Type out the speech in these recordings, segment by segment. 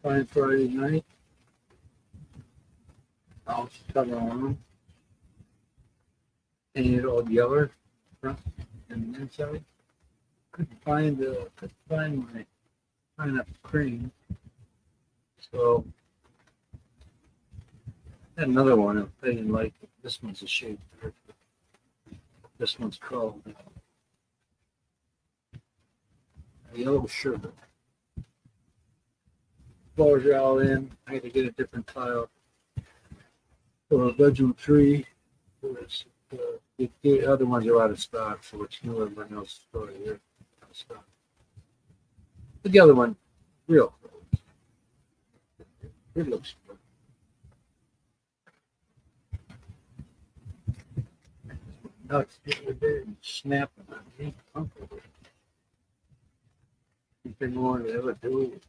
fine Friday night. House cover on. Painted all yellow front and inside. Couldn't find my pineapple cream. So had another one. I didn't like it. This one's a shade darker. This one's called yellow sugar. Floors are all in. I had to get a different tile for a bedroom tree. The other ones are out of stock, so it's new. Everyone else's story here. Out of stock. But the other one, real. It looks good. Nuts the other day and snapping on me. Anything more to ever do.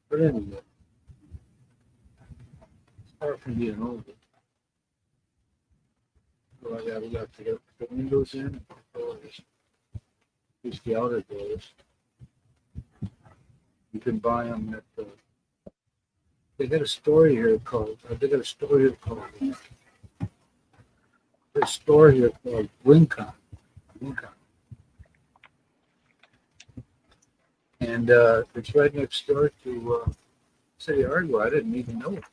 But anyway, it's far from being over. So we got to get the windows in, doors. These the outer doors. You can buy them at the. They got a store here called. There's a store here called Wincon. And it's right next door to City Hardware. I didn't even know it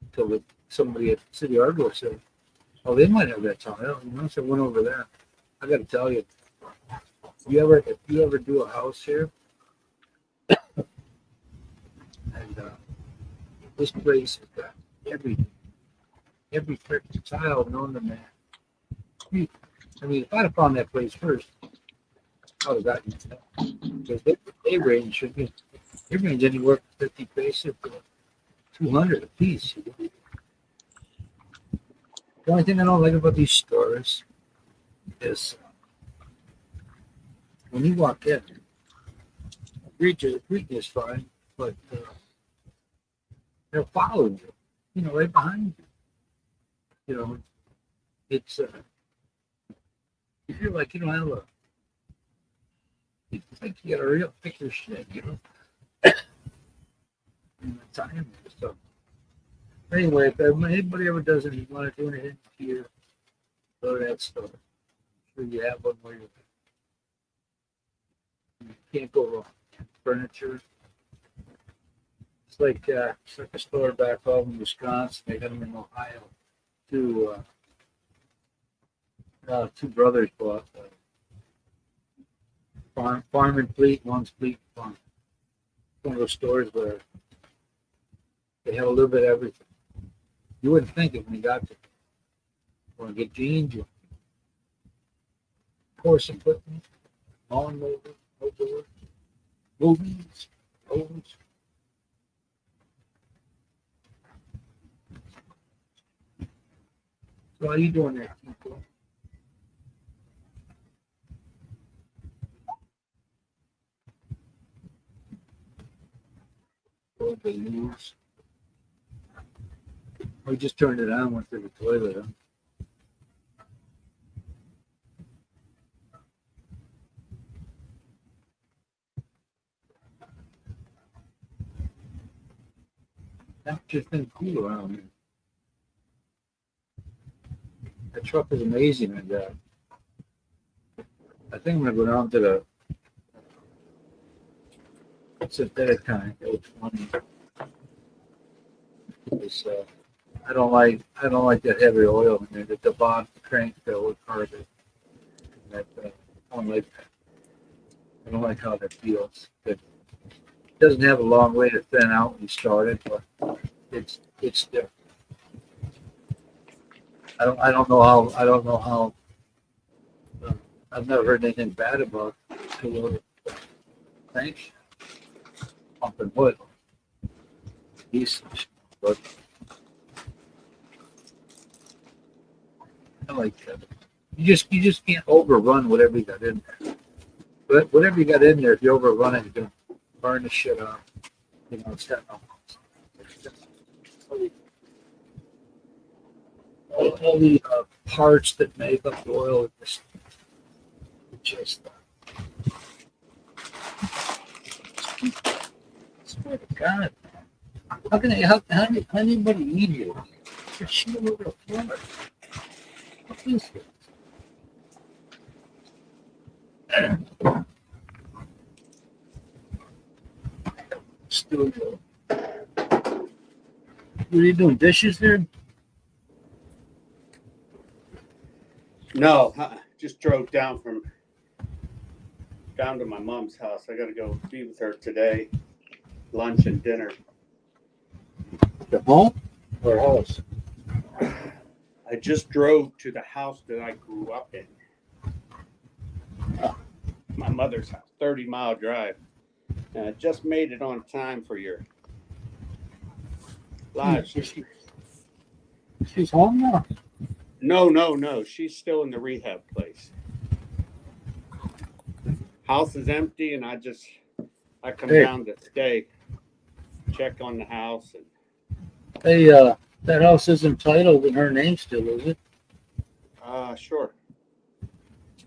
until somebody at City Hardware said, "Oh, they might have that tile." Once I went over there, I got to tell you, if you ever do a house here, and this place has got every freaking tile known to man. I mean, if I'd have found that place first, I would have gotten it. Because they range anywhere from 50 paces to 200 a piece. The only thing I don't like about these stores is when you walk in, greeting is fine, but they're following you, right behind you. It's you feel like you don't have a. You think you got a real pick your shit, in the time. So anyway, if anybody ever does anything, you want to do anything here, go to that store. I'm sure you have one where you can't go wrong. Furniture. It's like a store back home in Wisconsin. They got them in Ohio. Two brothers bought farm and fleet. One's fleet farm. One of those stores where they have a little bit of everything. You wouldn't think it when you got there. You want to get jeans, you horse equipment, lawn mower, movies, ovens. So how you doing there, people? The news. We just turned it on, went to the toilet. Temperature's been cool around here. That truck is amazing, and I think I'm gonna go down to the synthetic kind, L20. I don't like that heavy oil in there. The bottom crank with carbon. I don't like that. I don't like how that feels. It doesn't have a long way to thin out when you start it, but it's different. I don't know how. I've never heard anything bad about Toyota. Thanks. Pumping wood. Decent, but I like that. You just can't overrun whatever you got in there. But whatever you got in there, if you overrun it, you're gonna burn the shit off. It's got no. All the parts that make up the oil, just Swear to God. How can how anybody eat here? There's shit all over the floor. What is this? Studio. What are you doing? Dishes there? No, just drove down to my mom's house. I got to go be with her today, lunch and dinner. The home or house? I just drove to the house that I grew up in. My mother's house, 30-mile drive. And I just made it on time for your live stream. She's home now? No. She's still in the rehab place. House is empty, and I come down to stay, check on the house. And Hey, that house isn't titled in her name still, is it? Sure.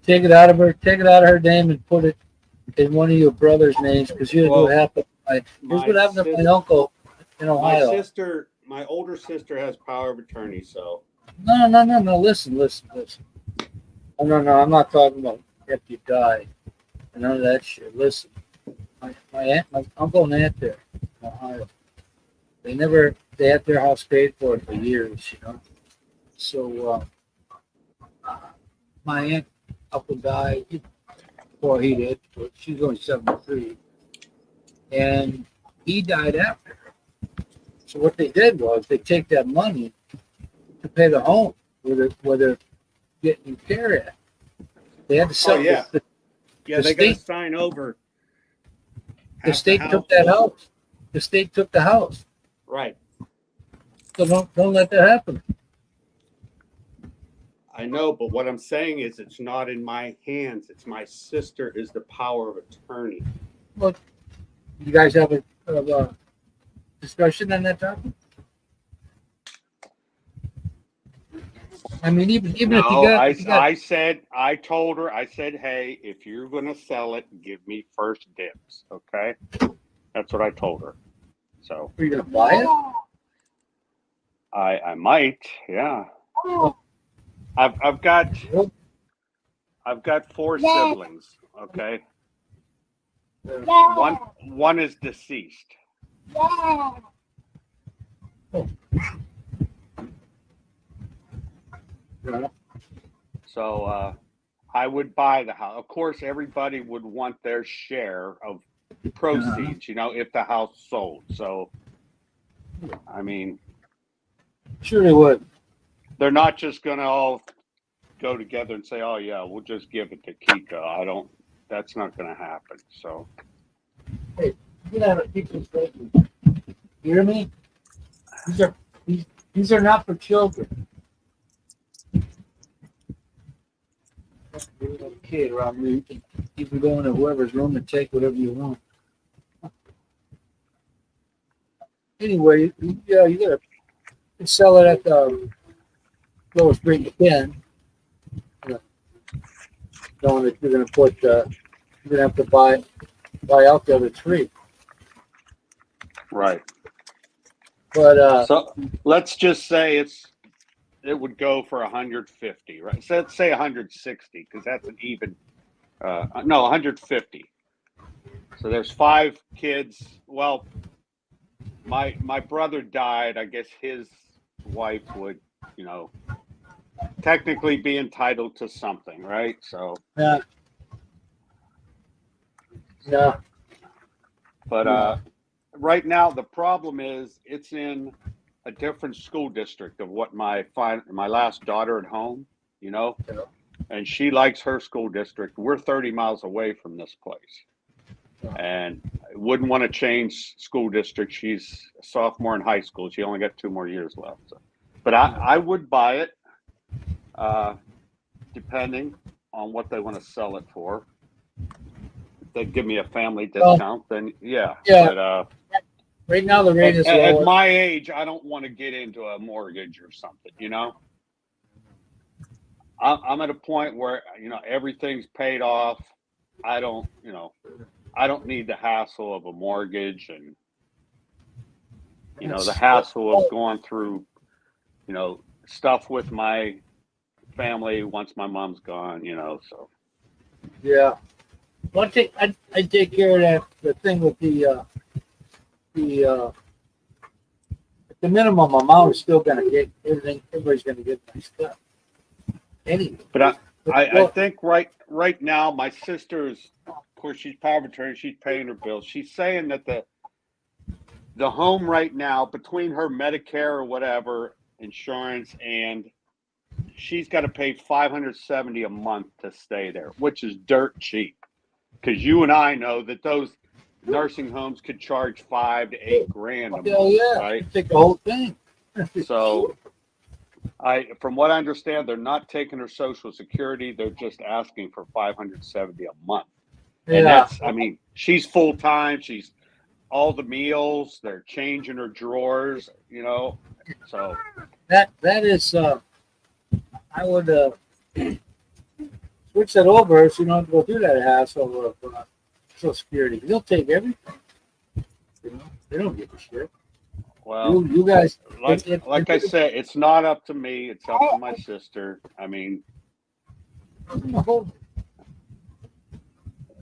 Take it out of her name and put it in one of your brother's names, because here's what happened. Here's what happened to my uncle in Ohio. My older sister has power of attorney, so. No. Listen. Oh, no, I'm not talking about if you die. None of that shit. Listen, my uncle and aunt there in Ohio, they had their house paid for years, you know. So my aunt uncle died before he did, but she's only 73, and he died after her. So what they did was they take that money to pay the home where they're getting care at. They had to sell. Oh, yeah. They got to sign over. The state took that house. The state took the house. Right. So don't let that happen. I know, but what I'm saying is it's not in my hands. It's my sister is the power of attorney. Well, you guys have a discussion on that topic? I mean, even if you got, I told her, hey, if you're going to sell it, give me first dibs. Okay. That's what I told her. So. Are you going to buy it? I might. Yeah. I've got 4 siblings. Okay. One is deceased. Oh. So I would buy the house. Of course, everybody would want their share of proceeds, you know, if the house sold. So, I mean, sure they would. They're not just going to all go together and say, "Oh yeah, we'll just give it to Kika." That's not going to happen. So, hey, get out of people's bedroom. You hear me? These are not for children. You're a little kid around me. You can go into whoever's room and take whatever you want. Anyway, yeah, you gotta sell it at the lowest rate you can. Knowing that you're gonna have to buy out the other 3. right. But so let's just say it would go for 150, right? So let's say 160 because that's an even. No, 150. So there's 5 kids. Well, my brother died. I guess his wife would, you know, technically be entitled to something, right? So. Yeah. But right now the problem is it's in a different school district of what my last daughter at home, you know, and she likes her school district. We're 30 miles away from this place, and I wouldn't want to change school district. She's a sophomore in high school. She only got 2 more years left. So. But I would buy it, depending on what they want to sell it for. If they give me a family discount, then yeah. But, right now the rate is lower. At my age, I don't want to get into a mortgage or something, you know. I'm at a point where, you know, everything's paid off. I don't, you know, I don't need the hassle of a mortgage and, you know, the That's- hassle of going through, you know, stuff with my family once my mom's gone, you know, so. Yeah. Well, I take care of that, the thing with the minimum amount is still gonna get everything, everybody's gonna get my stuff. Anyway. But I Well, think right now my sister's, of course, she's power of attorney, she's paying her bills. She's saying that the home right now, between her Medicare or whatever insurance, and she's got to pay $570 a month to stay there, which is dirt cheap. Because you and I know that those nursing homes could charge $5 to $8 grand a month, hell yeah, right? take the whole thing. So from what I understand, they're not taking her Social Security. They're just asking for $570 a month. And Yeah. that's, I mean, she's full time. She's all the meals. They're changing her drawers, you know. So That is I would switch that over so you don't have to go through that hassle of Social Security. They'll take everything. You know, they don't give a shit. well, You guys, like I said, it's not up to me. It's up to my sister. I mean,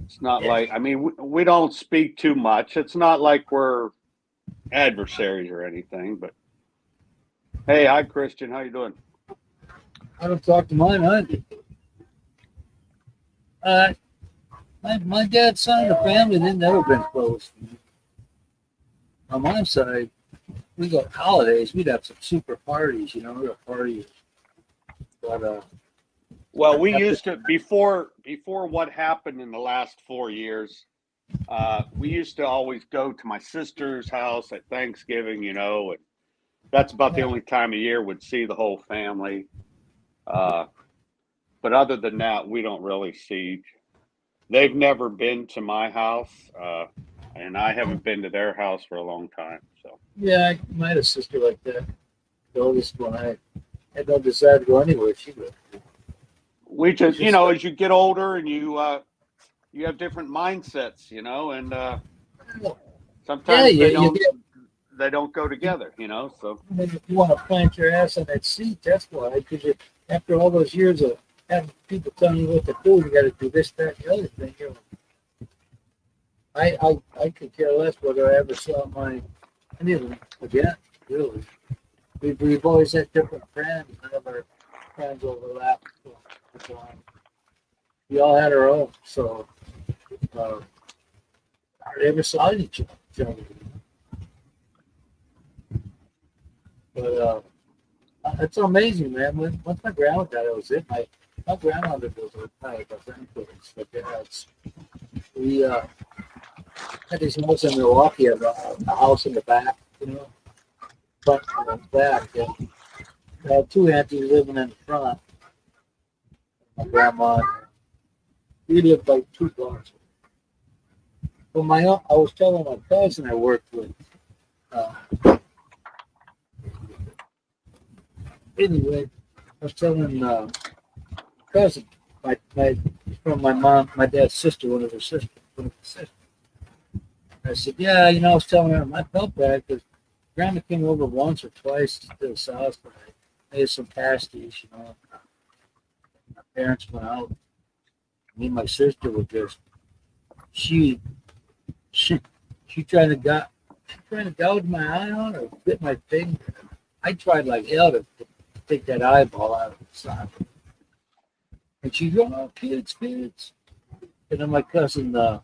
it's not like, I mean, we don't speak too much. It's not like we're adversaries or anything. But hey, hi Christian, how you doing? I don't talk to mine either. My dad's side of the family, they've never been close. On my side, we go holidays, we'd have some super parties, you know, we'd have parties. But Well, we used to before what happened in the last 4 years. We used to always go to my sister's house at Thanksgiving, you know, and that's about the only time of year we'd see the whole family. But other than that, we don't really see. They've never been to my house, and I haven't been to their house for a long time. So yeah, I had a sister like that. The oldest one, I had no desire to go anywhere. She would. we just, you know, as you get older and you have different mindsets, you know, and sometimes they don't go together, you know. So I mean, if you want to plant your ass on that seat, that's why. Because after all those years of having people telling you what to do, you got to do this, that, and the other thing. You know, I could care less whether I ever saw any of them again. Really, we've always had different friends. None of our friends overlap. So, we all had our own. So hardly ever saw each other. But it's amazing, man. Once my grandma died, that was it. My grandmother was retired, my grandparents, but we had these houses in Milwaukee, a house in the back, you know, front and back. And I had two aunties living in the front. My grandma, we lived like 2 blocks. But I was telling my cousin I worked with. Anyway, I was telling cousin, from my dad's sister, one of her sisters. I said, yeah, you know, I was telling her I felt bad because Grandma came over once or twice to the house, but I made some pasties, you know. My parents went out. Me and my sister were just, she tried to gouge my eye on or bit my finger. I tried like hell to take that eyeball out of the socket. And she go, oh, kids. And then my cousin, I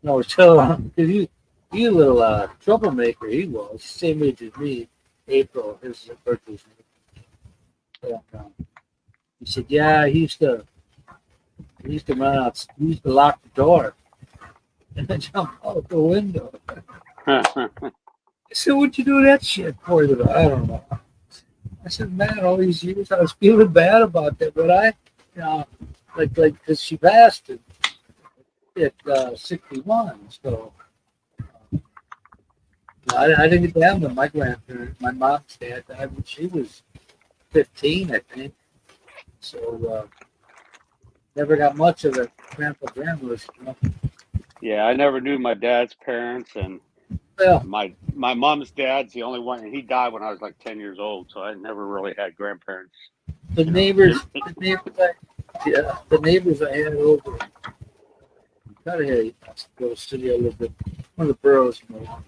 was telling him, because he a little troublemaker, he was, same age as me, April, his birthday's April. He said, yeah, he used to run out, he used to lock the door and then jump out the window. I said, what'd you do that shit for? I don't know. I said, man, all these years I was feeling bad about that, but you know, like, because she passed at 61, so I didn't get to have them. My grandparents, my mom's dad died when she was 15, I think. So never got much of the grandpas. You know? Yeah, I never knew my dad's parents, and Well, my mom's dad's the only one, and he died when I was like 10 years old, so I never really had grandparents. the You know, neighbors, the neighbors I had over, kind of had little city I lived in, one of the boroughs in Milwaukee.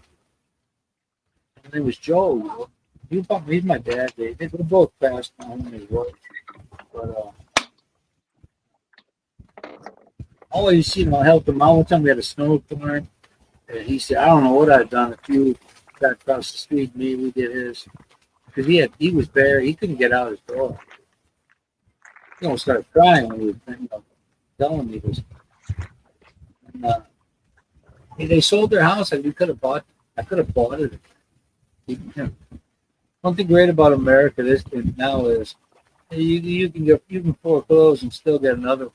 His name was Joe. He's my dad. They were both passed now when they worked. But always, I helped him out. One time we had a snowstorm, and he said, I don't know what I'd done if you got across the street, me, we did his. Because he was bare. He couldn't get out his door. He almost started crying when he was telling me this. And, they sold their house. I could have bought it. One thing great about America now is you can foreclose and still get another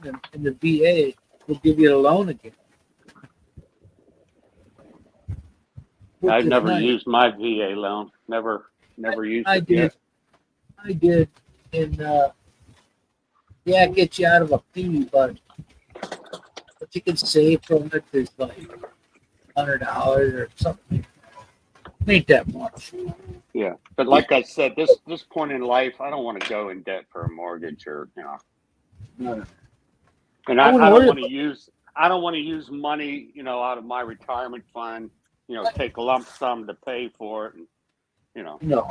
one. And the VA will give you a loan again. I've never used my VA loan. Never used it. Yet. I did. And it gets you out of a fee, but what you can save from it is like $100 or something. It ain't that much. Yeah, but like I said, this point in life, I don't want to go in debt for a mortgage or No. And I don't want to use money, out of my retirement fund, take a lump sum to pay for it, and No.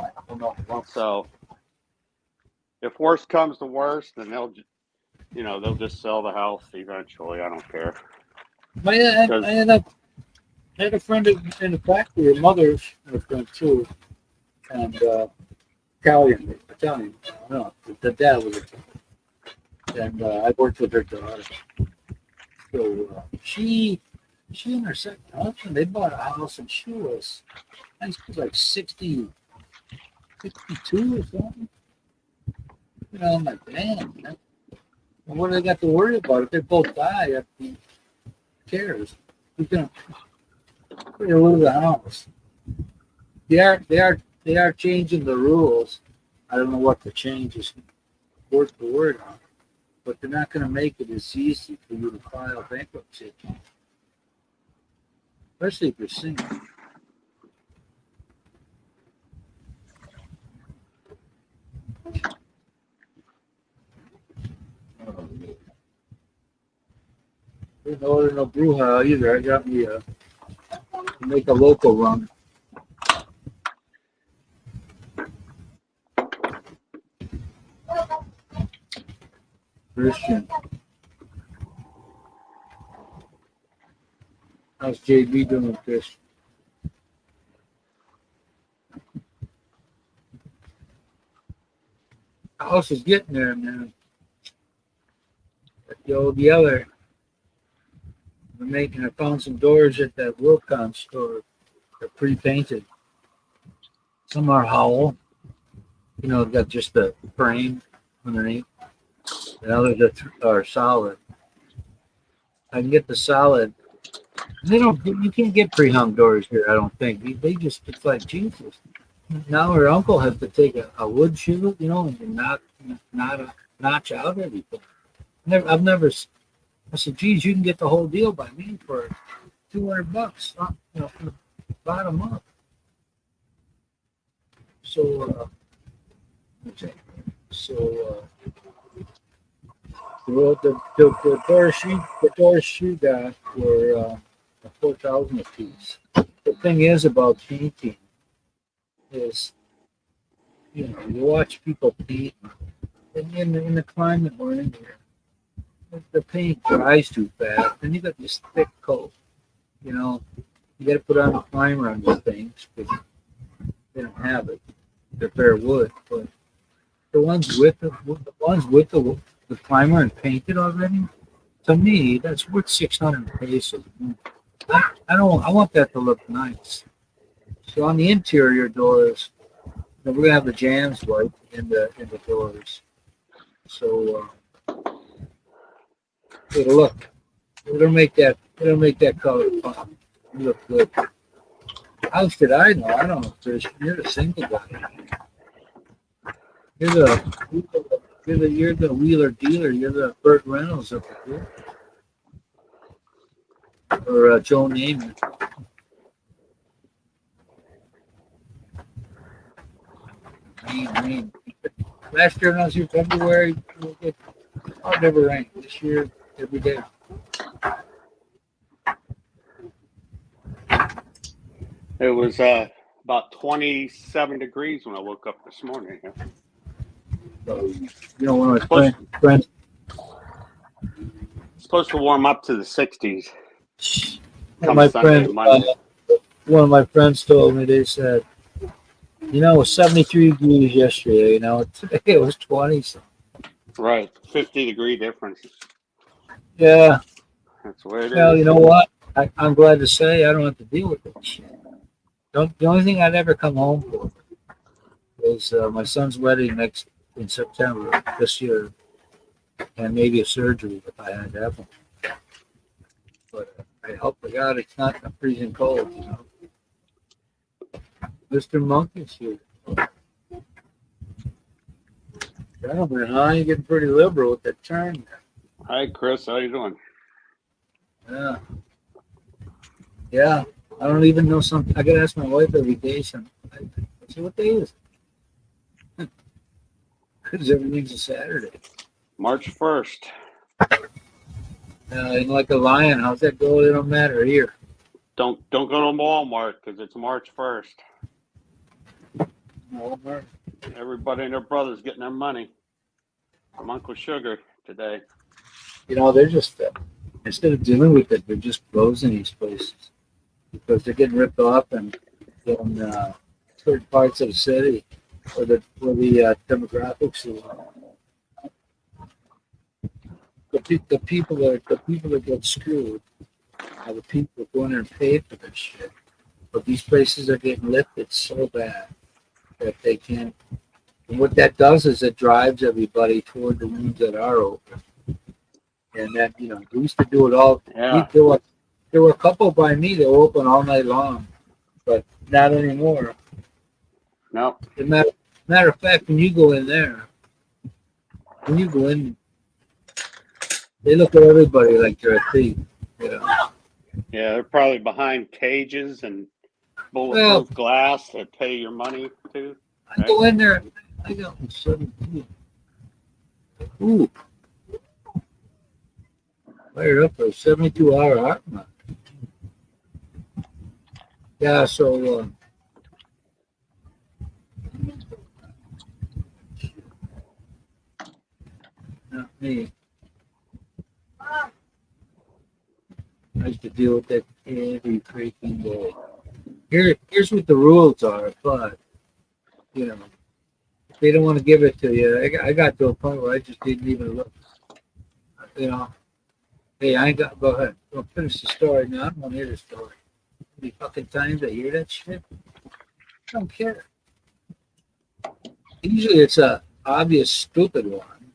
So if worst comes to worst, then they'll just sell the house eventually. I don't care. I had a friend in the factory. Her mother's a friend too, and Italian. No, the dad was Italian, and I worked with her daughter. So she and her second husband, they bought a house, and she was like 60, 62 or something. I'm like, damn, man. What do they got to worry about if they both die? Who cares? Who's gonna lose the house? They are changing the rules. I don't know what the change is word for word on, but they're not going to make it as easy for you to file bankruptcy, especially if you're single. Didn't order no Bruja either. I got me make a local run. Christian. How's JB doing, Chris? House is getting there, man. But the old Yeller. I found some doors at that Wilcon store. They're pre-painted. Some are Howell. Got just the frame underneath. The others are solid. I can get the solid. You can't get pre-hung doors here, I don't think. It's like Jesus. Now her uncle has to take a wood shoe, and notch out everything. I said, geez, you can get the whole deal by me for $200, from the bottom up. So, the doors she got were $4,000 a piece. The thing is about painting is, you watch people paint, and in the climate we're in here, the paint dries too fast, and you got this thick coat. You got to put on a primer on these things because they don't have it. They're bare wood, but the ones with the primer and painted already, to me, that's worth 600 pesos. I want that to look nice. So on the interior doors, we're gonna have the jams white in the doors. So it'll make that color pop. It'll look good. How should I know? I don't know, Chris. You're a single guy. You're the wheeler dealer. You're the Burt Reynolds of the group. or Joe Namath. Rain. Last year, when I was here February, it never rained. This year, every day. It was about 27 degrees when I woke up this morning. So, you know, one of my friends. It's supposed to warm up to the 60s. One of my friends told me, they said, you know, it was 73 degrees yesterday. You know, today it was 20. Right, 50-degree difference. Yeah. That's the way it Well, is. you know what? I'm glad to say I don't have to deal with it. The only thing I'd ever come home for is my son's wedding in September this year, and maybe a surgery if I had to have one. But I hope to God it's not a freezing cold, you know. Mr. Monk is here. Gentlemen, huh? You're getting pretty liberal with that turn. Hi, Chris. How you doing? Yeah. Yeah. I don't even know something. I gotta ask my wife every day something. I say, what day is it? Because everything's a Saturday. March 1st. And like a lion, how's that go? It don't matter here. Don't go to Walmart because it's March 1st. Walmart. Everybody and their brother's getting their money from Uncle Sugar today. You know, they're just instead of dealing with it, they're just closing these places because they're getting ripped off and in certain parts of the city where the demographics are. The people that get screwed are the people that go in there and pay for this shit. But these places are getting lifted so bad that they can't. And what that does is it drives everybody toward the rooms that are open. And that, you know, we used to do it all. Yeah. There were a couple by me that were open all night long, but not anymore. No. As a matter of fact, when you go in, they look at everybody like they're a thief. You know? Yeah, they're probably behind cages and bulletproof glass that pay your money to. I go in there, I go, 17. Ooh. Fired up for a 72-hour heart monitor. Yeah, so not me. I used to deal with that every freaking day. Here's what the rules are, but you know, if they don't want to give it to you, I got to a point where I just didn't even look. You know, hey, I ain't got. Go ahead, go finish the story. No, I don't want to hear the story. How many fucking times I hear that shit? I don't care. Usually, it's a obvious stupid one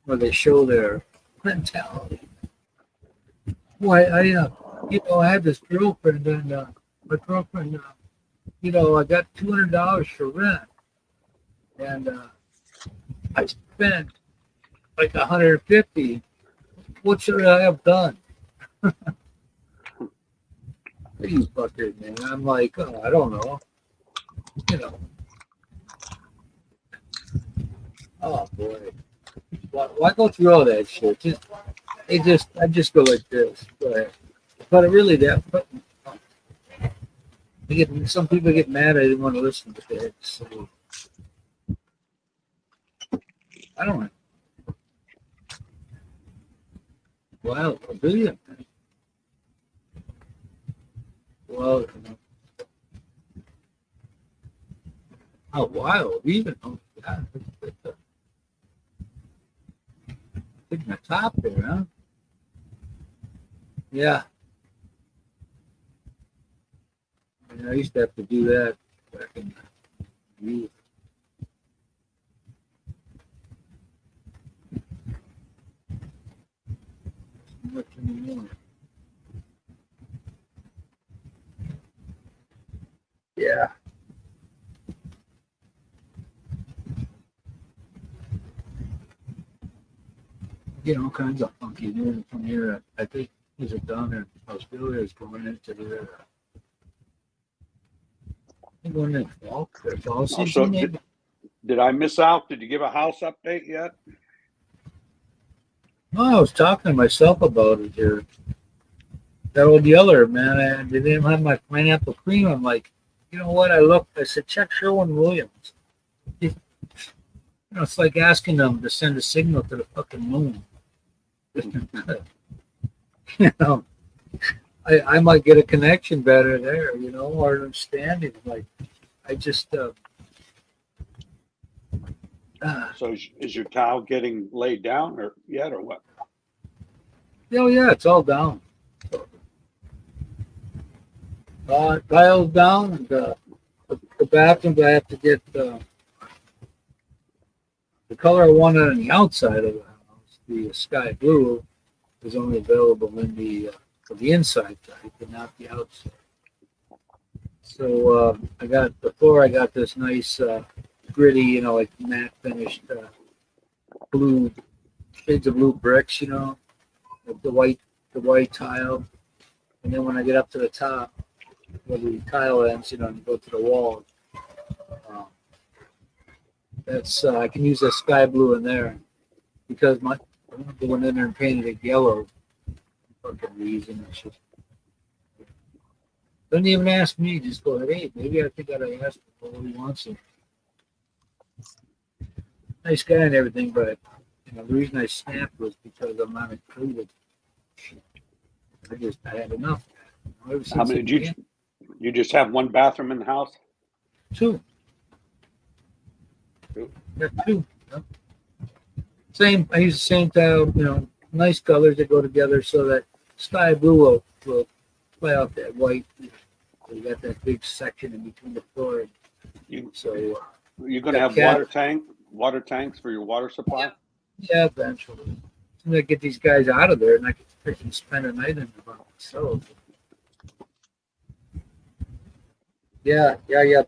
where they show their mentality. Why I had this girlfriend, and my girlfriend, I got $200 for rent, and I spent like 150. What should I have done? You fucker, man. I'm like, oh, I don't know. You know. Oh boy. Why go through all that shit? I just go like this. Go ahead. But really, some people get mad. I didn't want to listen to that. So I don't know. Wow, do you? Well, how wild, even. Oh, God. Putting the top there, huh? Yeah. I used to have to do that back in the youth. Much anymore. Yeah. All kinds of funky news from here. I think Is it down there? Australia is going into their. They're going in fall. Their fall Oh, season. so maybe? did I miss out? Did you give a house update yet? No, I was talking to myself about it here. That old Yeller, man, they didn't have my pineapple cream. I'm like, you know what? I said, check Sherwin-Williams. You know, it's like asking them to send a signal to the fucking moon. You know, I might get a connection better there, you know, or understanding. Like, I just, So is your tile getting laid down or yet or what? oh yeah, it's all down. Tiles down, and the bathrooms I have to get the color I wanted on the outside of the house, the sky blue, is only available in for the inside type, but not the outside. So I got this nice gritty, you know, like matte finished blue shades of blue bricks, you know, with the white tile, and then when I get up to the top, where the tile ends, you know, and go to the wall. That's I can use that sky blue in there because I went in there and painted it yellow. For fucking reason. It's just, don't even ask me. Just go ahead. Hey, maybe I think I ought to ask him what he wants. Him. Nice guy and everything, but you know the reason I snapped was because I'm not included. I had enough. You know, How many did you just have one bathroom in the house? Two. Two. Yeah, two. Yep. Same. I use the same tile. You know, nice colors that go together so that sky blue will play out that white. So you got that big section in between the floor. So you're going to have water tanks for your water supply. Yeah, eventually. As soon as I get these guys out of there, and I can freaking spend a night in the box. So. Yeah,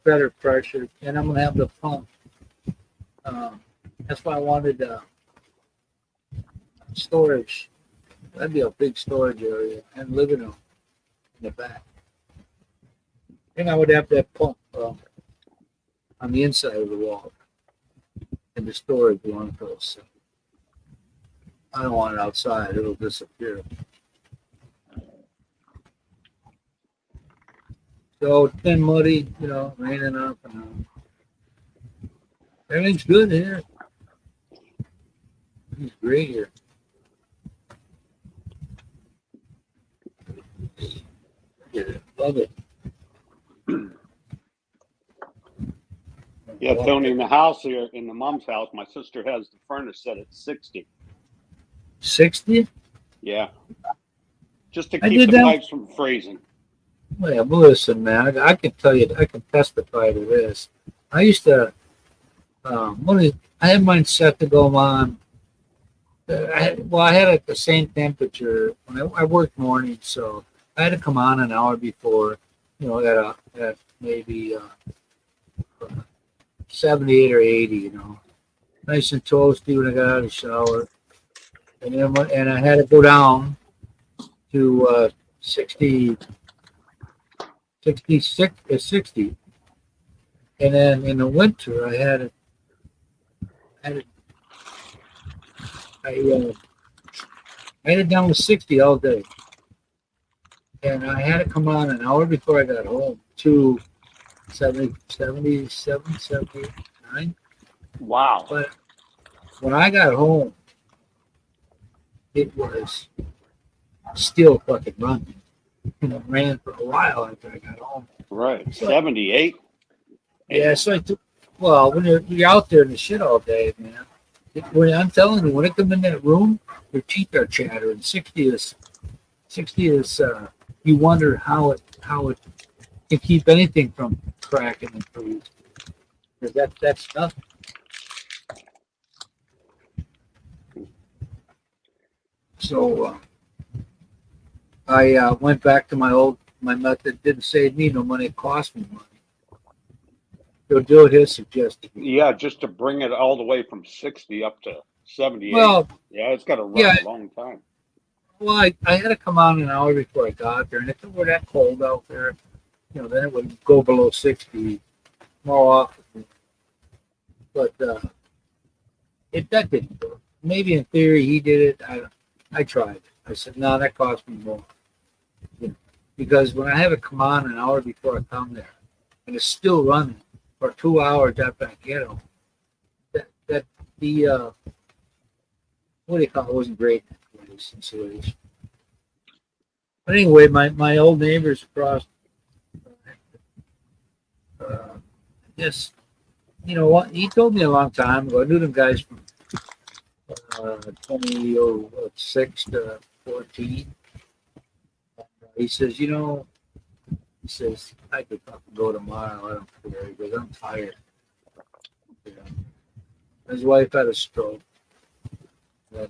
better pressure, and I'm gonna have the pump. That's why I wanted storage. That'd be a big storage area and living room in the back. And I would have that pump on the inside of the wall and the storage one goes. I don't want it outside; it'll disappear. So it's been muddy, you know, raining up and on. Everything's good here. It's great here. Yeah, love it. Yeah, Tony, in the house here, in the mom's house, my sister has the furnace set at 60. 60? Yeah. Just to keep the pipes from freezing. Well, listen, man, I can tell you, I can testify to this. I used to, I had mine set to go on. I had it at the same temperature when I worked mornings, so I had to come on an hour before, you know, at maybe 78 or 80, you know, nice and toasty when I got out of the shower, and I had to go down to 60. 60, and then in the winter I had it down to 60 all day, and I had to come on an hour before I got home to 77, 79. Wow! But when I got home, it was still fucking running. And it ran for a while after I got home. Right, 78. Yeah, so when you're out there in the shit all day, man. I'm telling you, when it comes in that room, your teeth are chattering. 60 is. You wonder how it can keep anything from cracking and freezing. Because that's nothing. So. I went back to my method. Didn't save me no money. It cost me money. He'll do what he suggested. Yeah, just to bring it all the way from 60 up to 78. Well, yeah, it's got to run a long time. Well, I had to come on an hour before I got there, and if it were that cold out there, then it would go below 60 more often. But that didn't work. Maybe in theory he did it. I tried. I said, no, that cost me more. Because when I have it come on an hour before I come there, and it's still running for 2 hours after I get home, that the what do you call it, wasn't great insulation. But anyway, my old neighbors across, yes, you know what? He told me a long time ago. I knew them guys from 2006 to 14. He says, I could fucking go tomorrow. I don't care. He goes, I'm tired. You know. His wife had a stroke. And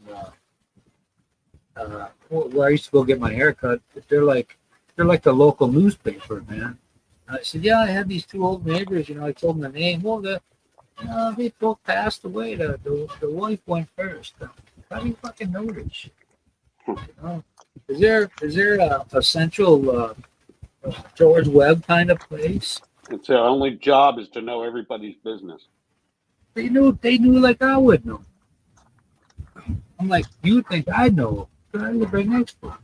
where I used to go get my hair cut, they're like the local newspaper, man. And I said, yeah, I had these two old neighbors. I told them the name. Well, they both passed away. The wife went first. How do you fucking know this shit? Is there a central George Webb kind of place? It's their only job is to know everybody's business. They knew like I would know. I'm like, you think I know? I live right next to them.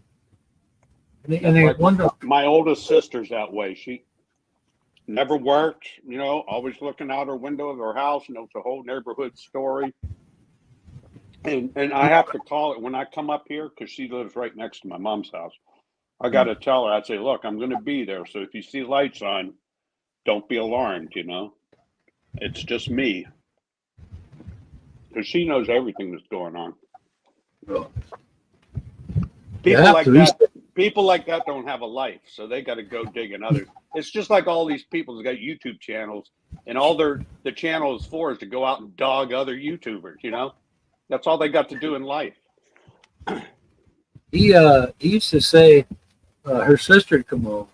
And they Like wonder. my oldest sister's that way. She never worked, always looking out her window of her house, knows the whole neighborhood story. And I have to call it when I come up here because she lives right next to my mom's house. I got to tell her, I'd say, look, I'm going to be there. So if you see lights on, don't be alarmed, It's just me. Because she knows everything that's going on. People like that don't have a life, so they got to go dig another. It's just like all these people that got YouTube channels, and all the channel is for is to go out and dog other YouTubers, That's all they got to do in life. He used to say her sister would come over.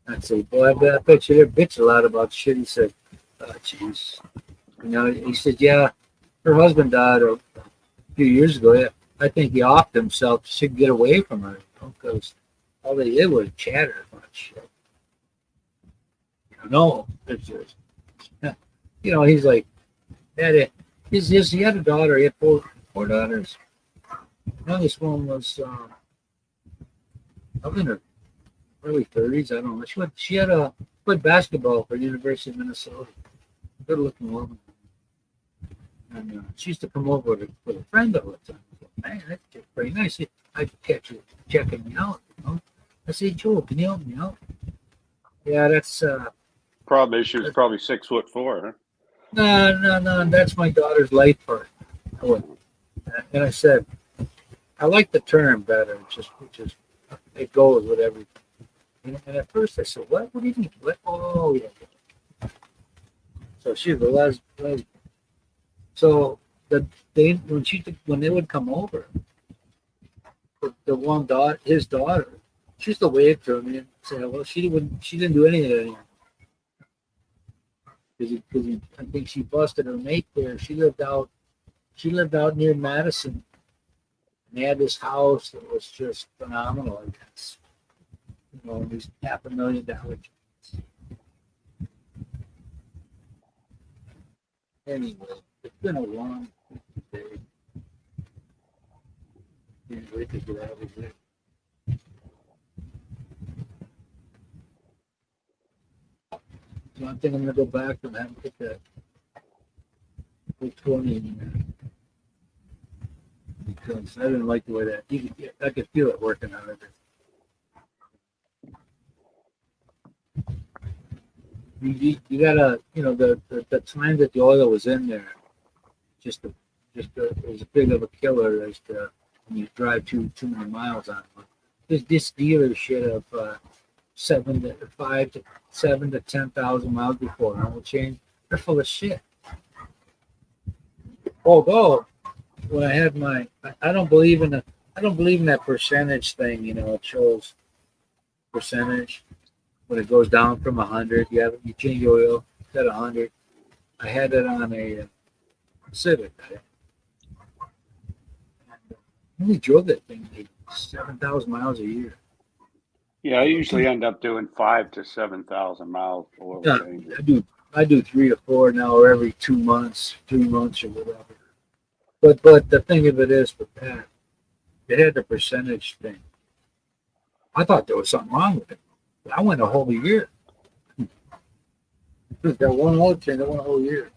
I'd say, boy, I bet you they bitch a lot about shit. He said, oh, jeez. He said, yeah, her husband died a few years ago. Yeah, I think he offed himself to get away from her, because all they did was chatter about shit. It's just, he's like, he had a daughter. He had four daughters. The youngest one was up in her early 30s. I don't know. She had played basketball for the University of Minnesota. Good looking woman. And she used to come over with a friend all the time. Man, that's just pretty nice. I'd catch her checking me out. I said, Joel, can you help me out? Yeah, that's. Problem is, she was probably 6'4", huh? No. That's my daughter's life part. And I said, I like the term better. It goes with everything. And at first I said, what? What do you mean? What? Oh, yeah. So she was a lesbian. So when they would come over, the one daughter, his daughter, she used to wave to him and say, well, she didn't do any of that anymore. Because I think she busted her mate there. She lived out near Madison. And they had this house that was just phenomenal, I guess. These $500,000. Anyway, it's been a long day. Can't wait to get out of here. So I think I'm gonna go back and have to get that 20 in there. Because I didn't like the way that I could feel it working out of it. You gotta, the time that the oil was in there, it was a bit of a killer as to when you drive too many miles on it. This dealership of 7 to 10,000 miles before an oil change, they're full of shit. Although when I had I don't believe in that percentage thing. It shows percentage. When it goes down from 100, you change oil at 100. I had it on a Civic. I only drove that thing 7,000 miles a year. Yeah, I usually end up doing 5 to 7,000 miles oil Yeah, changes. I do 3 or 4 now, or every 2 months, 3 months or whatever. But the thing of it is with that, it had the percentage thing. I thought there was something wrong with it. I went a whole year. That one oil change, that one whole year.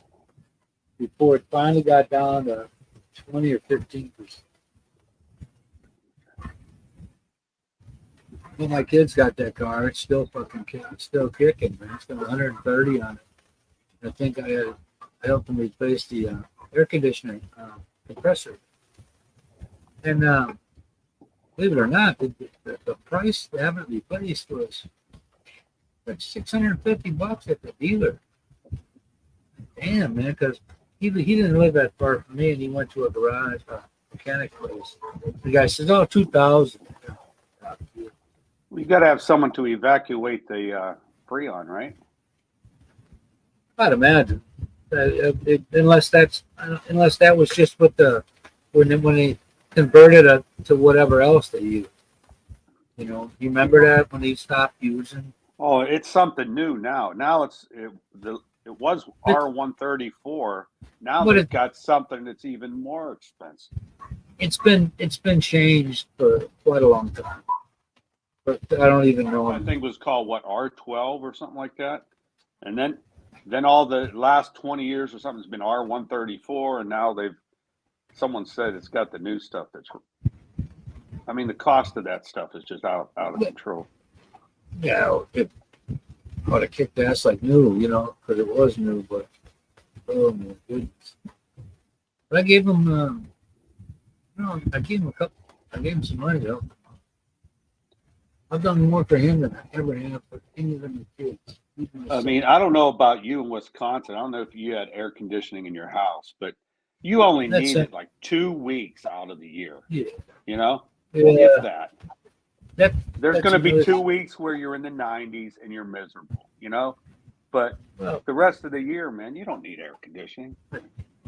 Before it finally got down to 20 or 15%. When my kids got that car, it's still it's still kicking, man. It's got 130 on it. I think I helped them replace the air conditioner compressor. And believe it or not, the price to have it replaced was like $650 at the dealer. Damn, man, because he didn't live that far from me, and he went to a garage mechanic place. The guy says, "Oh, 2,000." You got to have someone to evacuate the Freon, right? I'd imagine, unless that was just with when they converted it to whatever else they used. You know, you remember that when they stopped using? Oh, it's something new now. Now it was R134. Now But they've got something that's even more expensive. it's been changed for quite a long time. But I don't even know. I think it was called what, R12 or something like that. And then all the last 20 years or something has been R134, and now someone said it's got the new stuff I mean, the cost of that stuff is just out of control. Yeah, it ought to kick ass like new, you know, because it was new, but oh my goodness. But I gave him, I gave him some money though. I've done more for him than I ever have for any of the kids. I mean, I don't know about you in Wisconsin. I don't know if you had air conditioning in your house, but you only need it like 2 weeks out of the year. Yeah. You know? Yeah. If that. There's going to be another 2 weeks where you're in the 90s and you're miserable, you know? But the rest of the year, man, you don't need air conditioning.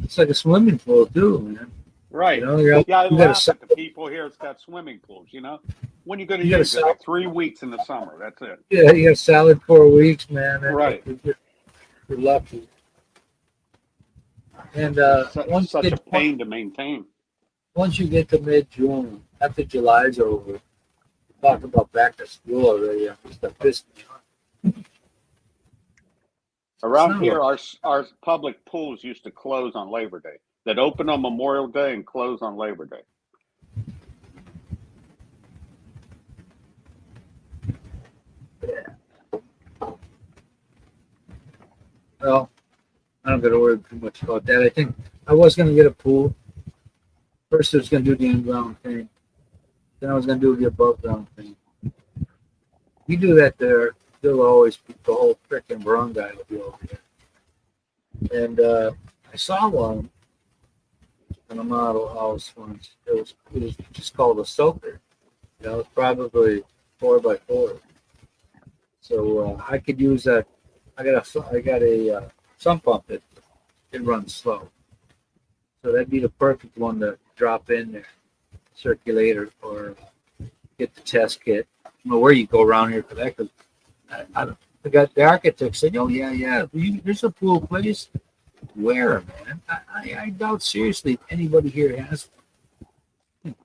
It's like a swimming pool too, man. Right. You know, I laugh at the people here that's got swimming pools, you know? When you're going to use it, like 3 weeks in the summer. That's it. Yeah, you got solid 4 weeks, man. Right. You're lucky. And such a pain to maintain. Once you get to mid-June, after July's over, talk about back to school already. Stuff pissed me off. Around here, our public pools used to close on Labor Day. They'd open on Memorial Day and close on Labor Day. Yeah. Well, I don't got to worry too much about that. I think I was going to get a pool. First, I was going to do the in-ground thing. Then I was going to do the above-ground thing. You do that there, there'll always be the whole frickin' barangay will be over there. And I saw one in a model house once. It was just called a soaker. You know, it's probably 4x4. So I could use that. I got a sump pump that it runs slow. So that'd be the perfect one to drop in there, circulator, or get the test kit. I don't know where you go around here for that, because the architect said, "Oh yeah, there's a pool place." Where, man? I doubt seriously anybody here has one.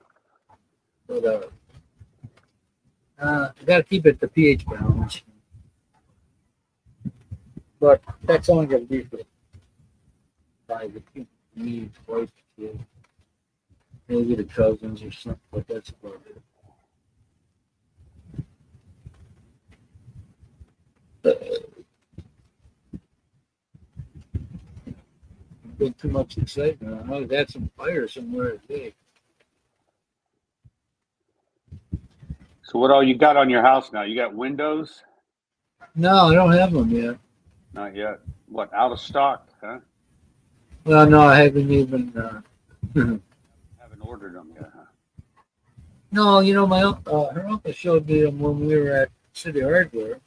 But you got to keep it the pH balance. But that's only going to be for private needs, wife, kids, maybe the cousins or something. But that's about it. Been too much excitement. I know they had some fire somewhere today. So what all you got on your house now? You got windows? No, I don't have them yet. Not yet. What, out of stock, huh? Well, no, I haven't even. Haven't ordered them yet, huh? No, you know, her uncle showed me them when we were at City Hardware.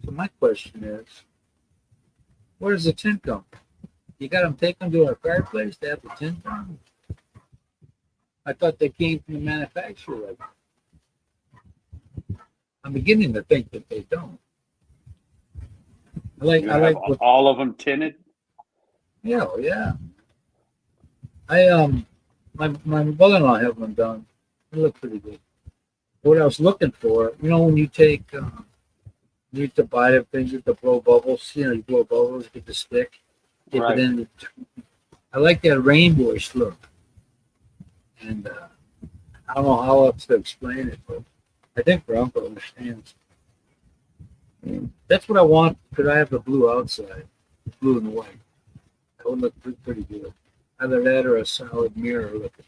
So my question is, where does the tint come? You got them take them to our fireplace to have the tint on? I thought they came from the manufacturer. Of it. I'm beginning to think that they don't. I You have like what, all of them tinted. yeah, yeah. My brother-in-law had one done. It looked pretty good. What I was looking for, when you take, you used to buy the things with the blow bubbles, you blow bubbles, get the stick, dip Right. it in. I like that rainbowish look. And I don't know how else to explain it, but I think your uncle understands. That's what I want because I have the blue outside, blue and white. That would look pretty good. Either that or a solid mirror looking.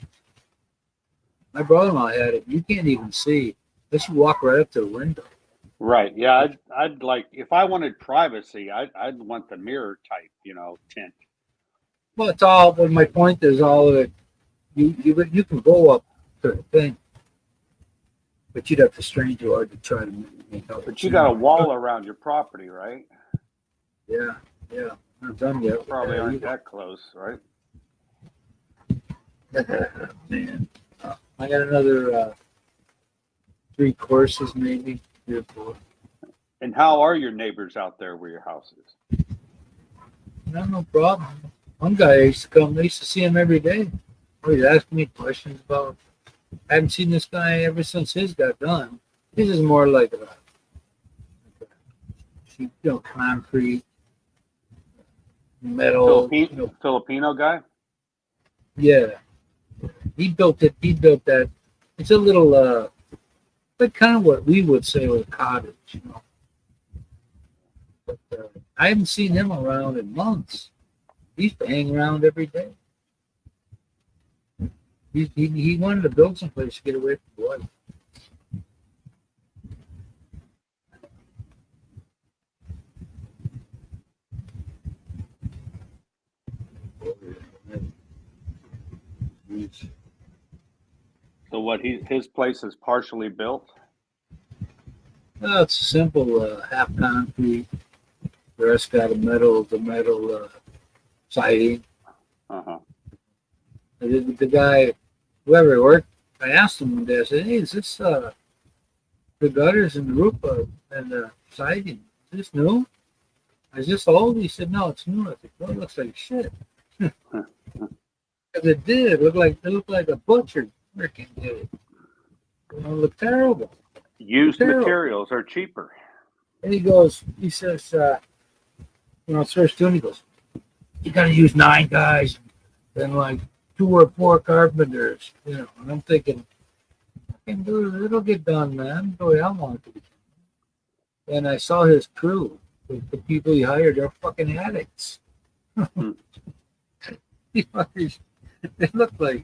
My brother-in-law had it. You can't even see. Unless you walk right up to the window. Right. Yeah. I'd like, if I wanted privacy, I'd want the mirror type, tint. Well, it's all. But my point is, all of it. You can go up to the thing, but you'd have to strain too hard to try to make out. But you got a wall around your property, right? Yeah, yeah. Not done yet. Probably aren't that close, right? Man, I got another 3 courses, maybe 3 or 4. And how are your neighbors out there where your house is? No problem. One guy used to come. I used to see him every day. He's asking me questions about. I haven't seen this guy ever since his got done. This is more like concrete, metal. Filipino guy? Yeah, he built it. He built that. It's a little, but kind of what we would say was a cottage, But I haven't seen him around in months. He used to hang around every day. He wanted to build someplace to get away from the wife. So what his place is partially built? It's simple, half concrete. The rest got the metal siding. Uh-huh. The guy, whoever worked, I asked him one day. I said, "Hey, is this the gutters and the roof and the siding? Is this new? Is this old?" He said, "No, it's new." I said, "Well, it looks like shit." Because it did. It looked like a butcher freaking did it. It looked terrible. Used materials are cheaper. And he says, first doing, he goes, "You got to use 9 guys and like 2 or 4 carpenters, And I'm thinking, dude, it'll get done, man. The way I want it to be. And I saw his crew, the people he hired, they're fucking addicts. They look like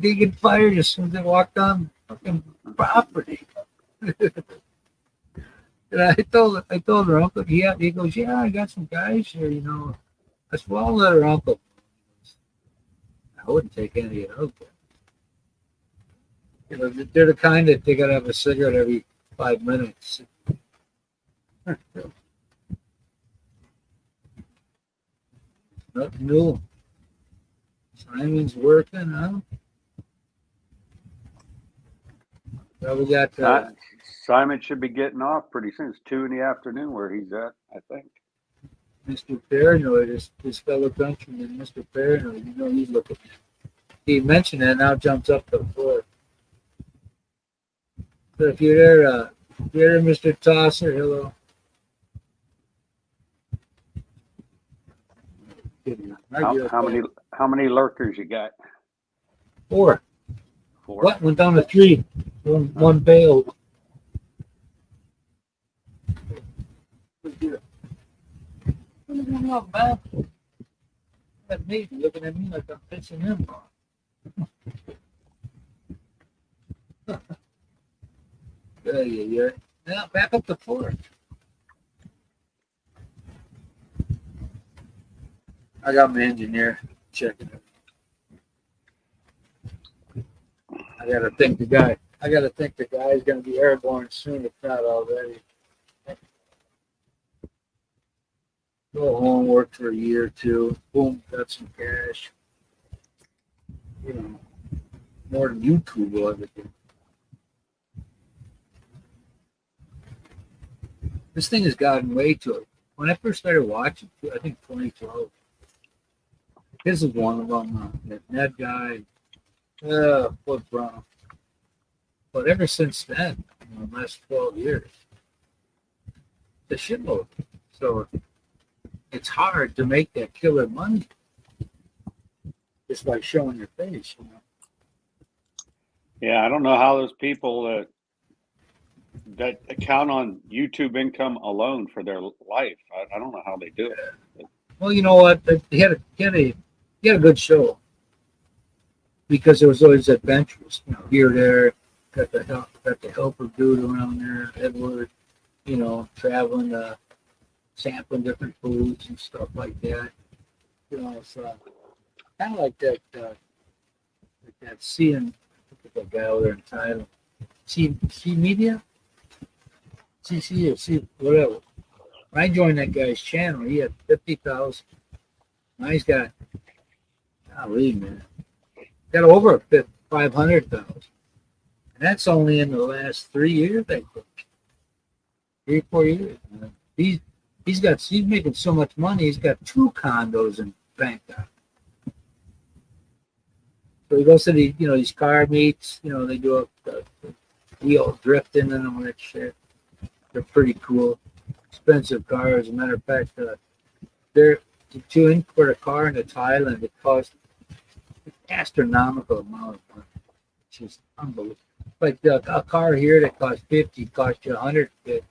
they get fired as soon as they walk on fucking property. And I told her uncle, yeah, he goes, "Yeah, I got some guys here, I said, "Well, I'll let her uncle." I wouldn't take any of those. They're the kind that they gotta have a cigarette every 5 minutes. Nothing new. Simon's working, huh? Well, we got Simon should be getting off pretty soon. It's 2 p.m. where he's at, I think. Mr. Paranoid, his fellow countryman, Mr. Paranoid. He's looking. He mentioned that, now jumps up to the floor. So if you're there, Mr. Tosser, hello. How many lurkers you got? 4. 4. What? Went down to 3. One bailed. That me looking at me like I'm pissing him off. Yeah. Now back up to 4. I got my engineer checking it. I gotta think the guy's gonna be airborne soon, if not already. Go home, work for a year or 2. Boom, got some cash. more than YouTube will ever do. This thing has gotten way too. When I first started watching, I think 2012. This is one of them. That Ned guy, Flip Brown. But ever since then, the last 12 years, the shitload. So it's hard to make that killer money just by showing your face. Yeah, I don't know how those people that count on YouTube income alone for their life. I don't know how they do it. Well, you know what? He had a good show because there was always adventures. Here, there, got the helper dude around there, Edward. Traveling, sampling different foods and stuff like that. It's kind of like that seeing that guy over there in Thailand. C Media, CC or C whatever. When I joined that guy's channel, he had 50,000. Now he's got, golly, man, got over 500,000, and that's only in the last 3 years, I think. 3 or 4 years. Man. He's making so much money. He's got 2 condos in Bangkok. So he goes to these car meets. They do the wheel drifting and all that shit. They're pretty cool, expensive cars. As a matter of fact, they're to import a car into Thailand. It costs an astronomical amount of money. It's just unbelievable. Like a car here that costs 50 costs you 150.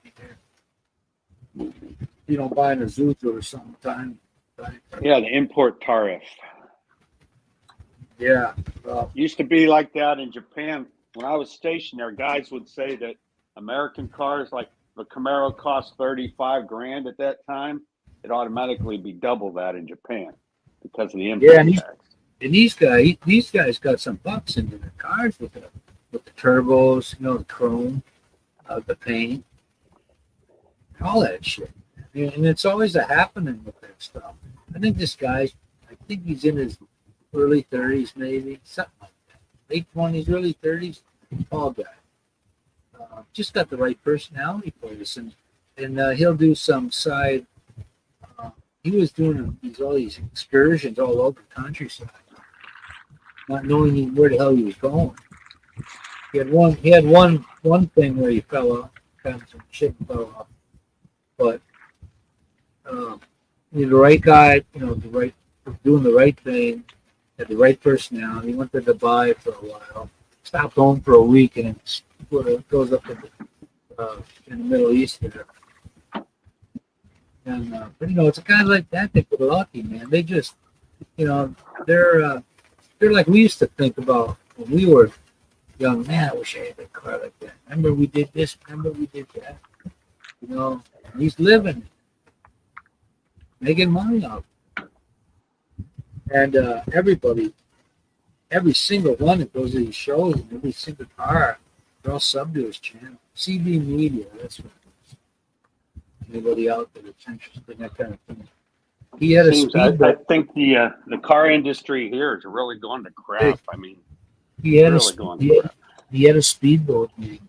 Buying a Zuzu or something. Yeah, the import tariff. Yeah. Used to be like that in Japan. When I was stationed there, guys would say that American cars, like the Camaro, cost 35 grand at that time. It automatically be double that in Japan because of the import tax. And these guys got some bucks into their cars with the turbos, the chrome, the paint, all that shit. And it's always a happening with that stuff. I think this guy, he's in his early 30s, maybe something like that. Late 20s, early 30s, tall guy. Just got the right personality for this, and he'll do some side. He was doing all these excursions all over the countryside, not knowing where the hell he was going. He had one thing where he fell off, kind of some shit fell off, but the right guy, doing the right thing, had the right personality. He went to Dubai for a while, stopped home for a week, and it goes up in the Middle East there. And but it's a guy like that get lucky, man. They just, they're like we used to think about when we were young. Man, I wish I had a car like that. Remember we did this. Remember we did that. He's living, making money off it. And every single one that goes to these shows, and every single car, they're all sub to his channel. CB Media, that's what it is. Anybody out there that's interested in that kind of thing. He had a speedboat. I think the car industry here is really going to crap. I mean, he had a speedboat name.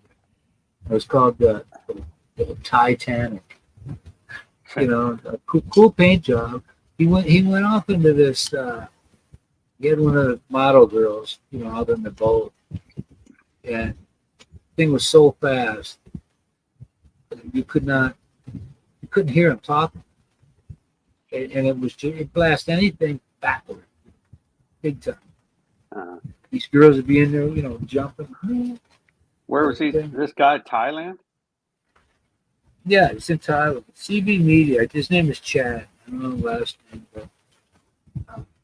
It was called the Titanic. A cool paint job. He went off into this. He had one of the model girls, out in the boat, and the thing was so fast you couldn't hear him talking, and it blast anything backward, big time. These girls would be in there, jumping. Where was he? This guy, Thailand? Yeah, he's in Thailand. CB Media. His name is Chad. I don't know the last name, but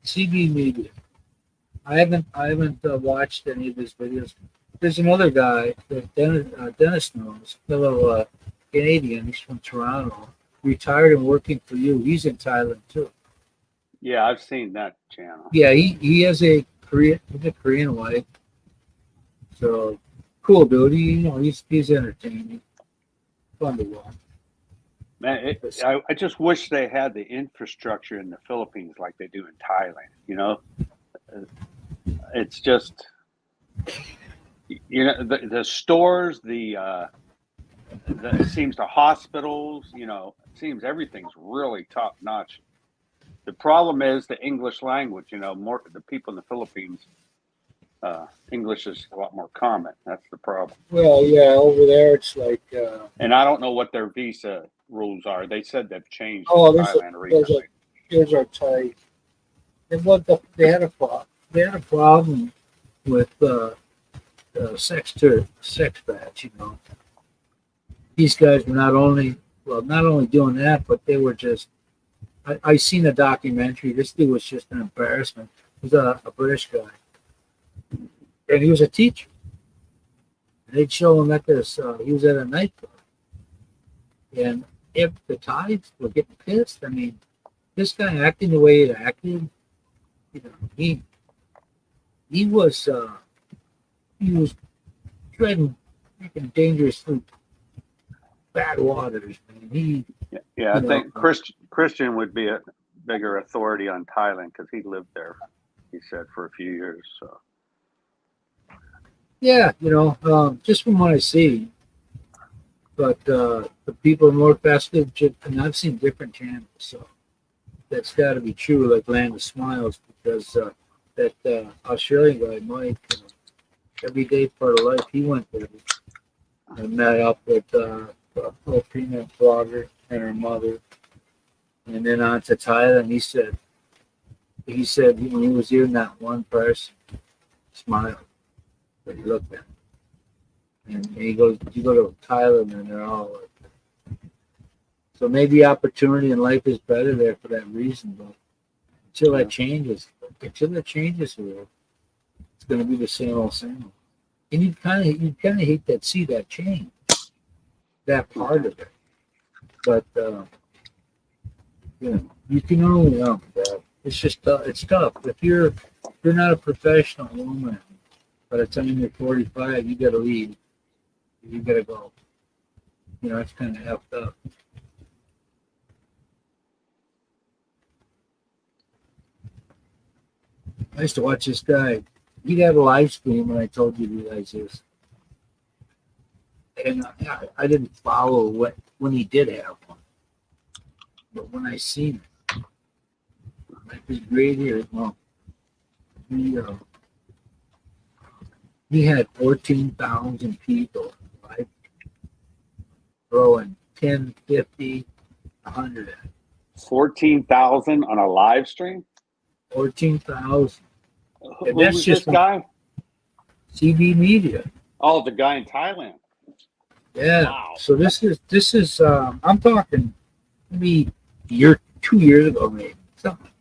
CB Media. I haven't watched any of his videos. There's another guy that Dennis knows, fellow Canadian. He's from Toronto, retired and working for you. He's in Thailand too. Yeah, I've seen that channel. Yeah, he has a Korean wife. So cool dude. He's entertaining. Fun to watch. Man, I just wish they had the infrastructure in the Philippines like they do in Thailand. It's just You know, the stores, it seems the hospitals, you know, it seems everything's really top notch. The problem is the English language. You know, more the people in the Philippines, English is a lot more common. That's the problem. Well, yeah, over there it's like, And I don't know what their visa rules are. They said they've changed in oh, Thailand recently. there's a tight. And they had a problem. They had a problem with sex bats. You know, these guys were not only doing that, but they were just. I seen a documentary. This dude was just an embarrassment. He was a British guy, and he was a teacher. And they'd show him at this. He was at a nightclub, and if the Thais were getting pissed, I mean, this guy acting the way he acted, you know, he was treading freaking dangerously bad waters, man. Yeah, I think Christian would be a bigger authority on Thailand because he lived there. He said for a few years. So Yeah, you know, just from what I see, but the people are more festive, and I've seen different channels, so that's got to be true, like Land of Smiles, because that Australian guy, Mike, everyday part of life, he went there and met up with a Filipino blogger and her mother, and then on to Thailand. He said when he was here, not one person smiled, but he looked at him. And he goes, you go to Thailand, and they're all like, so maybe opportunity in life is better there for that reason, but until that changes, here, it's going to be the same old same. And you kind of hate that see that change, that part of it. But you know, you can only it's just it's tough. If you're not a professional woman, by the time you're 45, you got to leave. You got to go. You know, it's kind of effed up. I used to watch this guy. He'd have a live stream, and I told you guys this. And I didn't follow when he did have one. But when I seen it, like this great here, well, he had 14,000 people, right? Throwing 10, 50, 100 14,000 on a live stream. 14,000. Who was this guy? CB Media. Oh, the guy in Thailand. Yeah. Wow. So this is I'm talking maybe 2 years ago, maybe something.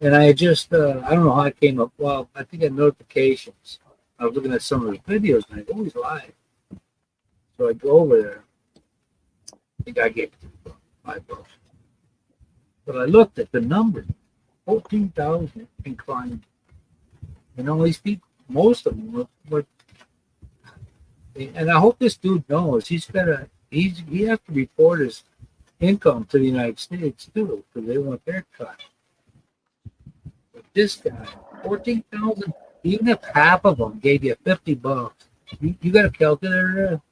And I just I don't know how I came up. Well, I think I had notifications. I was looking at some of his videos, and I go, he's live. So I go over there. I think I gave $5. But I looked at the number, 14,000 inclined. And all these people, most of them were, and I hope this dude knows he has to report his income to the United States too, because they want their cut. But this guy, 14,000, even if half of them gave you $50, you got a calculator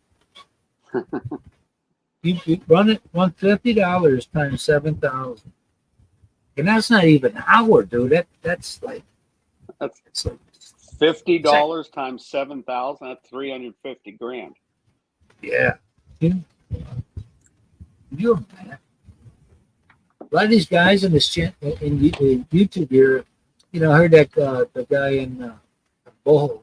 there? you run it, $150 times 7,000, and that's not even an hour, dude. That's like $50 times 7,000. That's 350 grand. Yeah. You're man. A lot of these guys in this in YouTube here, you know, I heard that the guy in Boho,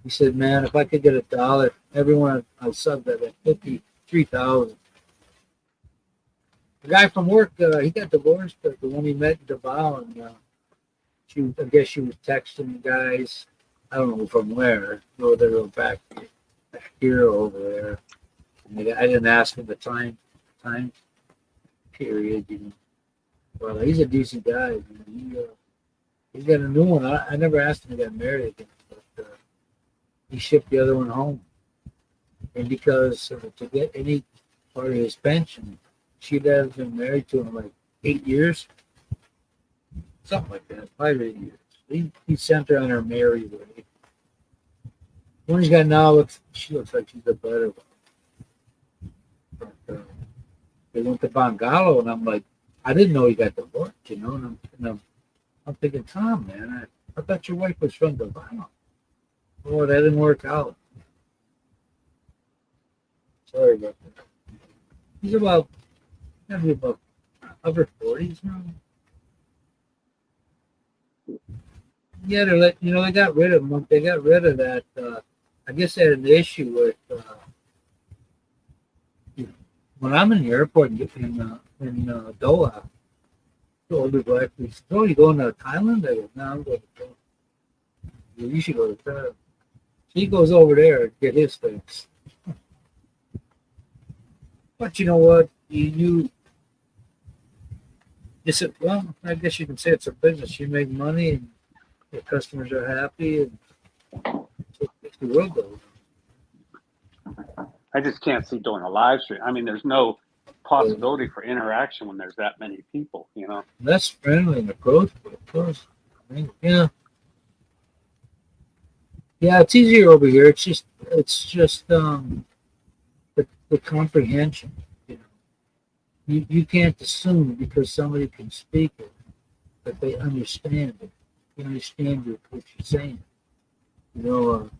he said, man, if I could get $1, everyone I subbed at 53,000. The guy from work, he got divorced, but the one he met in Davao, and I guess she was texting the guys. I don't know from where. Whether they were back here or over there. And I didn't ask him the time period. You know. Well, he's a decent guy. He's got a new one. I never asked him to get married again, but he shipped the other one home. And because to get any part of his pension, she'd have been married to him like 8 years. Something like that, 5 or 8 years. He sent her on her merry way. one he's got now she looks like she's a better one. But, they went to Bangalo, and I'm like, I didn't know he got divorced, you know. I'm thinking, Tom, man, I thought your wife was from Davao. Oh, that didn't work out. Sorry about that. He's maybe about upper 40s now. Yeah, they got rid of him. They got rid of that. I guess they had an issue with when I'm in the airport in Doha. The older black police, oh, you going to Thailand? I go, no, I'm going to Thailand. You should go to Thailand. He goes over there to get his fix. But you know what? It's a, well, I guess you can say it's a business. You make money and your customers are happy, and it's the world goes. I just can't see doing a live stream. I mean, there's no possibility for interaction when there's that many people, you know. Less friendly and approachable, of course. I mean, yeah, it's easier over here. It's just the comprehension. You know, you can't assume because somebody can speak it that they understand it. You understand what you're saying. You know,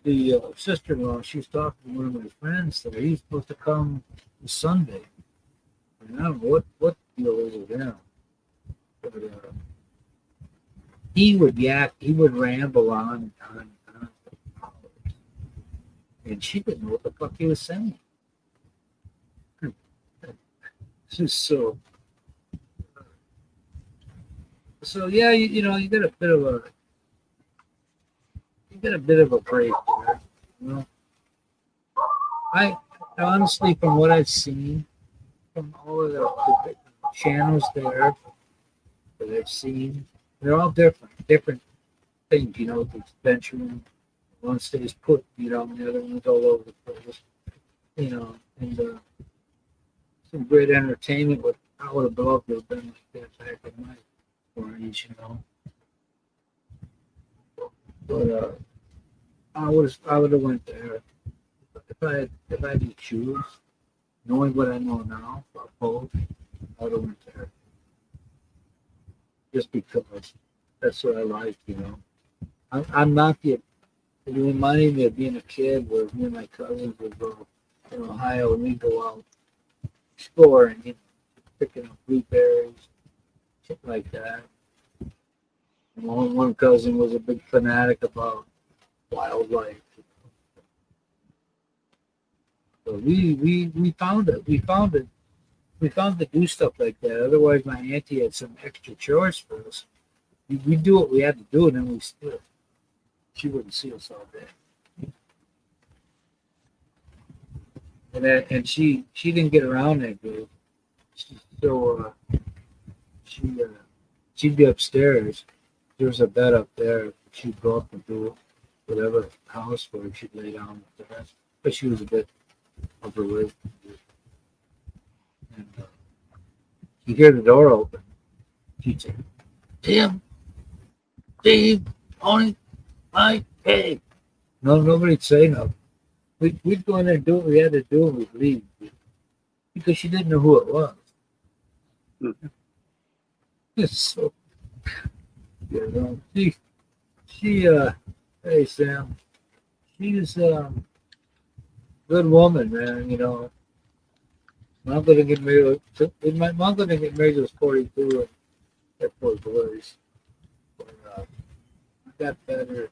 the sister-in-law, she was talking to one of my friends there. He's supposed to come this Sunday. And I don't know what deal is with him. But he would ramble on and on. And she didn't know what the fuck he was saying. Just so yeah, you know, you get a bit of a break there. You know, I honestly, from what I've seen, from all of the channels there that I've seen, they're all different things. You know, the venturing, one stays put, you know, and the other one's all over the place. You know, and some great entertainment. I would have loved to have been like that back in my 40s, you know. But I would have went there if I had to choose, knowing what I know now about both. I would have went there just because that's what I like, you know. I'm not it reminded me of being a kid where me and my cousins would go in Ohio and we'd go out exploring, you know, picking up blueberries, shit like that. One cousin was a big fanatic about wildlife. So we found it. We found to do stuff like that. Otherwise, my auntie had some extra chores for us. We do what we had to do, and then we still. She wouldn't see us all day. And she didn't get around that good. So she'd be upstairs. There was a bed up there. She'd go up and do whatever housework. She'd lay down with the rest. But she was a bit overweight. And you hear the door open. She'd say, Tim, Steve, Tony, Mike, hey. No, nobody'd say nothing. We'd go in there and do what we had to do, and we'd leave. Because she didn't know who it was. It's so, you know, hey Sam, she's a good woman, man. You know, my uncle didn't get married. My uncle didn't get married. He was 42 and had 4 boys. But I got better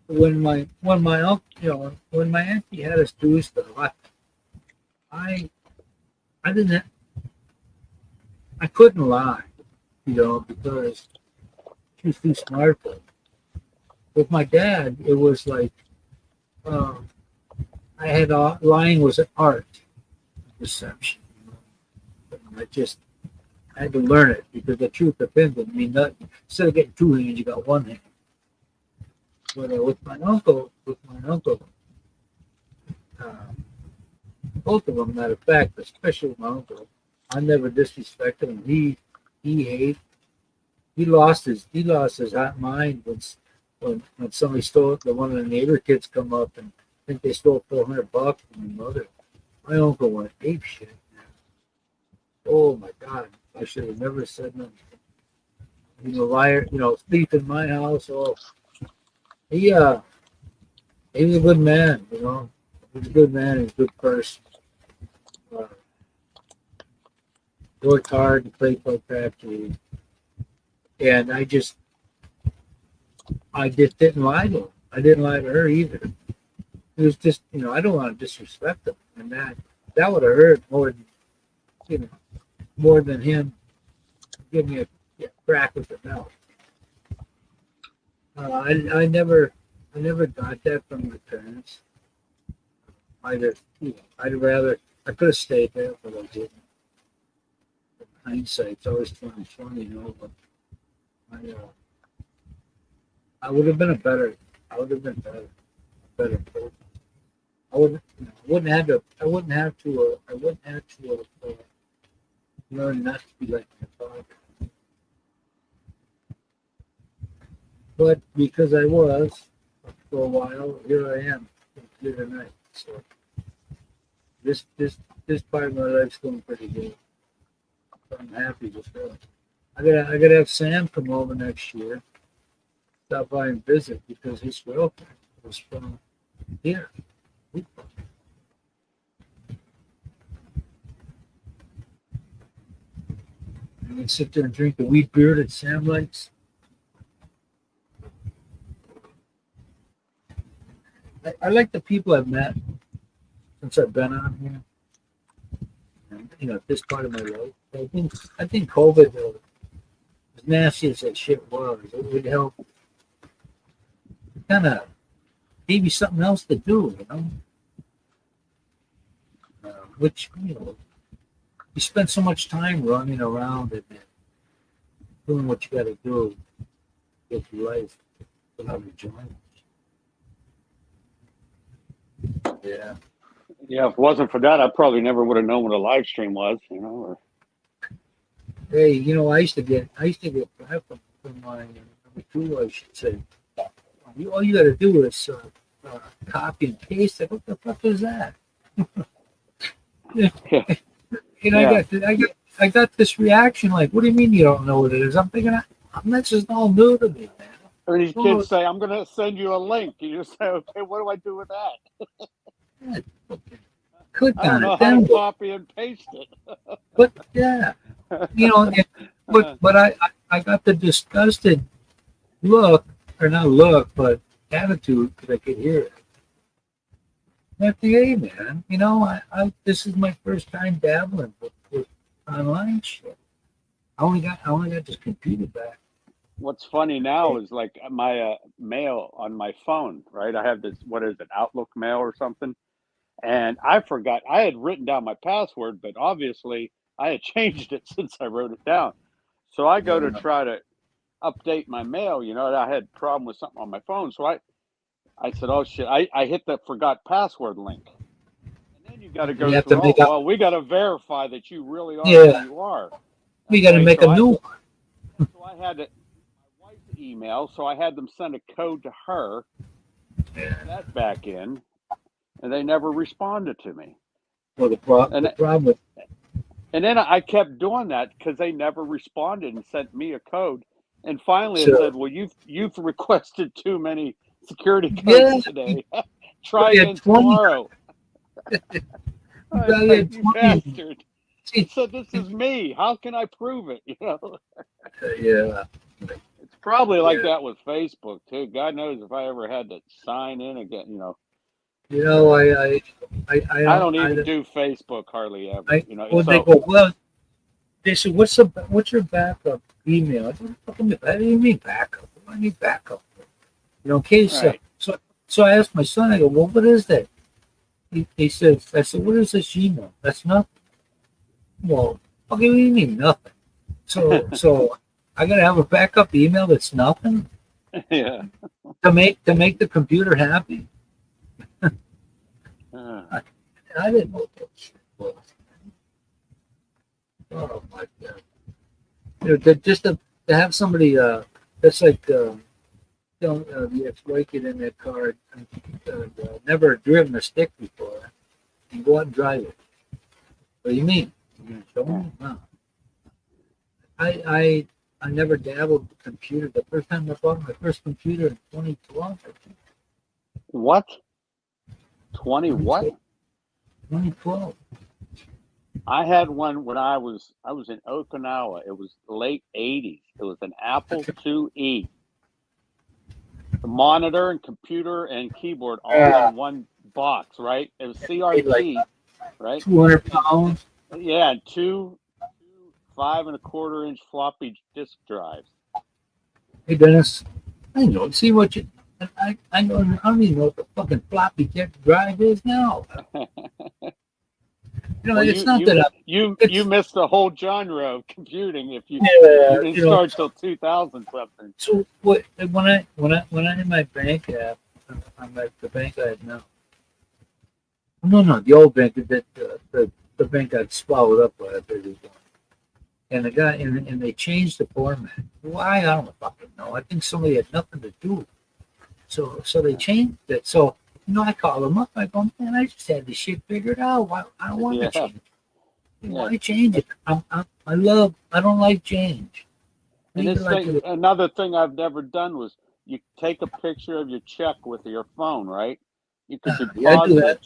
when my uncle, you know, when my auntie had us do stuff. I didn't. I couldn't lie, you know, because she was too smart for it. With my dad, it was like I had lying was an art, deception. You know? I had to learn it because the truth offended me. Nothing. Instead of getting 2 hands, you got 1 hand. But with my uncle, both of them, matter of fact, but especially with my uncle, I never disrespected him. He lost his hot mind when somebody stole it, one of the neighbor kids come up and think they stole $400 from my mother. My uncle went ape shit. Oh my God! I should have never said nothing. Liar, thief in my house. Oh, he was a good man. He was a good man. He was a good person. Worked hard and played quite practically, and I just didn't lie to him. I didn't lie to her either. It was just, I don't want to disrespect him, and that would have hurt more than him giving me a crack with the mouth. I never got that from my parents. I could have stayed there, but I didn't. Hindsight's always 20/20, but I would have been better. Person. I wouldn't have to learn not to be like my father. But because I was for a while, here I am here tonight. So this part of my life's going pretty good. I'm happy with that. I gotta have Sam come over next year, stop by and visit because his girlfriend was from here. And we sit there and drink the wheat beer that Sam likes. I like the people I've met since I've been on here. And, this part of my life. I think COVID, as nasty as that shit was, it would help kind of give you something else to do, which, you spend so much time running around and doing what you got to do with your life without enjoying it. Yeah. Yeah, if it wasn't for that, I probably never would have known what a live stream was, Or... Hey, I used to get crap from my number two, I should say. All you got to do is copy and paste. Like, what the fuck is that? I got this reaction. Like, what do you mean you don't know what it is? I'm thinking, that's just all new to me, man. Or these kids say, "I'm going to send you a link." You just say, "Okay, what do I do with that?" Click I don't on know it. how Then to copy and paste it. But yeah, but I got the disgusted look, or not look, but attitude because I could hear it. FDA, man, I this is my first time dabbling with online shit. I only got this computer back. What's funny now is like my mail on my phone, right? I have this, what is it, Outlook mail or something? And I forgot, I had written down my password, but obviously I had changed it since I wrote it down. So I go to try to update my mail, and I had a problem with something on my phone. So I said, oh shit, I hit the forgot password link. And then you got to go through, well, we got to verify that you really are who you are. We got to make a new one. So I had my wife's email, so I had them send a code to her, that back in, and they never responded to me. Well, the problem. And then I kept doing that because they never responded and sent me a code. And finally, it said, "Well, you've requested too many security codes today. Try again tomorrow." You bastard! He said, "This is me. How can I prove it?" Yeah. It's probably like that with Facebook too. God knows if I ever had to sign in again. I don't even do Facebook hardly ever. They go, well, they said, what's your backup email? I said, what do you mean backup? What do I need backup? In case. Right. So I asked my son, I go, well, what is that? He said, I said, what is this email? That's nothing. Well, okay, what do you mean nothing? So I gotta have a backup email that's nothing? Yeah. To make the computer happy. I didn't know what that shit was. Oh my God! Just to have somebody that's like don't the ex-wife get in that car, never driven a stick before, and go out and drive it. What do you mean? You're gonna show me? No. I never dabbled with computer. The first time I bought my first computer in 2012, I think. What? 20 what? 2012. I had one when I was in Okinawa. It was late 80s. It was an Apple IIe. The monitor and computer and keyboard all in one box, right? It was CRT, right? 200 pounds. Yeah, two 5 1/4 inch floppy disk drives. Hey Dennis, I know. See what you. I know. I don't even know what the fucking floppy disk drive is now. You know, Well, it's not that you missed the whole genre of computing if you didn't you know, start till 2000 something. So what? When I in my bank app, I'm at the bank I have now. No, the old bank that the bank got swallowed up by a big one. And the guy and they changed the format. Why? I don't fucking know. I think somebody had nothing to do. So they changed it. So I call them up. I go, man, I just had this shit figured out. Why? I don't want to change it. Why change it? I don't like change. And another thing I've never done was you take a picture of your check with your phone, right? You could deposit it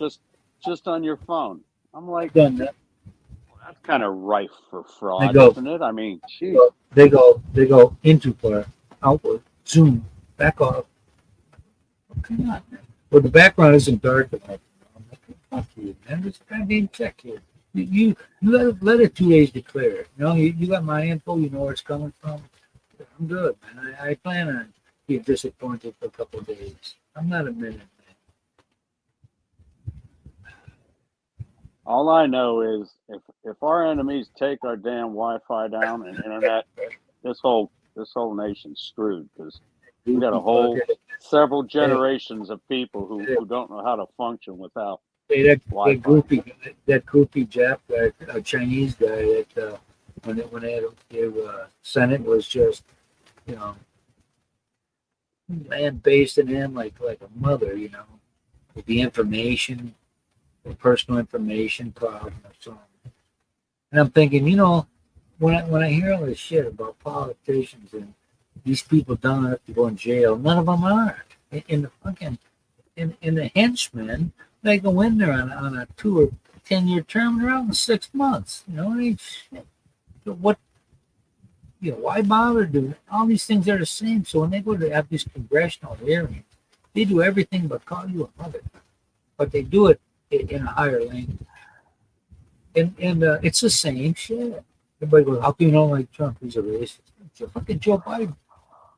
just on your phone. I'm like, done that. That's kind of rife for fraud, isn't it? I mean, geez. They go into far, outward, zoom, back off. Oh, come on, man. Well, the background isn't dark enough. I'm like, fuck you, man. There's a goddamn check here. You let it 2 days to clear it. You got my info. You know where it's coming from. I'm good, man. I plan on being disappointed for a couple of days. I'm not a minute, man. All I know is if our enemies take our damn Wi-Fi down and internet, this whole nation's screwed because we got a whole several generations of people who don't know how to function without. Hey, that goofy Jap guy, Chinese guy that when they had Senate was just man basing him like a mother, with the information. Personal information problem or something. And I'm thinking, when I hear all this shit about politicians and these people don't have to go in jail, none of them are. In the henchmen, they go in there on a 2 or 10-year term, they're out in 6 months. What? Why bother doing all these things are the same? So when they go to have these congressional hearings, they do everything but call you a mother, but they do it in a higher language, and it's the same shit. Everybody goes, "How can you not like Trump? He's a racist." It's a fucking Joe Biden.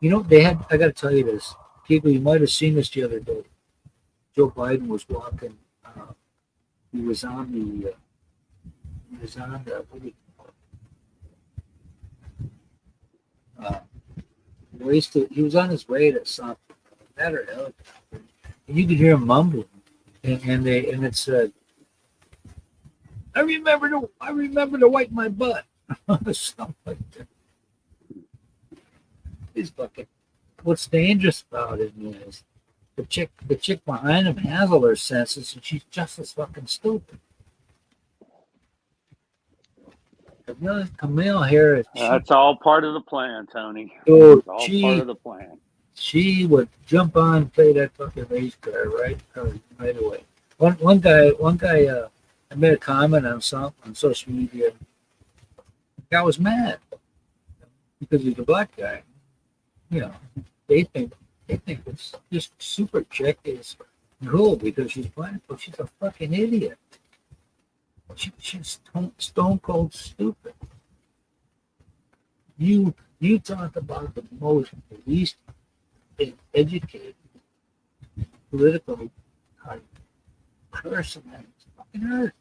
They had. I got to tell you this, people. You might have seen this the other day. Joe Biden was walking. He was on the. What do you call it? He was on his way to something. That or helicopter, and you could hear him mumbling. And it said, I remember to wipe my butt. Something like that. He's fucking. What's dangerous about it is the chick behind him has all her senses, and she's just as fucking stupid. Camille Harris. That's all part of the plan, Tony. Dude, it's all part of the plan. She would jump on and play that fucking race car right away. One guy, I made a comment on social media. The guy was mad because he's a black guy. They think it's just super chick is cool because she's black, but she's a fucking idiot. She's stone cold stupid. You talk about the least educated political person on fucking earth,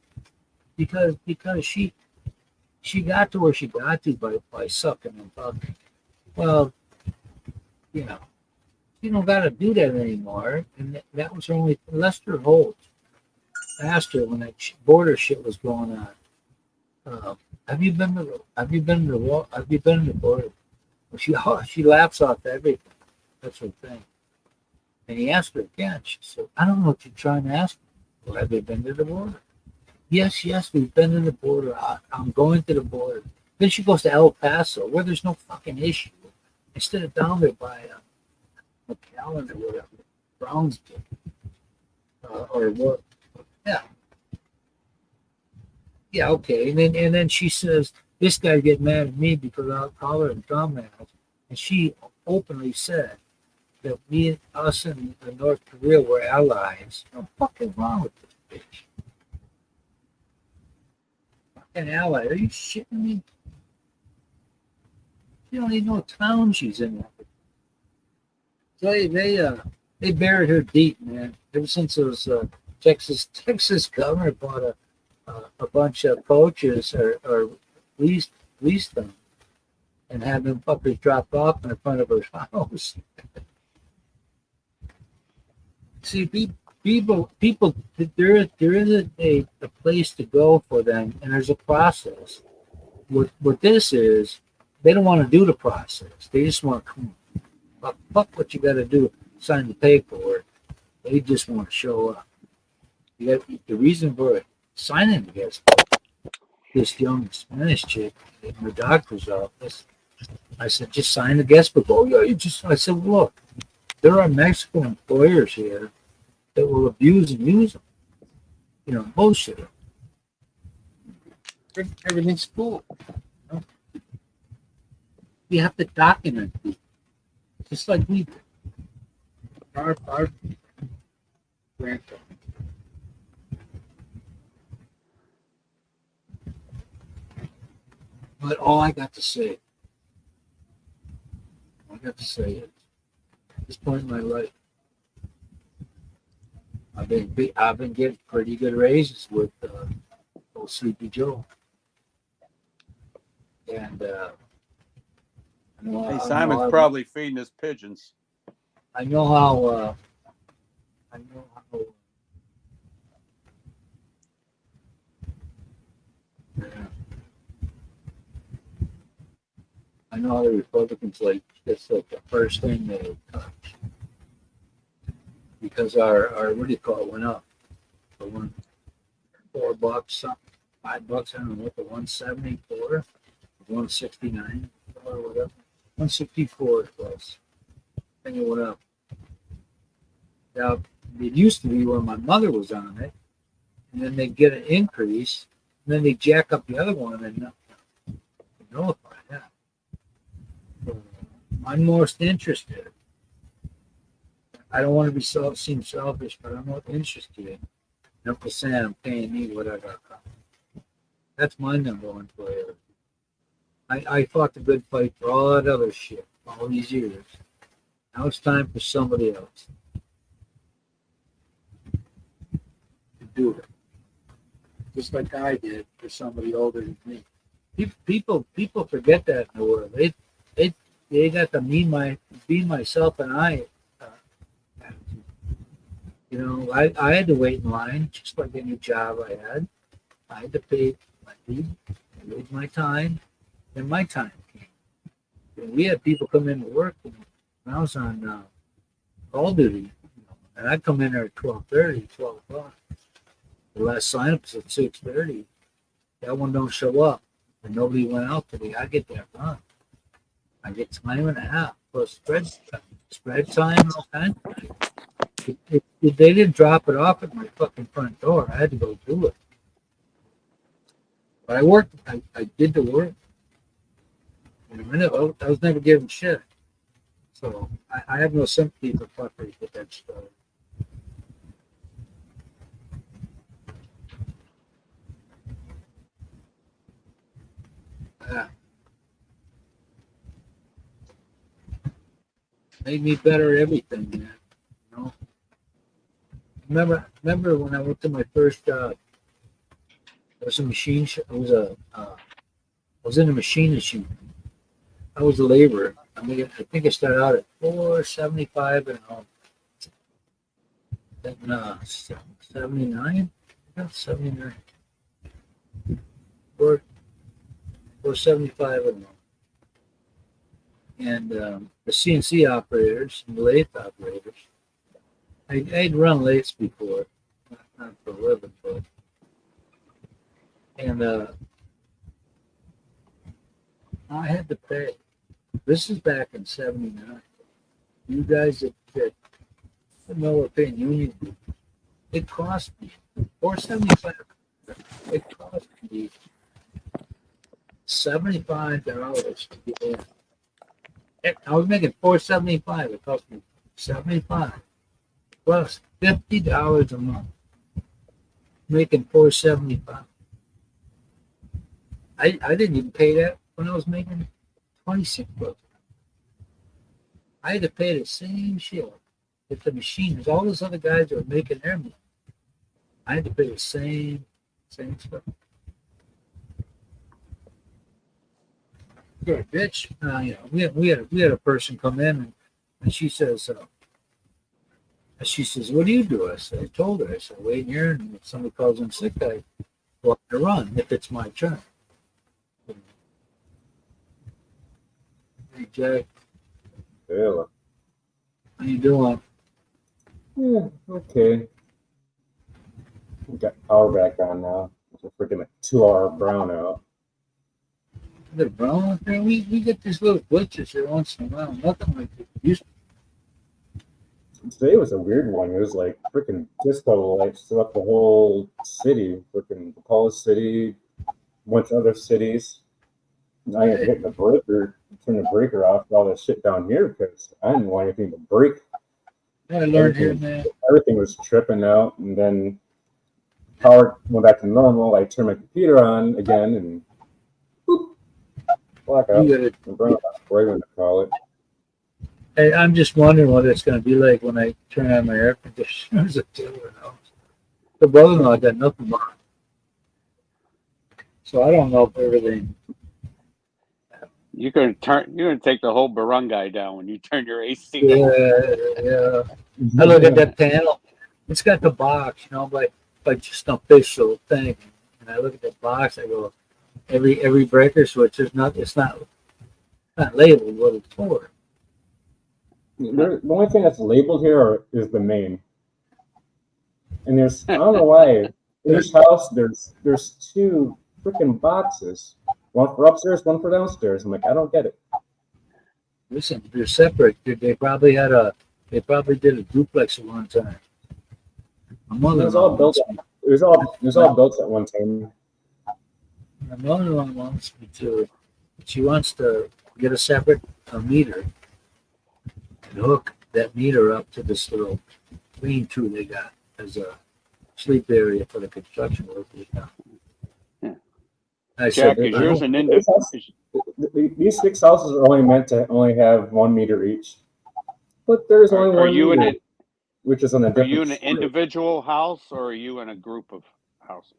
because she got to where she got to by sucking and fucking. Well, you don't got to do that anymore, and that was only Lester Holt asked her when that border shit was going on. Have you been to the border? She laughs off everything. That's her thing. And he asked her again. She said, I don't know what you're trying to ask me. Well, have they been to the border? Yes, we've been to the border. I'm going to the border. Then she goes to El Paso, where there's no fucking issue. Instead of down there by McAllen or whatever, Brownsville, or what? Yeah, yeah, okay. And then she says, this guy get mad at me because I'll call her a dumbass. And she openly said that us and North Korea were allies. What's fucking wrong with this bitch? Fucking ally? Are you shitting me? You don't even know what town she's in. They buried her deep, man. Ever since those Texas governor bought a bunch of coaches or leased them and had them fuckers dropped off in front of her house. See, people, there is a place to go for them, and there's a process. What this is, they don't want to do the process. They just want to come. Fuck what you got to do, sign the paperwork. They just want to show up. You got the reason for signing this young Spanish chick in the doctor's office. I said, just sign the guest book. Oh yeah, I said, look, there are Mexican employers here that will abuse and use them. You know, bullshit them. Everything's cool. You know? You have to document people. Just like we do. Our grandpa. But all I got to say is, at this point in my life, I've been getting pretty good raises with old Sleepy Joe, and Hey, Simon's probably feeding his pigeons. I know how. I know how the Republicans that's like the first thing they touch because our what do you call it went up. It went $4 something, $5. I don't know what the 174, 169 or whatever. 164 it was. Then it went up. Now it used to be when my mother was on it, and then they get an increase, and then they jack up the other one and notify that. I'm most interested. I don't want to seem selfish, but I'm not interested. I'm just saying I'm paying me what I got. That's my number one player. I fought the good fight for all that other shit all these years. Now it's time for somebody else to do it. Just like I did for somebody older than me. People forget that in the world. They got the be myself and I attitude. You know, I had to wait in line just like any job I had. I had to pay my fee, I wait my time, and my time came. And we had people come in to work when I was on call duty, and I'd come in there at 12:30, 12 o'clock. The last sign up was at 6:30. That one don't show up, and nobody went out today. I get that run. I get time and a half plus spread time and all kinds of things. If they didn't drop it off at my fucking front door, I had to go do it. But I worked. I did the work. And I was never given shit. So I have no sympathy for fuckers with that stuff. Yeah. Made me better at everything, man. You know. Remember when I went to my first job? It was a machine. I was in a machine issue. I was a laborer. I mean, I think I started out at $4.75 an hour. Then 79. Yeah, 79. $4.75 an hour. And the CNC operators and the lathe operators, I'd run lates before, not for a living, but and I had to pay. This is back in '79. You guys that know we're paying union dues. It cost me $4.75. It cost me $75 to get in. I was making $4.75. It cost me $75 plus $50 a month, making $4.75. I didn't even pay that when I was making $26. I had to pay the same shit at the machine as all those other guys that were making their money. I had to pay the same stuff. Good bitch. We had a person come in and she says, what do you do? I told her, I said, wait here, and if somebody calls in sick, I go up to run if it's my turn. Hey Jack, Yeah. how you doing? Yeah, okay. We got power back on now. It's a freaking 2-hour brownout. The brown up there, we get these little glitches here once in a while. Nothing like it used to. Today was a weird one. It was like freaking disco lights throughout the whole city. Freaking Paulus City, went to other cities. And I had to hit the breaker, turn the breaker off, all that shit down here because I didn't want anything to break. I learned here, man. Everything was tripping out, and then power went back to normal. I turned my computer on again, and boop, blackout. You gotta, Brownout, whatever you want to call it. hey, I'm just wondering what it's going to be like when I turn on my air conditioner. The brother-in-law got nothing on. So I don't know if everything. You're gonna take the whole barangay down when you turn your AC Yeah, on. yeah. I look at that panel. It's got the box, like just an official thing. And I look at the box. I go, every breaker switch. It's not labeled what it's for. The only thing that's labeled here is the main. And I don't know why. In each house, there's 2 freaking boxes. One for upstairs, one for downstairs. I'm like, I don't get it. Listen, they're separate. They probably did a duplex at one time. My It mother-in-law was all built. It was all built at one time. My mother-in-law wants me to. She wants to get a separate meter and hook that meter up to this little lean-to they got as a sleep area for the construction workers now. I Jack, said, is yours an These 6 houses are only meant to only have 1 meter each. But there's only Are one you meter, which is on a Are different you in an street. individual house or are you in a group of houses?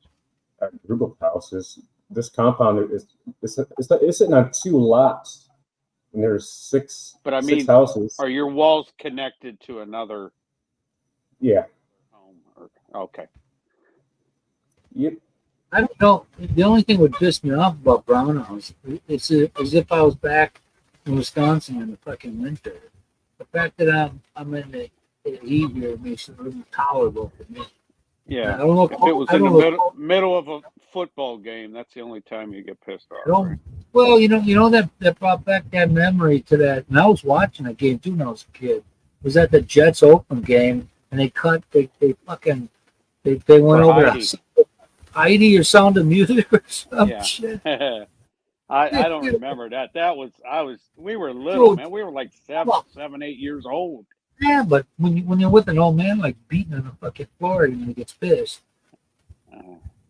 A group of houses. This compound is sitting on 2 lots, and there's 6 But I 6 mean, houses. are your walls connected to another Yeah. home? Okay. Yep. I don't know. The only thing that would piss me off about brownouts is as if I was back in Wisconsin in the fucking winter. The fact that I'm in the heat here makes it a little tolerable for me. Yeah. I don't know If it was in the know, middle of a football game, that's the only time you get pissed off. Right? Well, that brought back that memory to that. And I was watching a game too when I was a kid. It was at the Jets Oakland game, and they went over to Heidi or Sound of Music or some shit. I don't remember that. We were little, man. We were like 7, 8 years old. Yeah, but when you're with an old man like beating on the fucking floor and he gets pissed,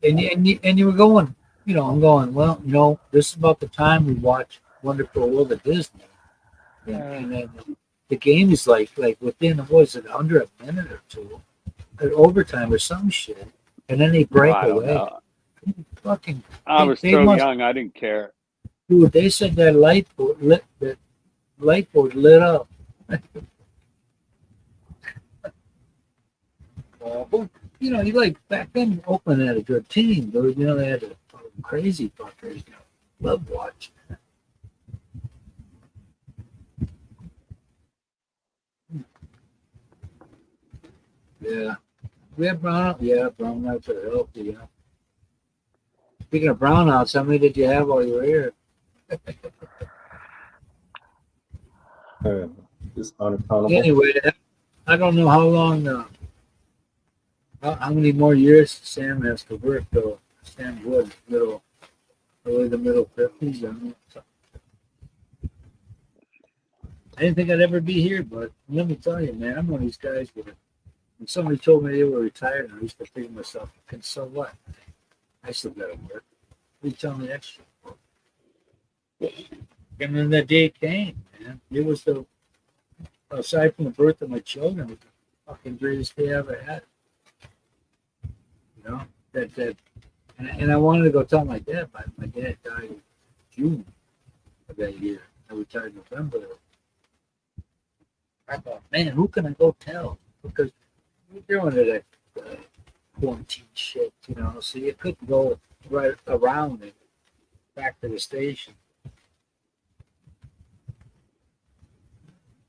and you were going, I'm going, well, this is about the time we watch Wonderful World of Disney, and then the game is like within under a minute or two, at overtime or some shit, and then they break away. Fucking, I was so young, I didn't care. Dude, they said that light board lit up. You like back then, Oakland had a good team, dude. They had the crazy fuckers. Love watching. Yeah. We have brownouts. Yeah, brownouts are healthy. Yeah. Speaking of brownouts, how many did you have while you were here? Just unaccountable. Anyway, I don't know how long, how many more years Sam has to work though. Sam Wood, early the middle 50s. I mean, so I didn't think I'd ever be here, but let me tell you, man, I'm one of these guys where when somebody told me they were retired, I used to think to myself, and so what? I still got to work. You tell me that shit. And then the day came, man. It was aside from the birth of my children, it was the fucking greatest day I ever had. You know, and I wanted to go tell my dad, but my dad died in June of that year. I retired in November. I thought, man, who can I go tell? Because we're doing it at quarantine shit, you know, so you couldn't go right around and back to the station.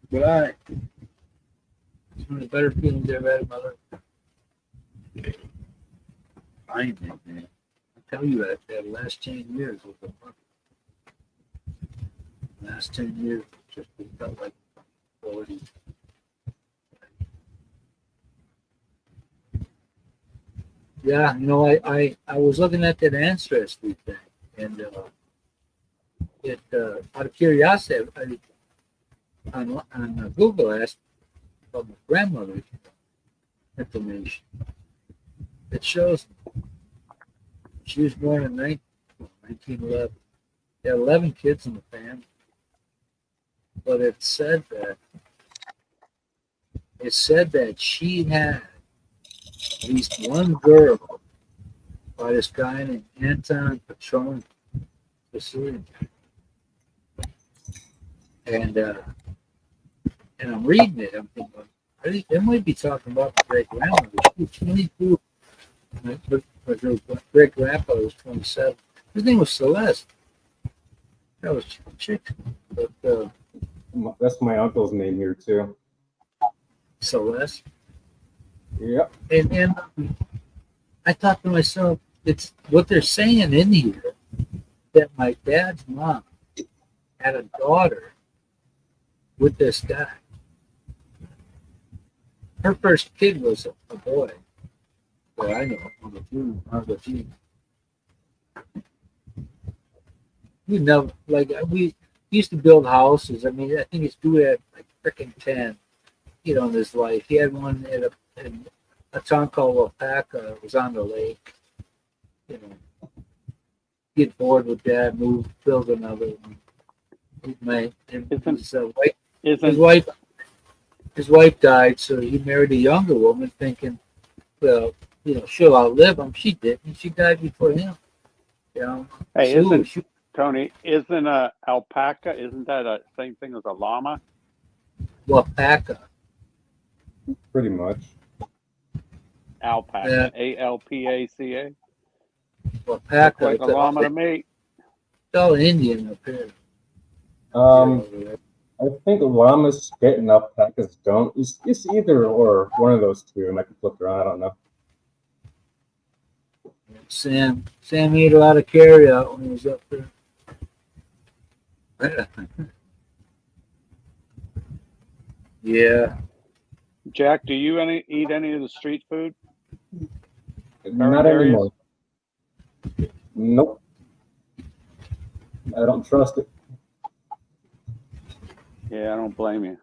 But it's one of the better feelings I've ever had in my life. Fine, man. I tell you that last 10 years was the fun. Last 10 years just felt like 40. Yeah, you know, I was looking at that ancestry thing, and out of curiosity, on Google I asked about my grandmother's information. It shows she was born in 1911. They had 11 kids in the family, but it said that she had at least one girl by this guy named Anton Petron Vasilian. And I'm reading it. I'm thinking, they might be talking about my great grandmother. She was 22, but her great grandfather was 27. His name was Celeste. That was chick, but That's my uncle's name here too. Celeste. Yep. And I thought to myself, it's what they're saying in here that my dad's mom had a daughter with this guy. Her first kid was a boy. That I know on the team. We never we used to build houses. I mean, I think his dude had like freaking 10, in his life. He had one at a town called Wapaka. It was on the lake. Get bored with that, move, build another one. His wife died, so he married a younger woman, thinking, well, she'll outlive him. She didn't. She died before him. Hey, Tony, isn't a alpaca, isn't that a same thing as a llama? Wapaka. Pretty much. Alpaca, Alpaca. Wapaka. Like a llama to me. It's all Indian up here. I think llamas spit and alpacas don't. It's either or one of those two. And I can flip around. I don't know. Sam ate a lot of carry out when he was up there. Yeah. Jack, do you eat any of the street food? Not anymore. Nope. I don't trust it. Yeah, I don't blame you.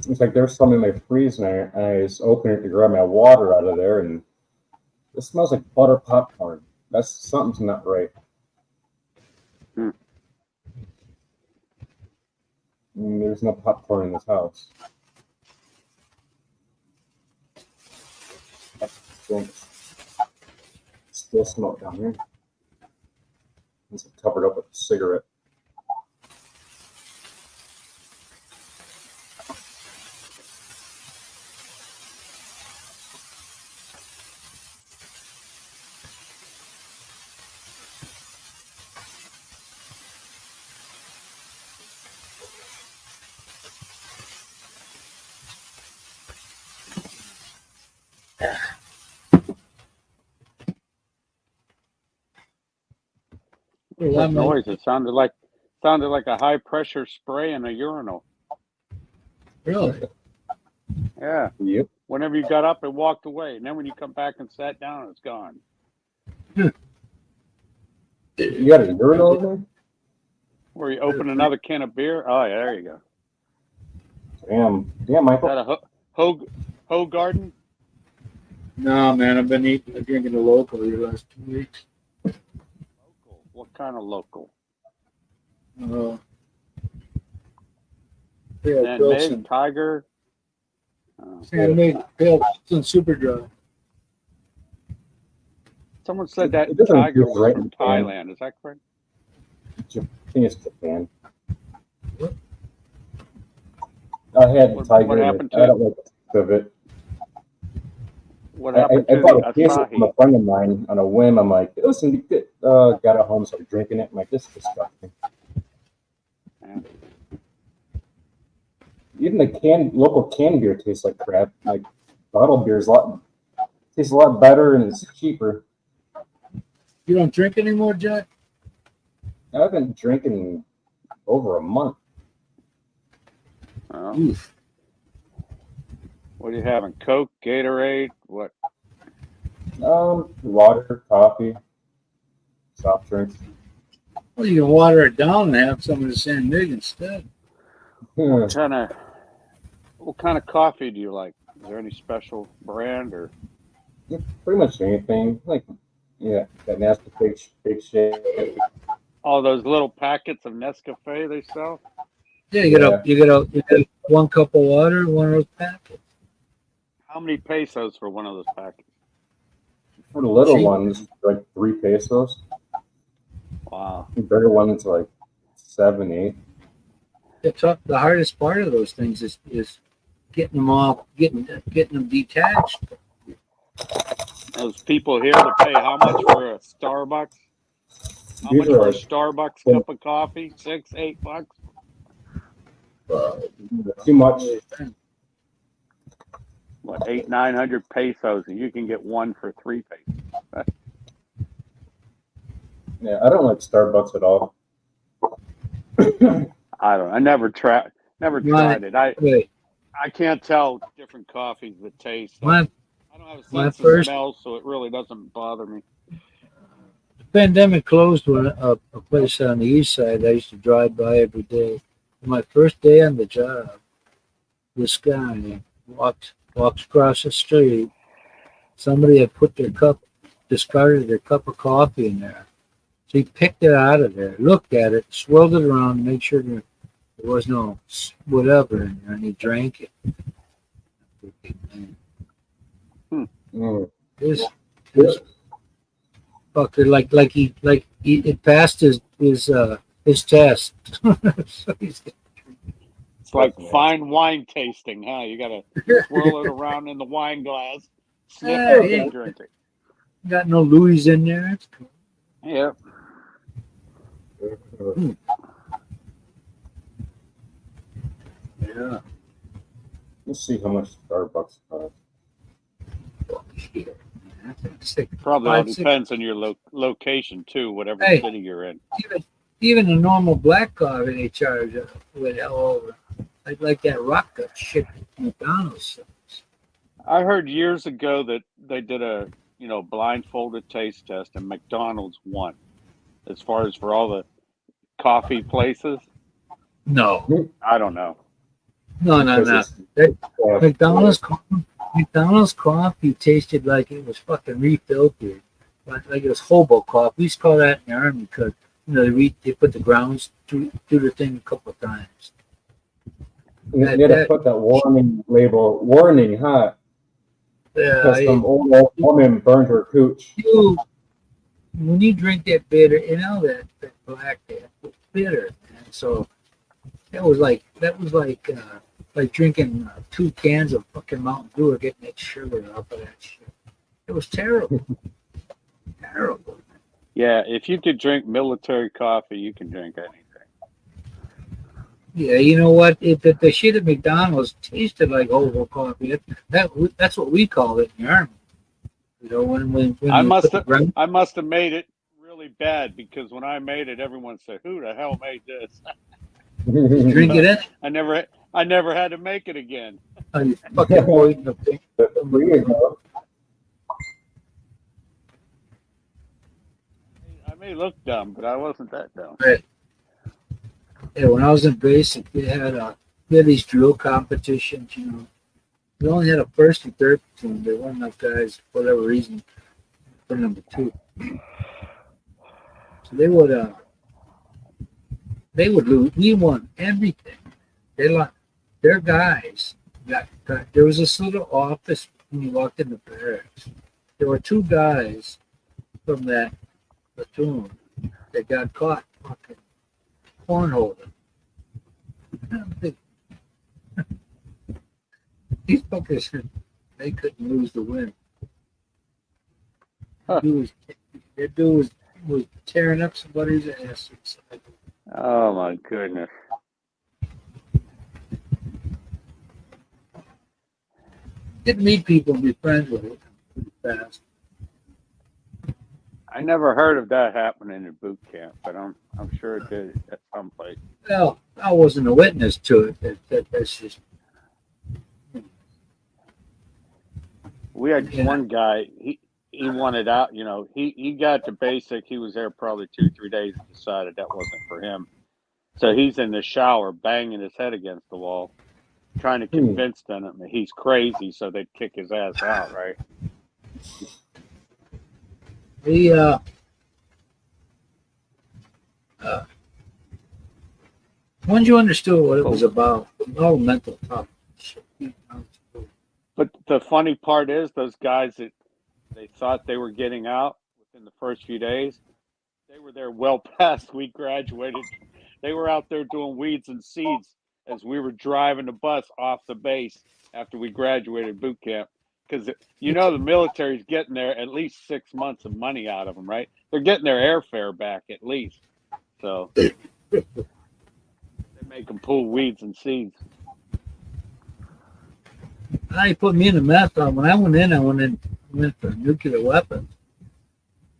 It's like there's some in my freezer, and I just open it to grab my water out of there, and it smells like butter popcorn. Something's not right. There's no popcorn in this house. Still smoke down here. It's covered up with a cigarette. that lemon. noise? It sounded like a high pressure spray in a urinal. Really? Yeah. Yep. Whenever you got up and walked away, and then when you come back and sat down, it's gone. You got a urinal over there? Where you open another can of beer? Oh yeah, there you go. Damn, Is Michael. that a Ho Garden? No, man, I've been drinking the local the last 2 weeks. Local. What kind of local? Yeah, Handmade, Pilsen. Tiger. Oh. Handmade Pilsen Super Dry. Someone said that It doesn't Tiger taste was right from in the can. Thailand. Is that correct? I think it's Japan. I had What Tiger. happened I to don't like the taste of it. What I happened to bought a the case from a Asahi? friend of mine on a whim. I'm like, listen, got it home, started drinking it. I'm like, this is disgusting. Yeah. Even the local canned beer tastes like crap. Like bottled beer tastes a lot better and it's cheaper. You don't drink anymore, Jack? I've been drinking over a month. Oh. Oof. What are you having? Coke, Gatorade, what? Water, coffee, soft drinks. Well, you can water it down and have some of the San Mig instead. Hmm. What kind of coffee do you like? Is there any special brand or? Pretty much anything. Like, yeah, that nasty big shit. All those little packets of Nescafe they sell? Yeah, you get one cup of water, one of those packets. How many pesos for one of those packets? For the little Cheap. ones, like 3 pesos. Wow. The bigger ones, like 7, 8. The hardest part of those things is getting them detached. Those people here that pay how much for a Starbucks? How much for a Starbucks cup of coffee? $6, $8? Too much. What, 800, 900 pesos, and you can get one for 3 pesos. Yeah, I don't like Starbucks at all. I never tried it. Wait, I can't tell different coffees that taste. my I don't have a my sense of first- smell, so it really doesn't bother me. pandemic closed when a place on the east side I used to drive by every day. My first day on the job, this guy walks across the street. Somebody had discarded their cup of coffee in there. So he picked it out of there, looked at it, swirled it around, made sure there was no whatever in there, and he drank it. Mm. This fucker, it passed his test. So he's, It's like fine wine tasting, huh? You gotta swirl it around in the wine glass, sniff Yeah, it, yeah. and drink it. got no Louis in there. It's cool. Yeah. Yeah. Let's see how much Starbucks costs. Probably all 5, 6. depends on your location too, whatever Hey. city you're in. Even a normal black coffee they charge with hell over. Like that rock gut shit McDonald's sells. I heard years ago that they did a blindfolded taste test, and McDonald's won as far as for all the coffee places. No. I don't know. No. McDonald's coffee tasted like it was fucking refiltered. Like it was hobo coffee. We used to call that in the army because they put the grounds through the thing a couple of times. You had to put that warning hot. Because some old woman burned her cooch. When you drink that bitter, that black that was bitter, man. So that was like drinking 2 cans of fucking Mountain Dew or getting that sugar off of that shit. It was terrible. Terrible. Yeah, if you could drink military coffee, you can drink anything. Yeah, you know what? The shit at McDonald's tasted like hobo coffee. That's what we call it in the army. When I you must put the ground- have made it really really bad because when I made it, everyone said, "Who the hell made this?" Drink it in. I never had to make it again. Oh, you fucking poison the thing. There you go. I may look dumb, but I wasn't that dumb. Yeah, when I was in basic, we had these drill competitions. You know, we only had a first and third platoon. There weren't enough guys for whatever reason for number 2. So they would lose. We won everything. Their guys got. There was this little office when you walked in the barracks. There were 2 guys from that platoon that got caught fucking cornholing. These fuckers, they couldn't lose the win. Huh. That dude was tearing up somebody's ass. Oh my goodness! Get to meet people and be friends with them pretty fast. I never heard of that happening in boot camp, but I'm sure it did at some place. Well, I wasn't a witness to it. That's just. We had Yeah. one guy. He wanted out. You know, he got to basic. He was there probably 2-3 days and decided that wasn't for him. So he's in the shower banging his head against the wall, trying to convince them that he's crazy, so they'd kick his ass out. Right? Once you understood what it was about, all mental tough shit. But the funny part is, those guys that they thought they were getting out within the first few days, they were there well past we graduated. They were out there doing weeds and seeds as we were driving the bus off the base after we graduated boot camp. Because, you know, the military's getting there at least 6 months of money out of them, right? They're getting their airfare back at least. So they make them pull weeds and seeds. They put me in the meth lab. When I went for nuclear weapons.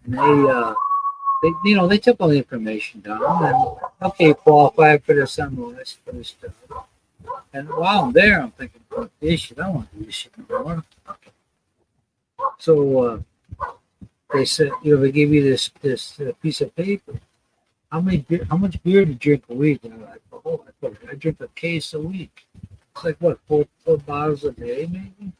And they took all the information down and okay, qualified for this MLS, for this stuff. And while I'm there, I'm thinking, fuck this shit, I don't want to do this shit anymore. So they said, they gave you this piece of paper. How much beer do you drink a week? And I'm like, I drink a case a week. It's like what, four bottles a day, maybe?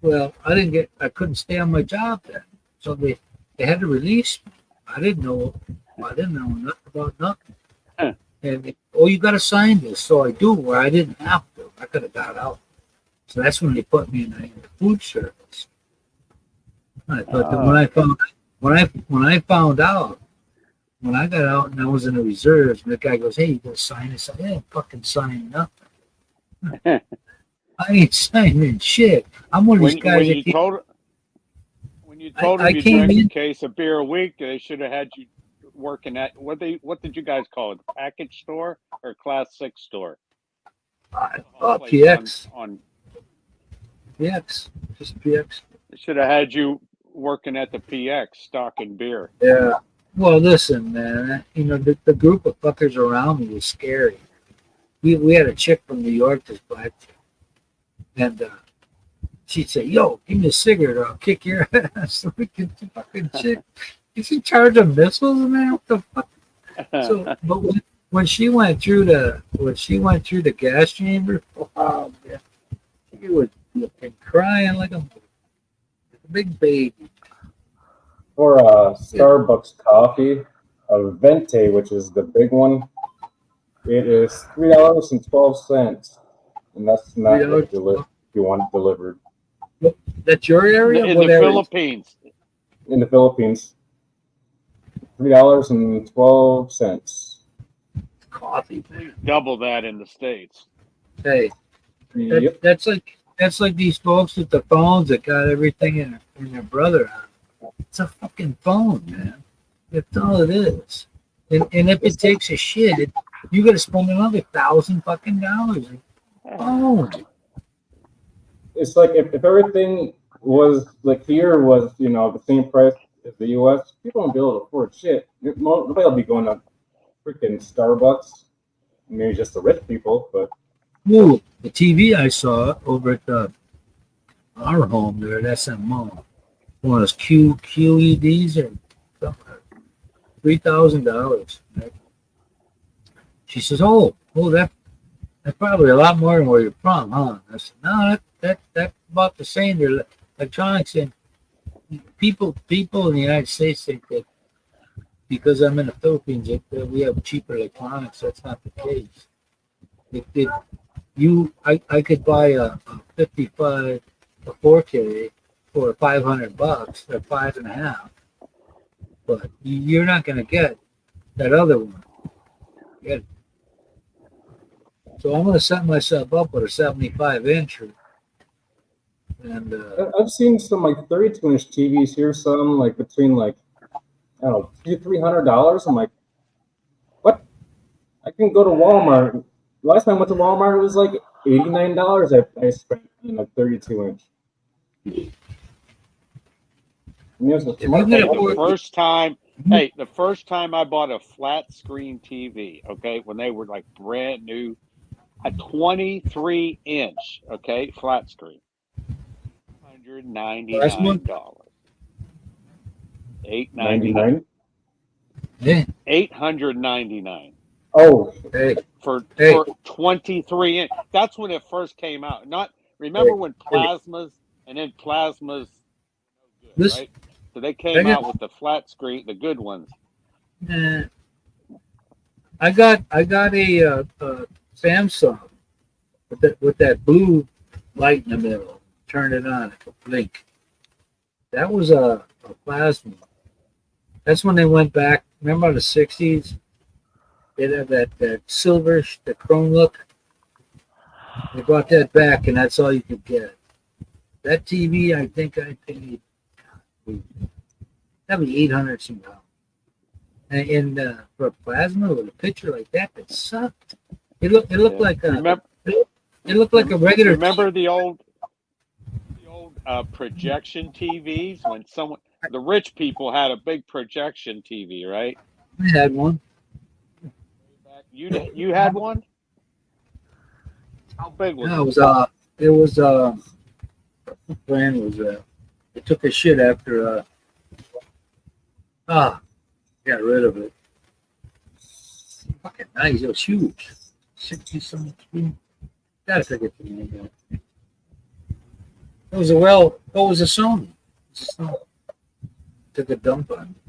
Well, I couldn't stay on my job then. So they had to release me. I didn't know nothing about nothing. Huh. And you got to sign this. So I do, where I didn't have to. I could have got out. So that's when they put me in the food service. I thought that when I found out, when I got out and I was in the reserves, and the guy goes, "Hey, you gotta sign this." I ain't fucking signing nothing. I ain't signing shit. I'm one of these guys. When you told them you drank a case of beer a week, they should have had you working at what did you guys call it? Package store or Class 6 store? PX. On PX, just PX. They should have had you working at the PX stocking beer. Yeah. Well, listen, man. The group of fuckers around me was scary. We had a chick from New York, this black chick, and she'd say, "Yo, give me a cigarette, or I'll kick your ass." Fucking chick. Is in charge of missiles, man? What the fuck? So, but when she went through the gas chamber, wow, man, she was looking, crying like a big baby. For Starbucks coffee, a Venti, which is the big one, it is $3.12, and that's not if you want it delivered. That's your area? In the Philippines. In the Philippines, $3.12. Coffee, man. Double that in the States. Hey, Yep. that's like these folks with the phones that got everything in their brother on. It's a fucking phone, man. That's all it is. And if it takes a shit, you got to spend another $1,000 fucking dollars. Oh, It's like if everything was like here was the same price is the U.S. People won't be able to afford shit. Nobody will be going to freaking Starbucks. Maybe just the rich people, but Ooh, the TV I saw over at our home there at SM Mall, one of those QEDs or something, $3,000. Right? She says, that's probably a lot more than where you're from, huh? I said, no, that's about the same. They're electronics, and people in the United States think that because I'm in the Philippines that we have cheaper electronics. That's not the case. I could buy a 55, a 4K for $500 or $5.50, but you're not going to get that other one. Get it. So I'm going to set myself up with a 75-inch. And I've seen some like 32-inch TVs here, some like between like I don't know $200-$300. I'm like, what? I can go to Walmart. Last time I went to Walmart, it was like $89 I spent on a 32-inch. The first time I bought a flat screen TV, okay, when they were like brand new, a 23-inch, okay, flat screen, $199, $899, yeah. $899. Oh, For 23 inch. That's when it first came out. Remember when plasmas and then plasmas, right? So they came out with the flat screen, the good ones. I got a Samsung with that blue light in the middle. Turn it on, it will blink. That was a plasma. That's when they went back. Remember the 60s? They had that silver, the chrome look. They brought that back, and that's all you could get. That TV, I think I paid that'd be $800 somehow. And for a plasma with a picture like that sucked. It looked like a it looked like a regular. Remember the old projection TVs when the rich people had a big projection TV, right? I had one. You had one? How big was it? It was what brand was that? It took a shit after got rid of it. Fucking nice. It was huge. 60-something. Gotta forget the name. It was a Sony. Took a dump on it.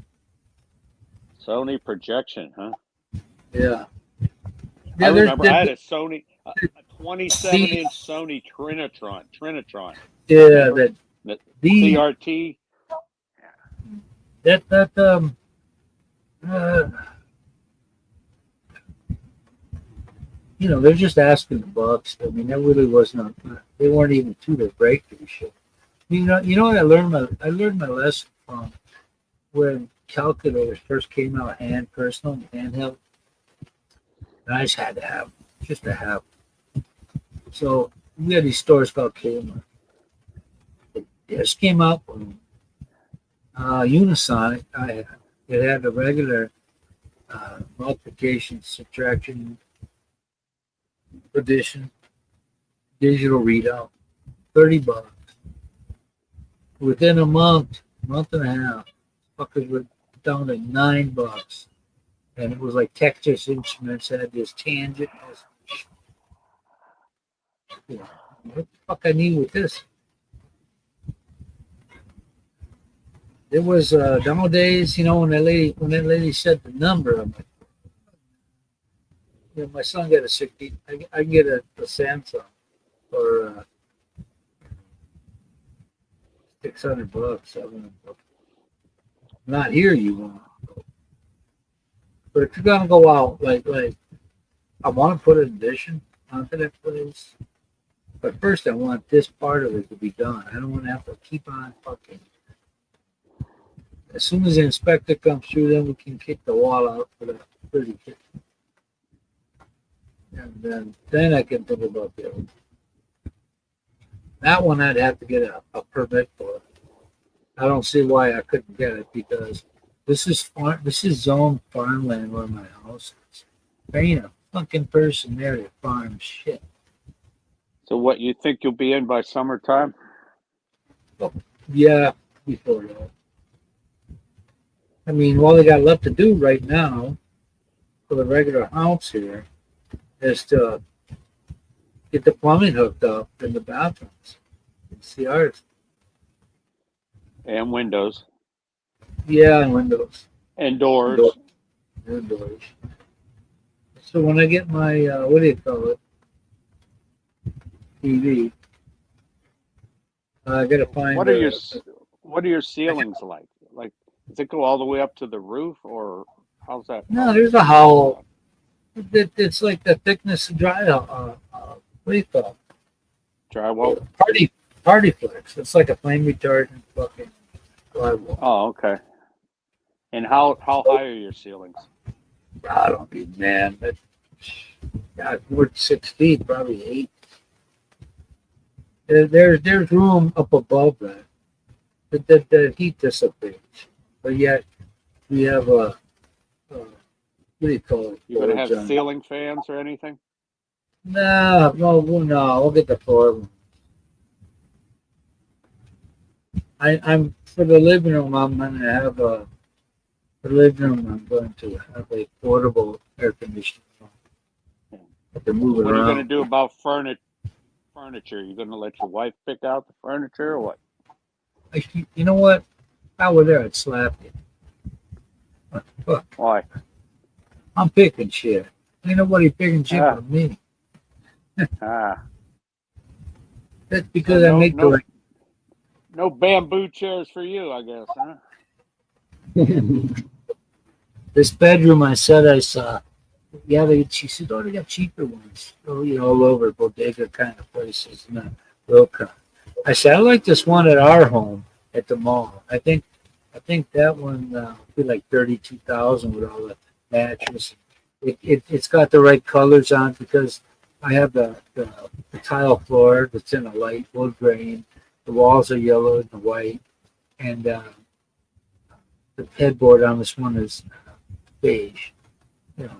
Sony projection, huh? Yeah. I remember I had a Sony, a 27-inch Sony Trinitron. Yeah, the CRT. They're just asking the bucks. I mean, there really was not. They weren't even to their breakthrough shit. You know what I learned my lesson from when calculators first came out, handheld. And I just had to have them. So we had these stores called Kmart. It just came out with Unisonic. It had a regular multiplication, subtraction, addition, digital readout, $30. Within a month and a half, fuckers were down to $9. And it was like Texas Instruments had this tangent. What the fuck I need with this? It was nowadays, when that lady said the number, I'm like, my son got a 60. I can get a Samsung for $600, $700. Not here, you won't. But if you're gonna go out, like I want to put an addition onto that place, but first I want this part of it to be done. I don't want to have to keep on fucking. As soon as the inspector comes through, then we can kick the wall out for the pretty kid. And then I can think about the other one. That one I'd have to get a permit for. I don't see why I couldn't get it because this is zone farmland where my house is. There ain't a fucking person there that farms shit. So what, you think you'll be in by summertime? Yeah, before that. I mean, all they got left to do right now for the regular house here is to get the plumbing hooked up in the bathrooms. See ours. And windows Yeah, and windows. and doors. Indoors. So when I get my what do you call it? TV. I gotta find. What are your ceilings like? Like, does it go all the way up to the roof, or how's that? No, there's a hole. It's like the thickness of dry. What do you call it? Drywall. Party flex. It's like a flame retardant fucking drywall. Oh, okay. And how high are your ceilings? I don't know, man. But God, we're 6 feet, probably 8. There's room up above that. The heat dissipates, but yet we have a what do you call it? You gonna have ceiling fans or anything? No. We'll get the floor. I'm for the living room. I'm gonna have a for the living room. I'm going to have a portable air conditioner. I can move it What are you around. gonna do about furniture? You gonna let your wife pick out the furniture or what? You know what? If I were there, I'd slap you. Fuck. Why? I'm picking shit. Ain't nobody picking shit Ah. with me. Ah, That's because So I make the right. no bamboo chairs for you, I guess, huh? This bedroom I saw. Yeah, she said, oh, they got cheaper ones. Oh, all over bodega kind of places, not real kind. I said, I like this one at our home at the mall. I think that one would be like 32,000 with all the mattress. It's got the right colors on because I have the tile floor that's in a light wood grain. The walls are yellow and white, and the headboard on this one is beige,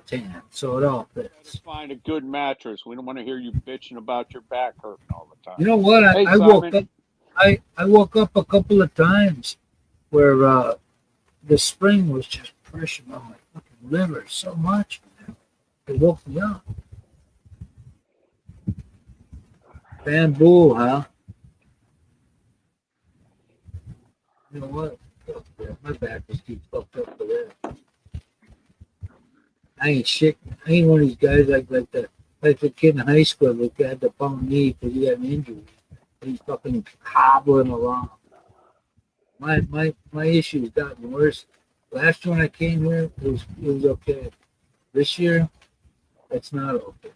tan. So it all fits. Just find a good mattress. We don't want to hear you bitching about your back hurting all the time. You know what? Hey, I woke Simon. up. I woke up a couple of times where the spring was just pressing on my fucking liver so much. It woke me up. Bamboo, huh? You know what? My back was too fucked up for that. I ain't shit. I ain't one of these guys like the kid in high school that had the bum knee because he had an injury. He's fucking hobbling along. My issue's gotten worse. Last year when I came here, it was okay. This year, it's not okay.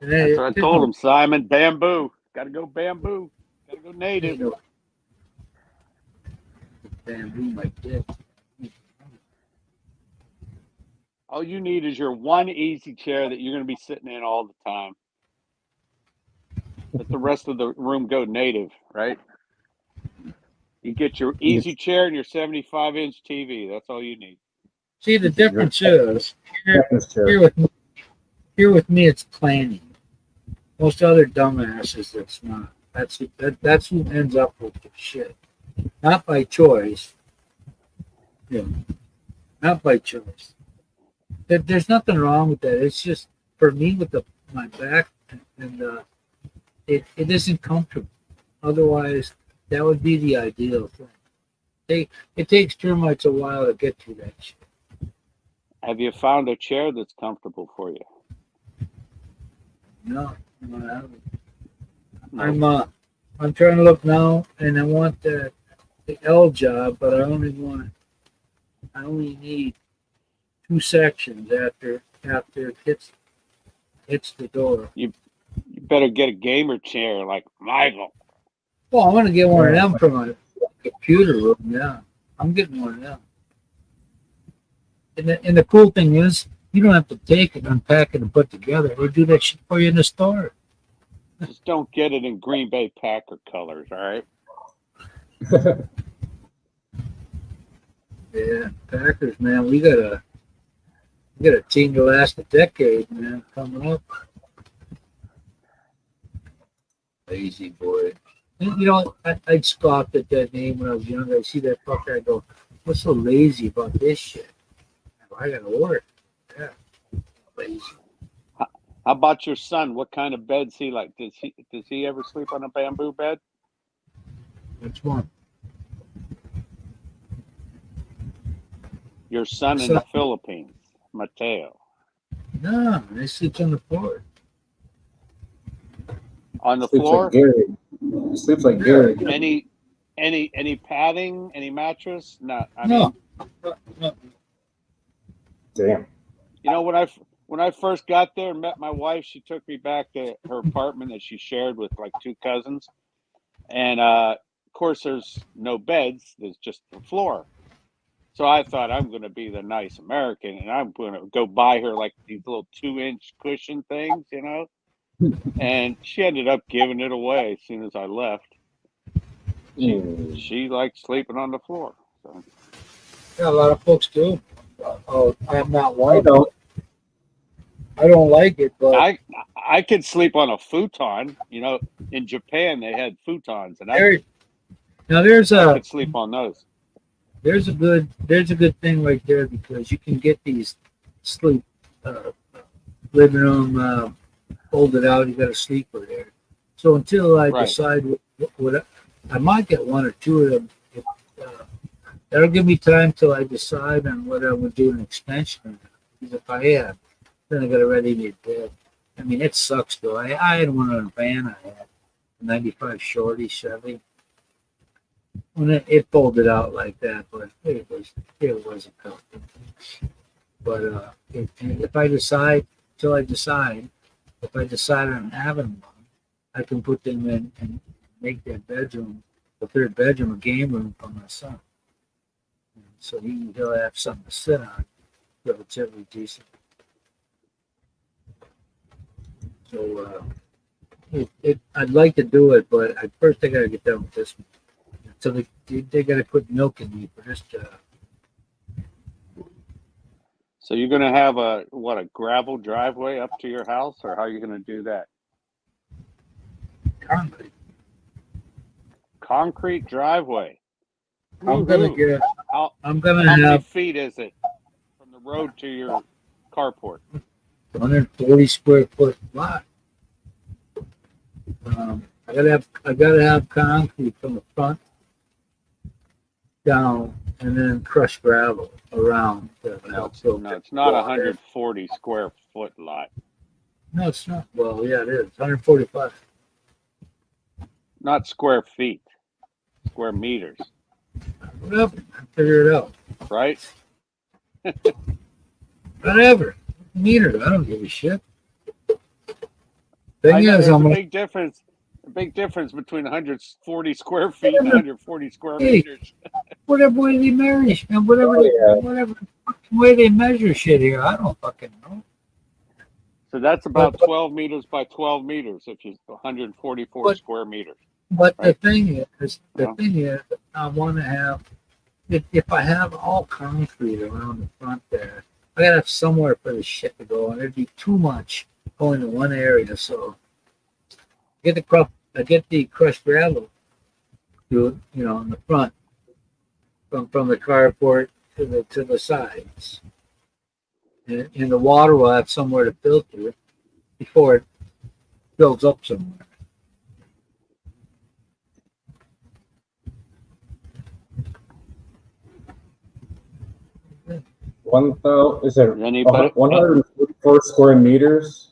And That's what I told him, Simon. Bamboo. Gotta go bamboo. Gotta go native. Bamboo like this. All you need is your one easy chair that you're going to be sitting in all the time. Let the rest of the room go native, right? You get your easy chair and your 75-inch TV. That's all you need. See, the difference is here with me, it's planning. Most other dumbasses, it's not. That's who ends up with the shit. Not by choice. Not by choice. There's nothing wrong with that. It's just for me with my back and it isn't comfortable. Otherwise, that would be the ideal thing. It takes termites a while to get through that shit. Have you found a chair that's comfortable for you? No, I haven't. I'm trying to look now, and I want the L job, but I only need 2 sections after it hits the door. You better get a gamer chair like Michael. Well, I'm gonna get one of them for my computer room. Yeah, I'm getting one of them. And the cool thing is, you don't have to take it, unpack it, and put together. They do that shit for you in the store. Just don't get it in Green Bay Packer colors, all right? Yeah, Packers, man, we got a team to last a decade, man, coming up. Lazy boy. And, you know, I'd scoffed at that name when I was younger. I see that fucker, I go, what's so lazy about this shit? I gotta work. Yeah, lazy. How about your son? What kind of bed's he like? Does he ever sleep on a bamboo bed? Which one? Your son in So- the Philippines, Mateo. No, he sleeps on the floor. On the Sleeps floor? like Gary. He sleeps like Gary. Any padding? Any mattress? No. I No. mean, No. Damn. you know, when I first got there and met my wife, she took me back to her apartment that she shared with like two cousins, and of course, there's no beds. There's just the floor. So I thought I'm going to be the nice American, and I'm going to go buy her like these little 2-inch cushion things, you know. And she ended up giving it away as soon as I left. She liked sleeping on the floor. So. Yeah, a lot of folks do. Oh, I'm not I one. don't. I don't like it, but I could sleep on a futon. You know, in Japan they had futons, and I there's could sleep on those. there's a good thing right there because you can get these sleep living room folded out. You got a sleeper there. So until I Right. decide what I might get one or two of them. That'll give me time till I decide on whether I would do an extension. Because if I am, then I got to ready to bed. I mean, it sucks though. I had one on a van I had, a 95 Shorty Chevy. When it folded out like that, but it wasn't comfortable. But if I decide, till I decide, if I decide on having one, I can put them in and make that bedroom, the third bedroom, a game room for my son. So he'll have something to sit on, relatively decent. So I'd like to do it, but first I gotta get done with this one. So they gotta put milk in me for this job. So you're going to have a gravel driveway up to your house, or how are you going to do that? Concrete. Concrete driveway. I'm gonna Woohoo. get. How I'm gonna many have feet is it from the road to your carport? 140 square foot lot. I gotta have concrete from the front down, and then crushed gravel around. No, it's not 140 square foot lot. No, it's not. Well, yeah, it is 145. Not square feet, square meters, Whatever, figure it out. right? Whatever. Meter. I don't give a shit. I Thing know is, there's I'm a gonna. big difference between 140 square feet and 140 square Hey. meters. Whatever way they measure, and whatever fucking way they measure shit here, I don't fucking know. So that's about 12 meters by 12 meters, if you 144 But- square meters. But Right. the Yeah. thing is, I want to have. If I have all concrete around the front there, I gotta have somewhere for the shit to go, and it'd be too much going to one area. So I get the crushed gravel, in the front, from the carport to the sides, and the water will have somewhere to filter before it builds up somewhere. Is it Anybody? 144 square meters?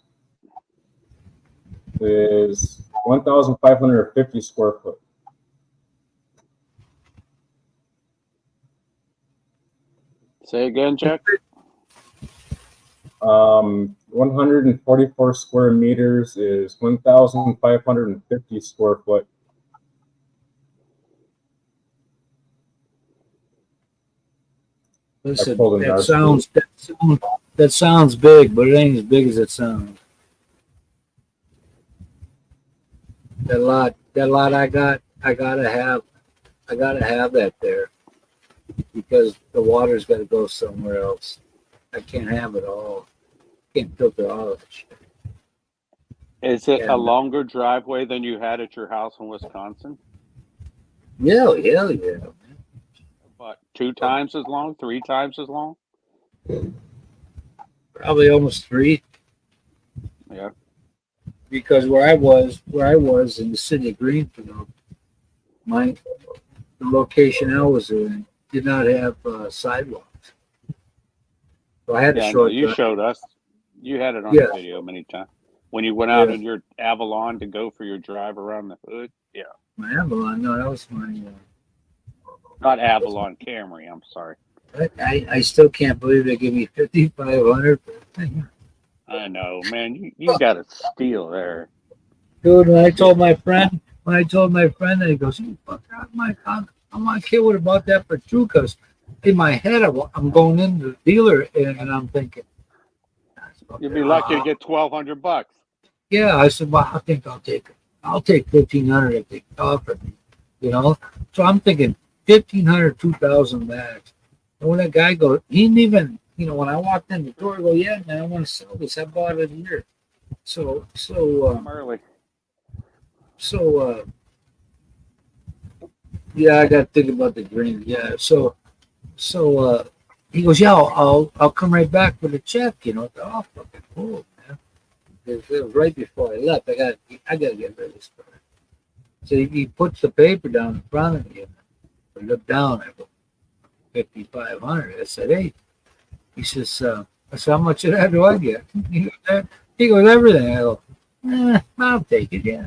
Is 1,550 square foot. Say again, Jack. 144 square meters is 1,550 square foot. Listen, pulled an that sounds big, but it ain't as big as it sounds. That lot I gotta have that there because the water's got to go somewhere else. I can't have it all. Can't filter all of it. Shit. Is it a And longer driveway than you had at your house in Wisconsin? hell yeah. But 2 times as long, 3 times as long? Probably almost 3. Yeah. Because where I was in the city of Greenfield, the location I was in did not have sidewalks. So I had Yeah, a I know. short You drive. showed us. You had it on Yeah. the video many times. When you went out Yeah. in your Avalon to go for your drive around the hood. Yeah. My Avalon, no, that was my. Not Avalon, Camry. I'm sorry. I still can't believe they give me 5,500. I know, man. You got to steal there. Dude, when I told my friend, and he goes, "You fuck out my car." I'm like, "Kid, what about that for 2?" Because in my head, I'm going into the dealer and I'm thinking, You'd be lucky to get $1,200. yeah. I said, well, I think I'll take it. I'll take 1,500 if they offer me, you know. So I'm thinking 1,500, 2,000 max. And when that guy goes, he didn't even, when I walked in the door, I go, yeah, man, I want to sell this. I bought it here. So Come early. Yeah, I got to think about the dream. Yeah. So he goes, yeah, I'll come right back with a check, Oh, fucking cool, man. It was right before I left. I got to get rid of this guy. So he puts the paper down in front of me. And I look down. I go, 5,500. I said, hey. He says, I said, how much of that do I get? He goes, everything. I go, I'll take it, yeah.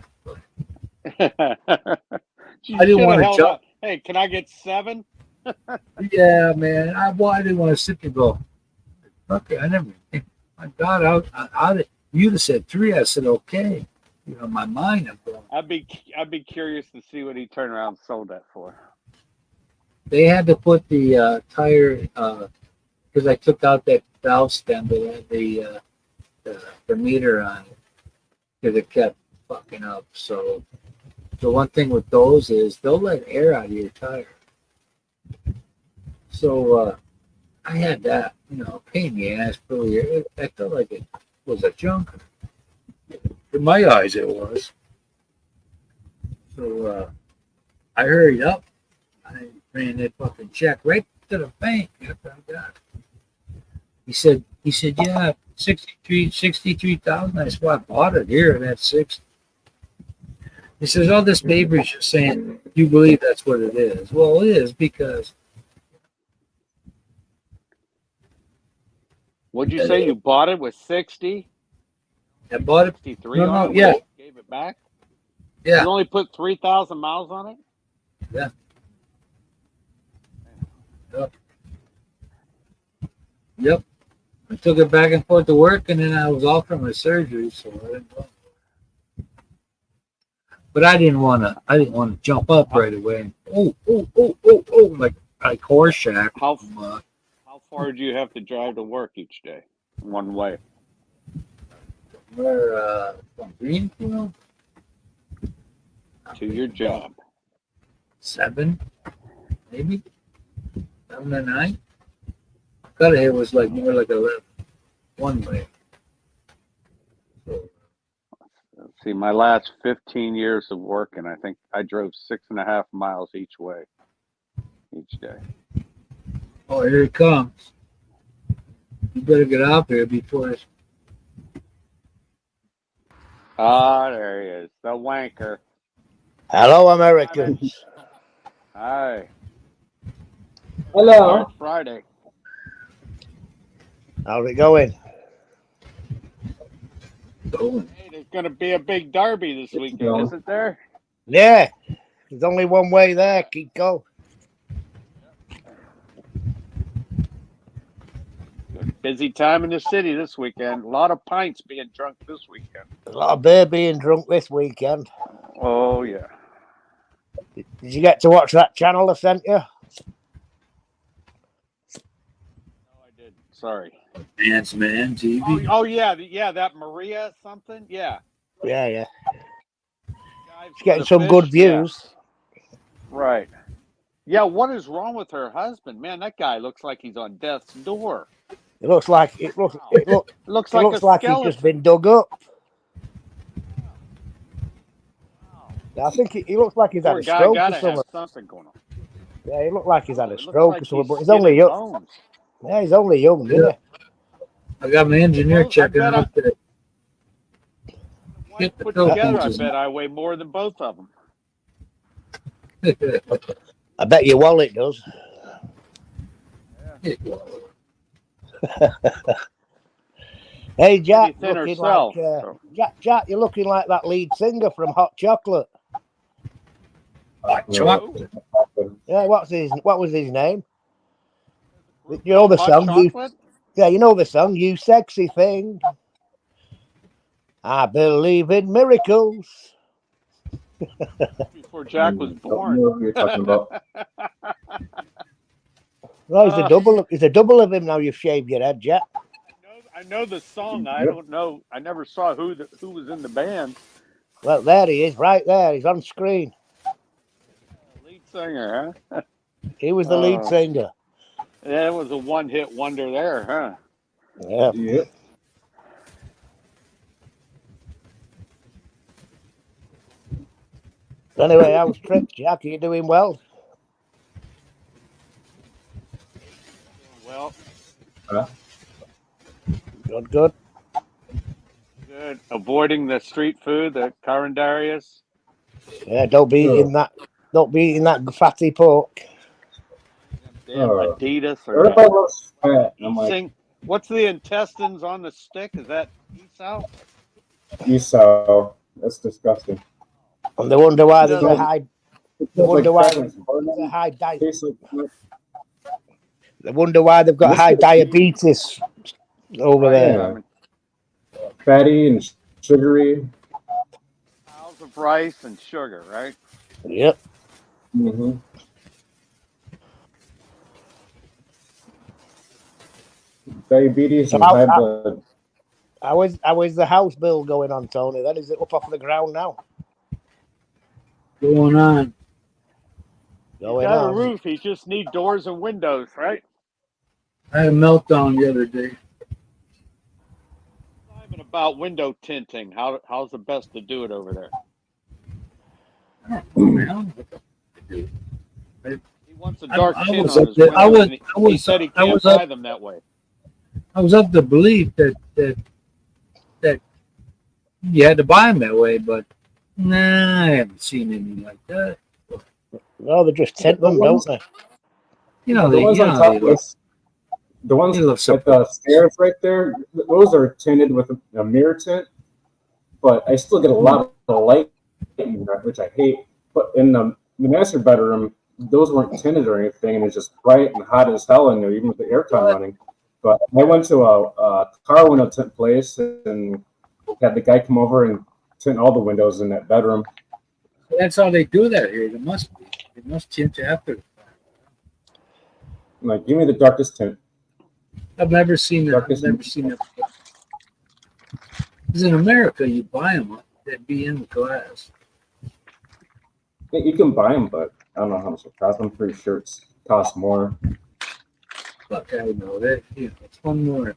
You I didn't should have want to held jump. up. Hey, can I get 7? Yeah, man. I didn't want to sit there and go, okay, I never think. My God, you'd have said 3. I said, okay. In my mind, I'm going. I'd be curious to see what he turned around and sold that for. They had to put the tire because I took out that valve stem that had the meter on it because it kept fucking up. So the one thing with those is they'll let air out of your tire. So I had that, pain in the ass. Really, I felt like it was a junk. In my eyes, it was. So I hurried up. I ran that fucking check right to the bank after I got it. He said, yeah, 63,000. I said, well, I bought it here and that's 60. He says, all this paper is just saying you believe that's what it is. Well, it is because. What'd you say? You bought it with 60? I bought it. 63 No, on it? yeah. Gave it back? Yeah. You only put 3,000 miles on it? Yeah. Yep. I took it back and forth to work, and then I was off from my surgery, so I didn't go. But I didn't want to jump up right away. Oh, like Horseshack. How far do you have to drive to work each day? One way. We're from Greenfield. To your job. 7, maybe 7 or 9. Got it was like more like 11, one way. So, See, my last 15 years of working, I think I drove 6.5 miles each way, each day. oh, here it comes. You better get out there before it's. Ah, there he is, the wanker. Hello, Americans. Hi. Hello. It's Friday. How's it going? Hey, there's going to be a big derby this weekend, isn't there? Yeah, there's only one way there, Kiko. Busy time in the city this weekend. A lot of pints being drunk this weekend. There's a lot of beer being drunk this weekend. Oh, yeah. Did you get to watch that channel I sent you? No, I didn't. Sorry. Dance Man TV. Oh yeah, that Maria something. Yeah. Yeah. Guy She's getting some good views. Right. Yeah, what is wrong with her husband? Man, that guy looks like he's on death's door. It looks like it looks Looks it like looks a like skeleton. he's just been dug up. I think he looks like he's had Poor a guy stroke or gotta something. have something going on. Yeah, he looked like he's had a It looks stroke like or something, but he's skinning only his young. bones. Yeah, he's only young, isn't he? I got my engineer Well, I checking bet out that. Wife Get the put Philippines together, I is- bet I weigh more than both of them. I bet your wallet does. Hey, Jack, Pretty thin looking herself. like Jack, you're looking like that lead singer from Hot Chocolate. Chocolate. Yeah, what was his name? You know the Hot song? chocolate? You know the song, You Sexy Thing. I believe in miracles. Before Jack was Don't born. know who you're talking about. No, he's a double of him now you've shaved your head, Jack. I know the song. I don't know. I never saw who was in the band. Well, there he is, right there. He's on screen. Lead singer, huh? He was the lead Oh. singer. Yeah, it was a one-hit wonder there, huh? Yeah. Yeah. Anyway, how's Trips, Jack? Are you doing well? Well, Good, good. good. Avoiding the street food, the Carindarius. Yeah, don't be eating that. Don't be eating that fatty pork. Damn Oh. Adidas or Everybody looks fat. And I'm like, Sing- What's the intestines on the stick? Is that Esau? Esau. That's disgusting. And they wonder why there's a Doesn't- high. It They tastes wonder like why fat and it's burning. there's a high diet. Tastes like- They wonder why they've got high diabetes over there. Yeah. Fatty and sugary. Piles of rice and sugar, right? Yep. Mm-hmm. Diabetes and So high how- blood. How is the house bill going on, Tony? Then is it up off the ground now? Going on. Going Got a on. roof. He just need doors and windows, right? I had a meltdown the other day. Even about window tinting. How's the best to do it over there? Man, He wants a I- dark I tint was on up his there- windows. I was- and he I was- said he I can't was buy up- them that way. I was of the belief that you had to buy them that way, but nah, I haven't seen anything like that. No, they just tint them, don't they? You know, The they, ones you on know, top they of look, the ones they look so at the stairs right there, those are tinted with a mirror tint, but I still get a lot of light, which I hate. But in the master bedroom, those weren't tinted or anything, and it's just bright and hot as hell in there, even with the aircon running. But I went to a car window tint place and had the guy come over and tint all the windows in that bedroom. that's how they do that here. They must be. They must tint after. I'm like, give me the darkest tint. I've never seen that. I've Darkest- never seen that. Because in America, you buy them. They'd be in the glass. Yeah, you can buy them, but I don't know how much it costs. I'm pretty sure it costs more. Fuck, I know that. You know, it's one more.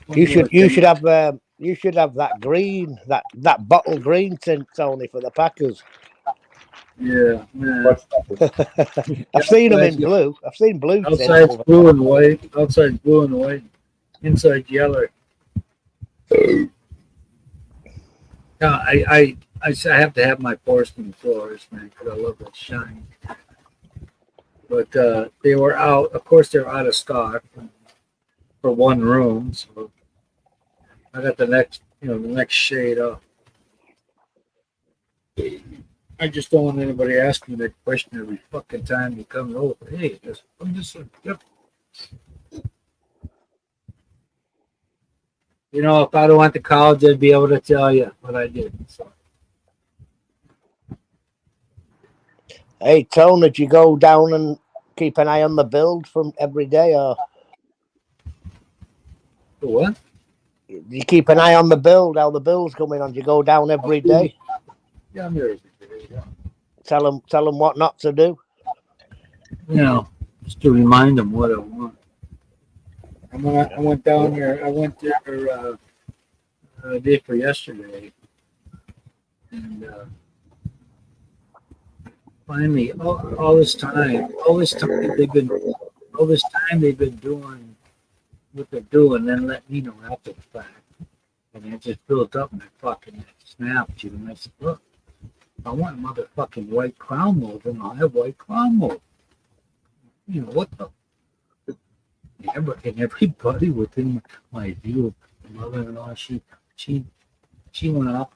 You should have that green, that bottle green tint, Tony, for the Packers. Yeah, man. What's I've seen them in blue. I've seen blue tint. Outside's over- blue and white. Outside's blue and white. Inside yellow. Yeah, I have to have my porcelain floors, man, because I love that shine. But they were out. Of course, they're out of stock for one room. So I got the next shade up. I just don't want anybody asking me that question every fucking time you come over. Hey, I'm just yep. You know, if I'd have went to college, I'd be able to tell you what I did. So. Hey, Tony, did you go down and keep an eye on the build from every day, or What? do you keep an eye on the build? How the build's coming on? Do you go down every day? Yeah, I'm here every day. Tell them what not to do. You know, just to remind them what I want. I went down there. I went there day for yesterday, and finally, all this time they've been doing what they're doing, then let me know after the fact, and it just built up and I fucking snapped you, and I said, look, if I want motherfucking white crown mold, then I'll have white crown mold. You know what the? And everybody within my view, mother-in-law, she went off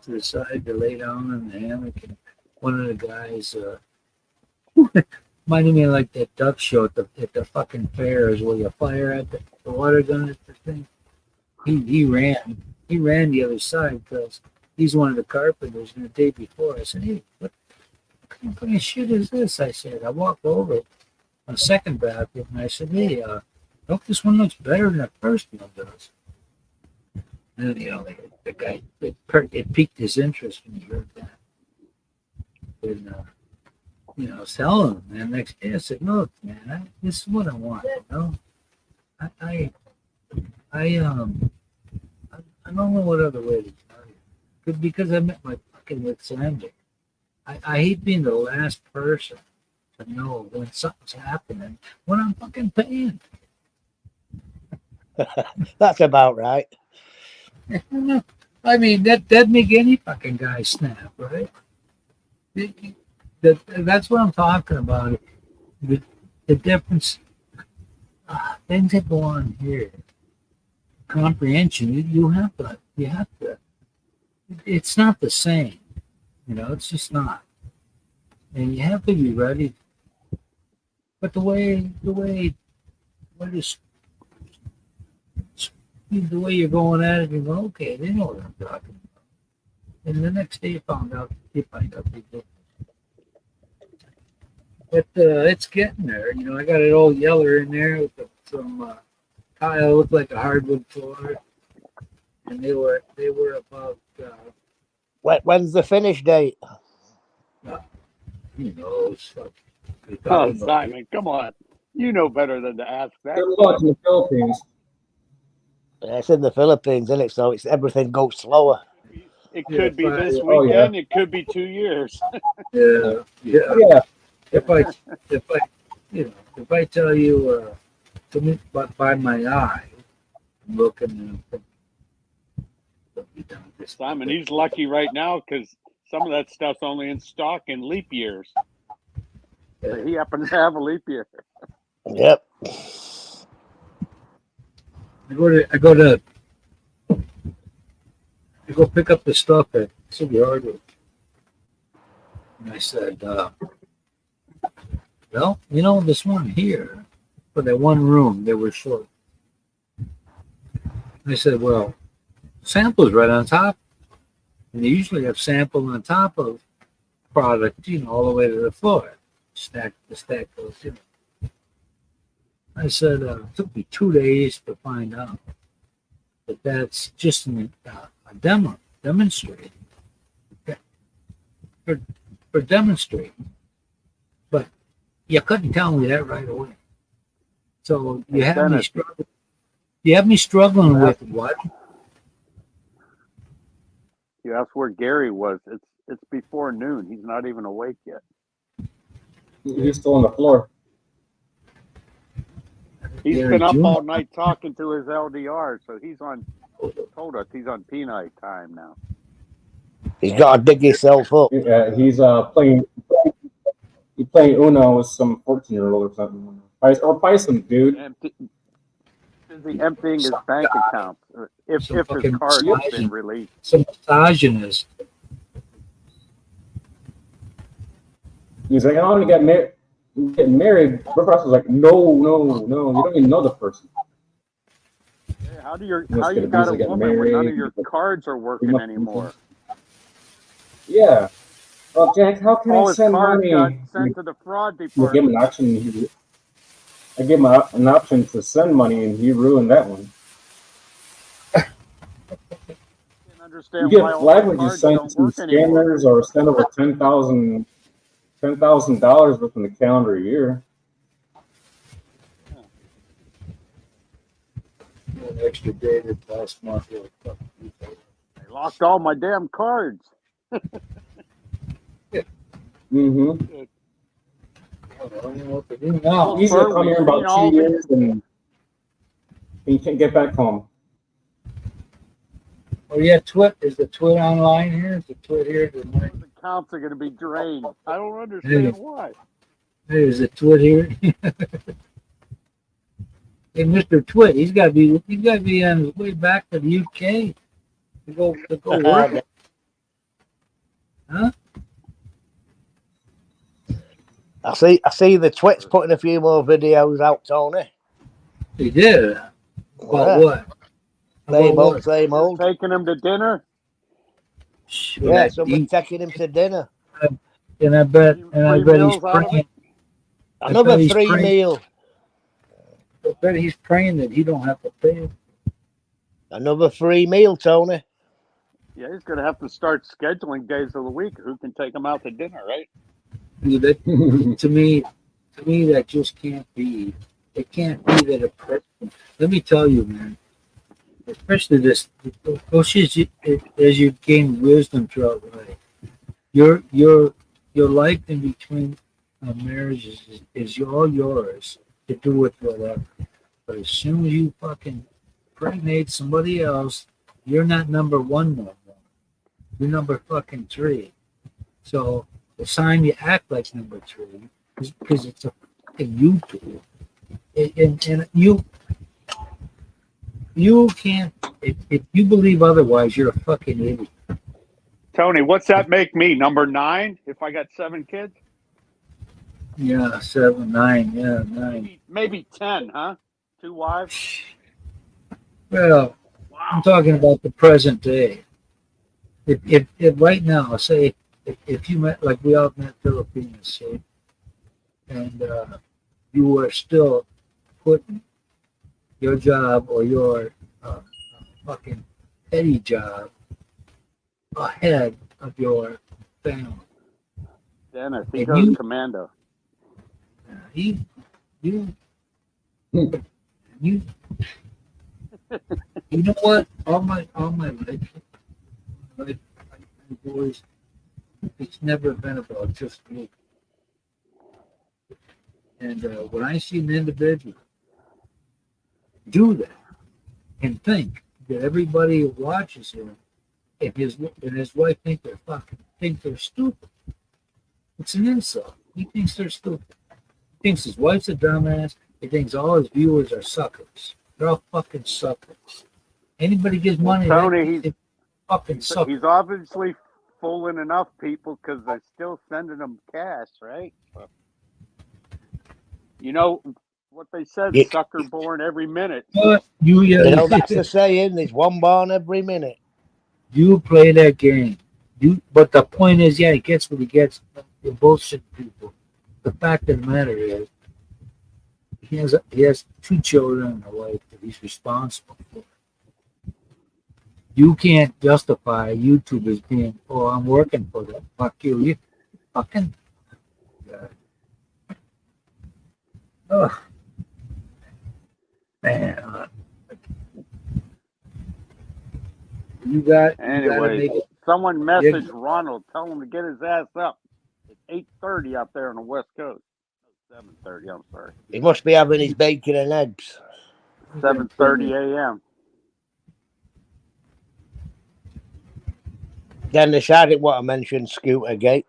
to the side to lay down in the hammock, and one of the guys reminded me of like that duck show at the fucking fairs where you fire at the water gun at the thing. He ran the other side because he's one of the carpenters. And the day before, I said, hey, what kind of shit is this? I said, I walked over on the second bathroom and I said, hey, look, this one looks better than the first one does. And you know, the guy, it piqued his interest when he heard that. And you know, I was telling him, man. Next day, I said, "Look, man, this is what I want. You know, I don't know what other way to tell you, because I met my fucking wit's end. I hate being the last person to know when something's happening when I'm fucking paying." That's about right. I mean, that'd make any fucking guy snap, right? That's what I'm talking about. The difference, things that go on here, comprehension. You have to. It's not the same, you know. It's just not, and you have to be ready. But the way you're going at it, you go, okay, they know what I'm talking about. And the next day you find out they did. But it's getting there. You know, I got an old Yeller in there with some tile looked like a hardwood floor, and they were about. When's the finish date? Who knows? Oh, Simon, come on. You know better than to ask that. They're watching the Philippines. Yeah, it's in the Philippines, isn't it? So it's everything goes slower. It could be this Oh, yeah. weekend. It could be 2 years. Yeah. Yeah, If I tell you to me by my eye, I'm looking and Simon, he's lucky right now because some of that stuff's only in stock in leap years. So he happens to have a leap year. Yep. I go pick up the stuff at City Hardware. And I said, well, you know, this one here, for that one room, they were short. I said, well, sample's right on top. And they usually have sample on top of product, you know, all the way to the floor. The stack goes in. I said, it took me 2 days to find out that that's just a demonstrating. For demonstrating. But you couldn't tell me that right away. So you have me struggling. You have me struggling with what? You asked where Gary was. It's before noon. He's not even awake yet. he's still on the floor. He's Gary been up Jr. all night talking to his LDR, so he's on. Told us he's on P-night time now. He's got to dig himself up. He's playing Uno with some 14-year-old or something. Or probably some dude. Busy emptying his bank account if his card has been released. Some misogynist. He's like, I want to get married. Brooke was like, no, you don't even know the person. How you Let's get got a get woman when none of married. your cards are working anymore? Yeah. Well, Jack, how can All I his send cards money? got sent to the fraud I gave him department. an option. I gave him an option to send money, and he ruined that one. understand You why get all flagged the when you cards send don't some work anymore. scammers or send over $10,000 within the calendar year. An extra day that last month. They locked all my damn cards. Mm-hmm. I don't know what to do now. Easy to Bert, come we've here in seen about all 2 the- years and you can't get back home. Oh yeah, Twit, is the Twit online here? Is the Twit here tonight? Those accounts are going to be drained. I don't understand why. Hey, is the Twit here? Hey, Mr. Twit, he's got to be on his way back to the UK to go work. Huh? I see the Twit's putting a few more videos out, Tony. He did. About Yeah. what? Same About old, what? same old. Taking them to dinner. With Yeah, that somebody deep- taking him to dinner. and I bet Free he's meals out of praying. I Another bet he's free praying. meal. I bet he's praying that he don't have to pay. Another free meal, Tony. Yeah, he's going to have to start scheduling days of the week. Who can take him out to dinner, right? Dude, that, to me, that just can't be. It can't be that a president. Let me tell you, man. Especially this, as you gain wisdom throughout life, your life in between marriages is all yours to do with whatever. But as soon as you fucking pregnate somebody else, you're not number one no more. You're number fucking 3. So the sign you act like number 3 is because it's a fucking you two. And you can't, if you believe otherwise, you're a fucking idiot. Tony, what's that make me? Number 9 if I got 7 kids? Yeah, 7, 9, yeah, 9. Maybe 10, huh? 2 wives? Well, I'm talking about the present day. If right now, say, if you met, like we all met Filipinos, say, and you were still putting your job or your fucking petty job ahead of your family. Dennis, he And goes you- commando. You you know what? All my life, my boys, it's never been about just me. And when I see an individual do that and think that everybody who watches him and his wife think they're stupid, it's an insult. He thinks they're stupid. He thinks his wife's a dumbass. He thinks all his viewers are suckers. They're all fucking suckers. Anybody gives money, Tony, they fucking suckers. He's obviously fooling enough people because they're still sending him cash, right? You know what they said, Yeah. sucker born every minute. But You know, that's the saying. There's one born every minute. you play that game. But the point is, yeah, he gets what he gets. You're bullshit people. The fact of the matter is, he has 2 children and a wife that he's responsible for. You can't justify YouTube as being, oh, I'm working for them. Fuck you. You fucking. Oh, man. You gotta Anyway, make it. someone messaged Ronald, tell him to get his ass up. It's 8:30 out there on the West Coast. 7:30, I'm sorry. He must be having his bacon and eggs. 7:30 a.m. Then decided what I mentioned, Scooter Gate.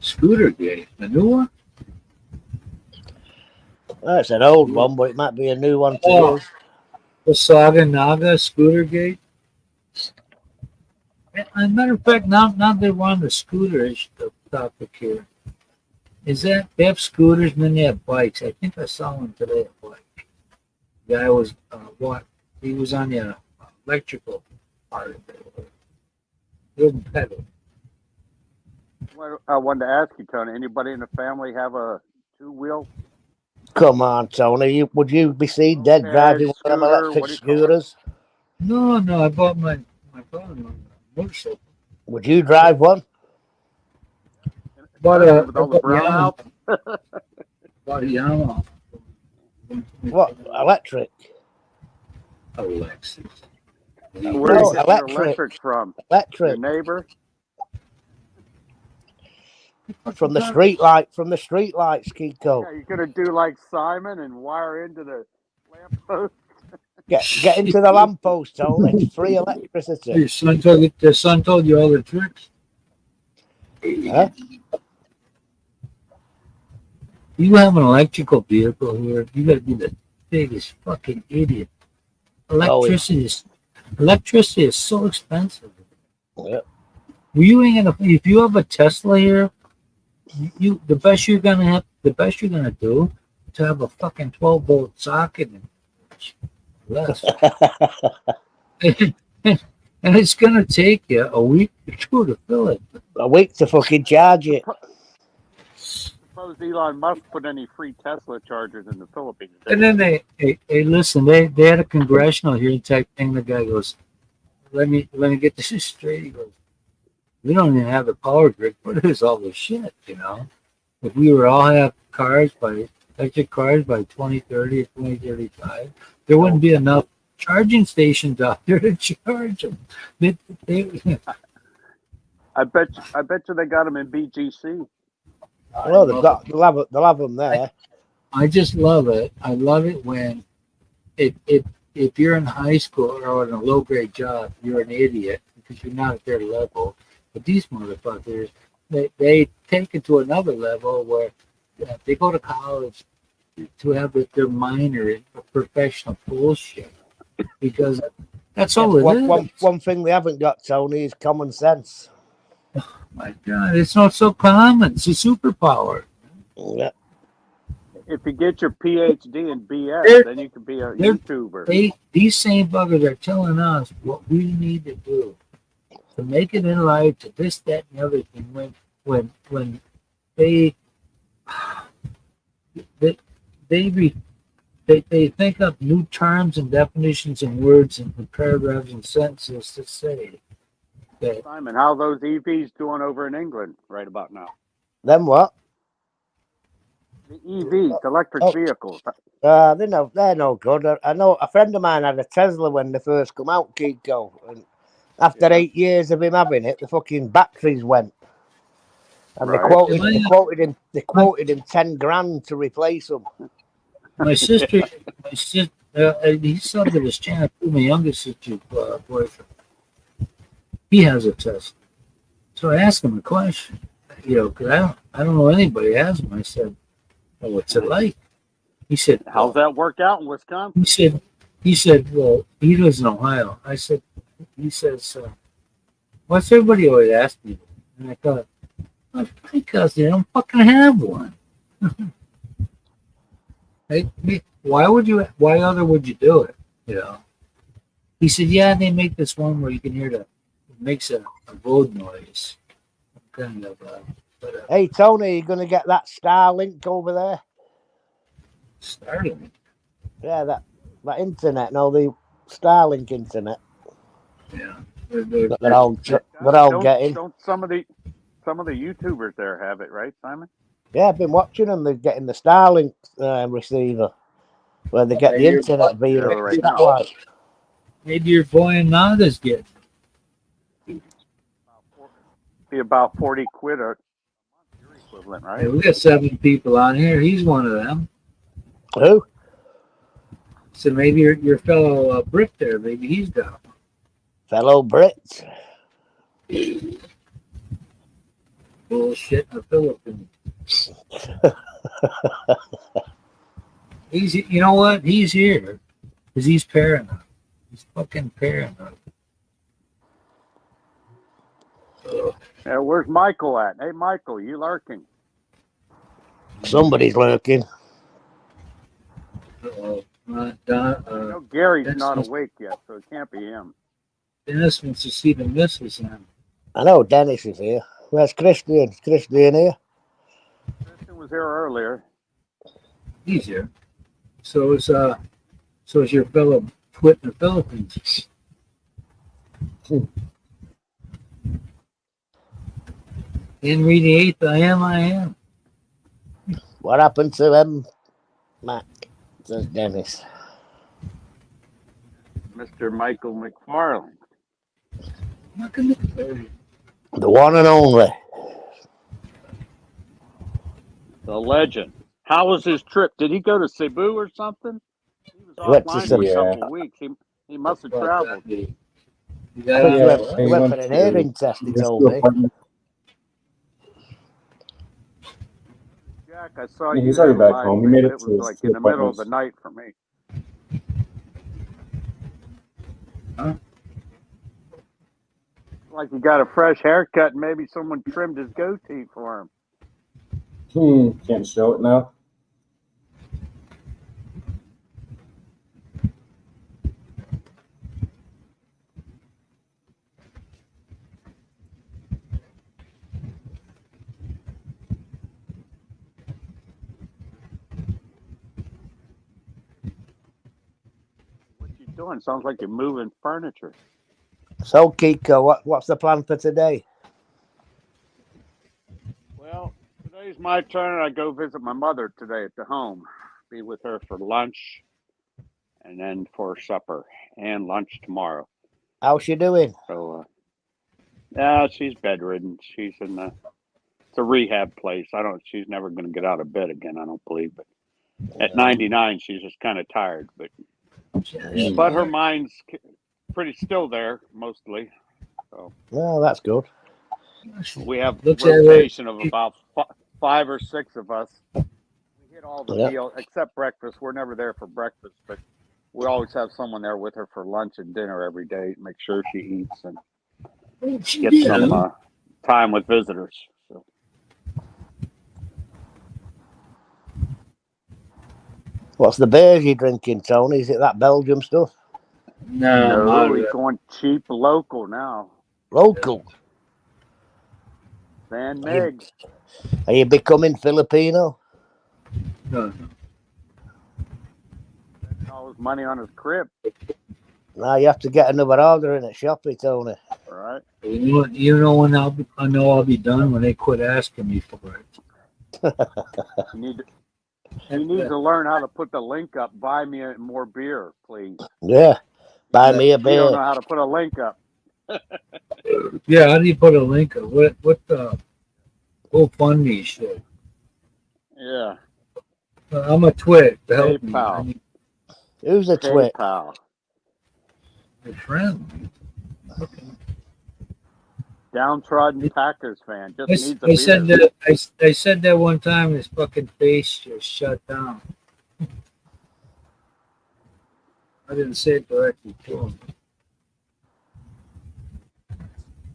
Scooter Gate, the new one? Well, it's an old one, but it might be a new one to Oh. use. The Saga Naga Scooter Gate? As a matter of fact, now they want the scooter topic here. Is that they have scooters and then they have bikes? I think I saw one today, a bike. The guy was he was on the electrical part of it. He wasn't pedaling. Well, I wanted to ask you, Tony, anybody in the family have a 2-wheel? Come on, Tony. Would you be seen dead Okay, driving one of them scooter, electric what do you call it? scooters? No, no, I bought my brother a motorcycle. Would you drive one? Bought With all the bought brownouts. Bought a Yamaha. What, electric? Alexis. Where No, do you get your electric. electric from? Your Electric. neighbor? From the street light, from the street lights, Kiko. Yeah, you're gonna do like Simon and wire into the lamppost. Get into the lamppost, Tony. It's free electricity. Your son told you all the tricks. Huh? You have an electrical vehicle here. You gotta be the biggest fucking idiot. Electricity is so expensive. Yeah. You ain't gonna if you have a Tesla here, the best you're gonna do to have a fucking 12-volt socket and less. And it's gonna take you a week or two to fill it. A week to fucking charge it. Suppose Elon Musk put any free Tesla chargers in the Philippines. And then they listen, they had a congressional hearing type thing. The guy goes, let me get this straight. He goes, we don't even have the power grid. What is all this shit, you know? If we were all have electric cars by 2030 or 2035, there wouldn't be enough charging stations out there to charge them. I bet you they got them in BGC. Well, they'll have them there. I just love it. I love it when if you're in high school or in a low grade job, you're an idiot because you're not at their level. But these motherfuckers, they take it to another level where they go to college to have their minor in professional bullshit because that's all it is. One thing they haven't got, Tony, is common sense. My God, it's not so common. It's a superpower. Yeah. If you get your PhD in BS, then you can be a YouTuber. These same buggers are telling us what we need to do to make it in life, to this, that, and the other thing. When they think up new terms and definitions and words and paragraphs and sentences to say that. Simon, how are those EVs doing over in England right about now? Then what? The EVs, electric vehicles. They're no good. I know a friend of mine had a Tesla when they first come out, Kiko, and after 8 years of him having it, the fucking batteries went, and Right. they quoted him 10 grand to replace them. My sister, he subbed to his channel. My youngest sister's boyfriend. He has a Tesla. So I asked him a question, because I don't know anybody who has one. I said, well, what's it like? He said, How's that work out in Wisconsin? he said, well, he lives in Ohio. He says, what's everybody always ask me? And I thought, well, because they don't fucking have one. Why other would you do it? He said, yeah, they make this one where you can hear it makes a road noise. Kind of. Hey Tony, you gonna get that Starlink over there? Starlink. Yeah, that internet, no, the Starlink internet. Yeah. They're all getting. Don't some of the YouTubers there have it, right, Simon? Yeah, I've been watching them. They're getting the Starlink receiver where they get the internet via right satellite. Maybe your boy in Naga's getting. Be about 40 quid a month, your equivalent, right? Hey, we got 7 people on here. He's one of them. Who? So maybe your fellow Brit there, maybe he's down. Fellow Brits. Bullshit in the Philippines. You know what? He's here because he's paranoid. He's fucking paranoid. Yeah, where's Michael at? Hey, Michael, you lurking? Somebody's lurking. Gary's That's not just- awake yet, so it can't be him. Dennis wants to see the missus on. I know Dennis is here. Where's Christian? Is Christian here? Kristen was here earlier. He's here. So is your fellow twit in the Philippines. Henry VIII, I am. What happened to them, Mac? Says Dennis. Mr. Michael McFarland. How can it- The one and only. The legend. How was his trip? Did he go to Cebu or something? He was He went to offline for Cebu. a couple of weeks. He must have traveled. You I got think he Yeah, went, out, he he went went for an to- hearing test, he Just told to me. apartment. Jack, I saw Yeah, you he's there already back live, home. He man. made it It to was his like two in the middle of the appointments. night for me. Huh? Like he got a fresh haircut and maybe someone trimmed his goatee for him. Can't show it now. What you doing? Sounds like you're moving furniture. So, Kiko, what's the plan for today? Well, today's my turn. I go visit my mother today at the home. Be with her for lunch and then for supper and lunch tomorrow. How's she doing? So, yeah, she's bedridden. She's in it's a rehab place. She's never going to get out of bed again, I don't believe. But at 99, she's just kind of tired. But her mind's pretty still there, mostly. Well, that's good. We have Looks at her- rotation of about 5 or 6 of us. We hit all the Yeah. meals except breakfast. We're never there for breakfast, but we always have someone there with her for lunch and dinner every day. Make sure she eats and get some time with visitors. So. What's the beers you drinking, Tony? Is it that Belgium stuff? No, No, moderate. he's going cheap local now. Local. Van Meg. Are you becoming Filipino? No, All his money on his crib, Now you have to get another order in at Shopee, Tony. all right? You know when I know I'll be done when they quit asking me for it. You need to learn how to put the link up. Buy me more beer, please. Yeah. Buy me a You don't beer. know how to put a link up. Yeah, how do you put a link up? What the GoFundMe shit? Yeah, I'm a twit. Help me. PayPal. I need Who's a twit? PayPal. a friend. Downtrodden Packers fan just needs a I beer. said that. I said that one time. His fucking face just shut down. I didn't say it directly to him.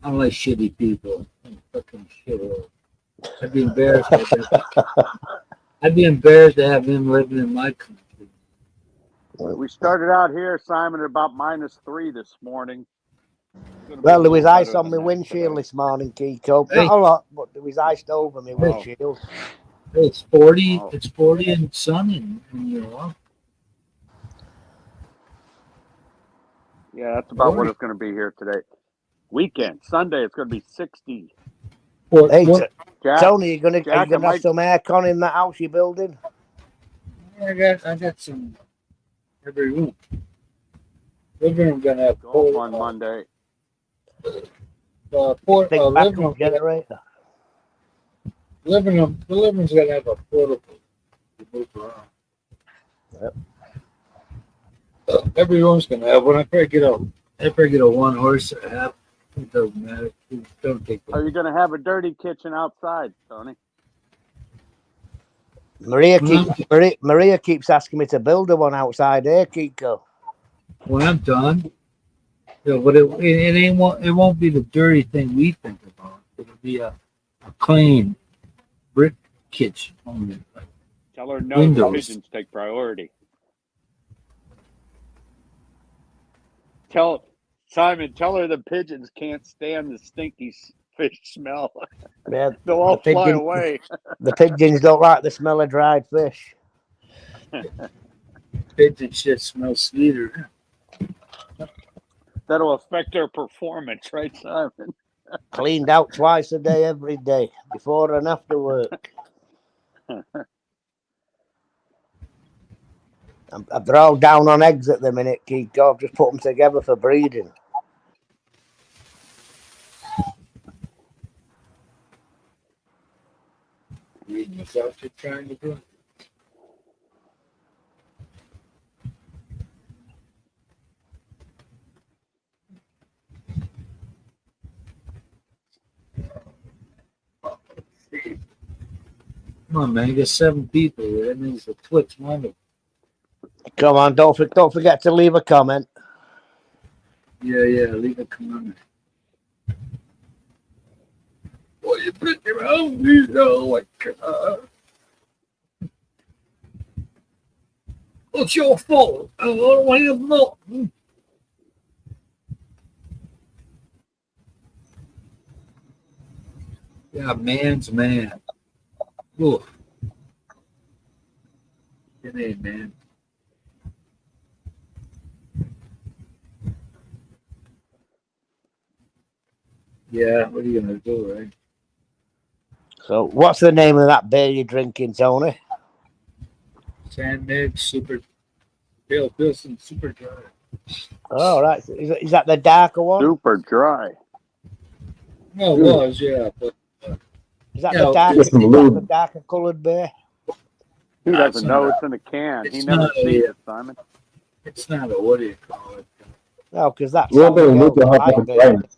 I don't like shitty people. Fucking shit. I'd be embarrassed. I'd be embarrassed to have him living in my country. We started out here, Simon, at about -3 this morning. Well, there was ice Better on my than that windshield today. this morning, Kiko. Hey. Not a lot, but there was iced over my Wow. windshield. It's 40. Oh. It's 40 and sunny in New York. Yeah, that's about what it's going to be here today. Weekend, Sunday, it's going to be 60. Hey, Jack, Tony, you gonna Jack, have some aircon in that house you're building? I got some every room. Living room gonna have golf on Monday. Big living backup room. generator. The living room's gonna have a portable to move around. Yep. Every room's gonna have one. I probably get a 1 horse or a half. It doesn't matter. It don't take Are you going to have a dirty kitchen outside, Tony? Maria keeps asking me to build her one outside here, Kiko. When I'm done, but it won't be the dirty thing we think about. It'll be a clean brick kitchen only. Tell her no, Windows. the pigeons take priority. Tell her the pigeons can't stand the stinky fish smell. Yeah, They'll all The fly pigeon- away. the pigeons don't like the smell of dried fish. Pigeon shit smells sweeter. That'll affect their performance, right, Simon? Cleaned out twice a day, every day, before and after work. They're all down on eggs at the minute, Kiko. I've just put them together for breeding. Reading this out you're trying to do. Come on, man, you got 7 people here. That means the Twitch Monday. Come on, don't forget to leave a comment. Yeah, leave a comment. Well, you put your own video like what's your fault? I don't want to know. Yeah, man's man. Ooh. It ain't man. Yeah, what are you gonna do, right? So, what's the name of that beer you're drinking, Tony? San Mig Super Pale Pilsen Super Dry. Oh, right. Is that the darker one? Super dry. No, it was, yeah, but Is that Yeah, the darker, just some lube. coloured beer? He No, doesn't it's know not. it's in a can. He It's never not a- seen it, Simon. it's not a, what do you call it? No, because that's A little bit of lube to help light with the beer. dryness.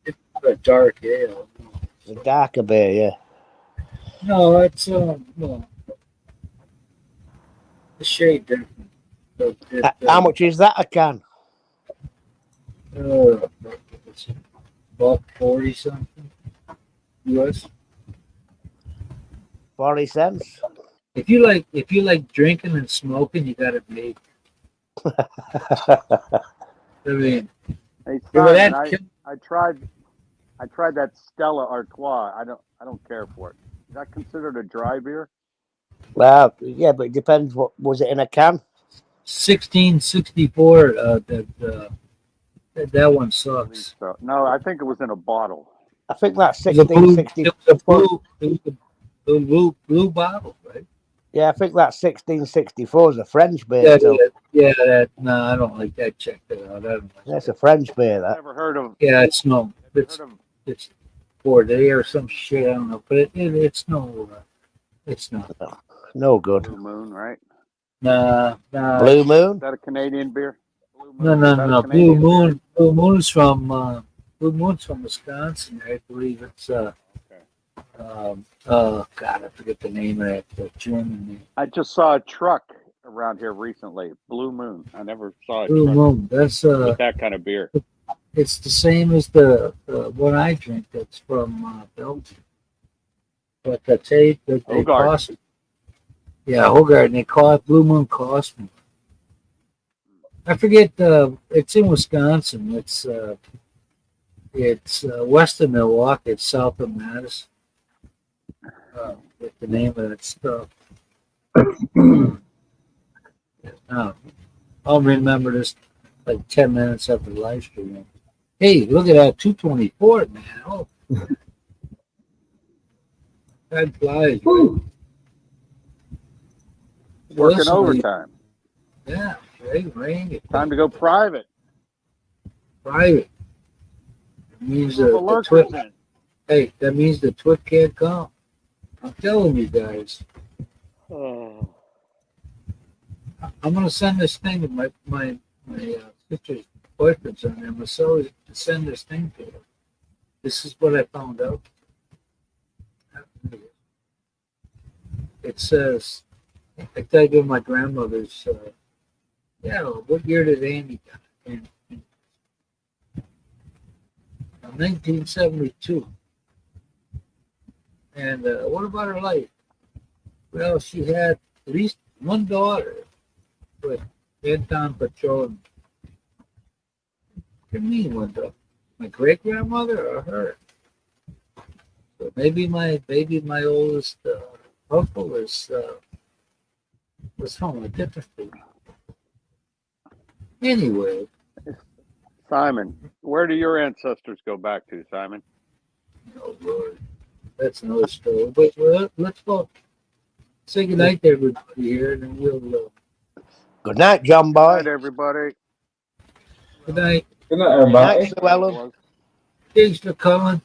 It's a dark ale. The darker beer, yeah. No, it's well, the shade different. But it, How much is that a can? It's $1.40 something. US. 40 cents? If you like drinking and smoking, you gotta make. I mean, Hey, yeah, Simon, that, I tried that Stella Artois. I don't care for it. Is that considered a dry beer? Well, yeah, but it depends. What was it in a can? 1664. That one I think sucks. so. No, I think it was in a bottle. I think that's It was a blue, 1660. it was a blue, it was a blue bottle, right? Yeah, I think that's 1664 is a French beer. So No, I don't like that. Check that out. I don't like that's that. a French beer. That. Never heard of. Yeah, it's no, Have you it's heard of it's Bordeaux or some shit. I don't know, but it's no, it's not. No good. Blue Moon, right? Nah. Blue Moon. Is that a Canadian beer? Blue Moon, No. is that a Blue Canadian beer? Moon. Blue Moon's from Wisconsin. I believe it's oh God, I forget the name of that the German name. I just saw a truck around here recently. Blue Moon. I never saw a Blue truck Moon. That's with that kind of beer. it's the same as the one I drink. That's from Belgium. But they Hoegaarden. cost. Yeah, Hoegaarden. They call it Blue Moon Cosmo. I forget. It's in Wisconsin. It's west of Milwaukee. It's south of Madison. With the name of that stuff. I'll remember this like 10 minutes after the live stream. Hey, look at that 224, man. Oh, that flies. Right? Working Listen, overtime. Yeah, rain. Time to go private. Private. It means All the the lurkers twit. in. Hey, that means the twit can't come. I'm telling you guys. Oh. I'm gonna send this thing to my sister's boyfriend's on there. I'm gonna send this thing to her. This is what I found out. It says, I typed in my grandmother's. What year did Andy die? In 1972. And what about her life? Well, she had at least one daughter with Anton Petrovna. What do you mean one daughter? My great grandmother or her? So maybe my oldest uncle was from a different thing. Anyway, Simon, where do your ancestors go back to, Simon? Oh, Lord. That's another story. But let's go. Say goodnight to everybody here, and then we'll. Good night, John Good boy. night, everybody. Good night. Good night, everybody. Night, Sue Ellen. Thanks for coming.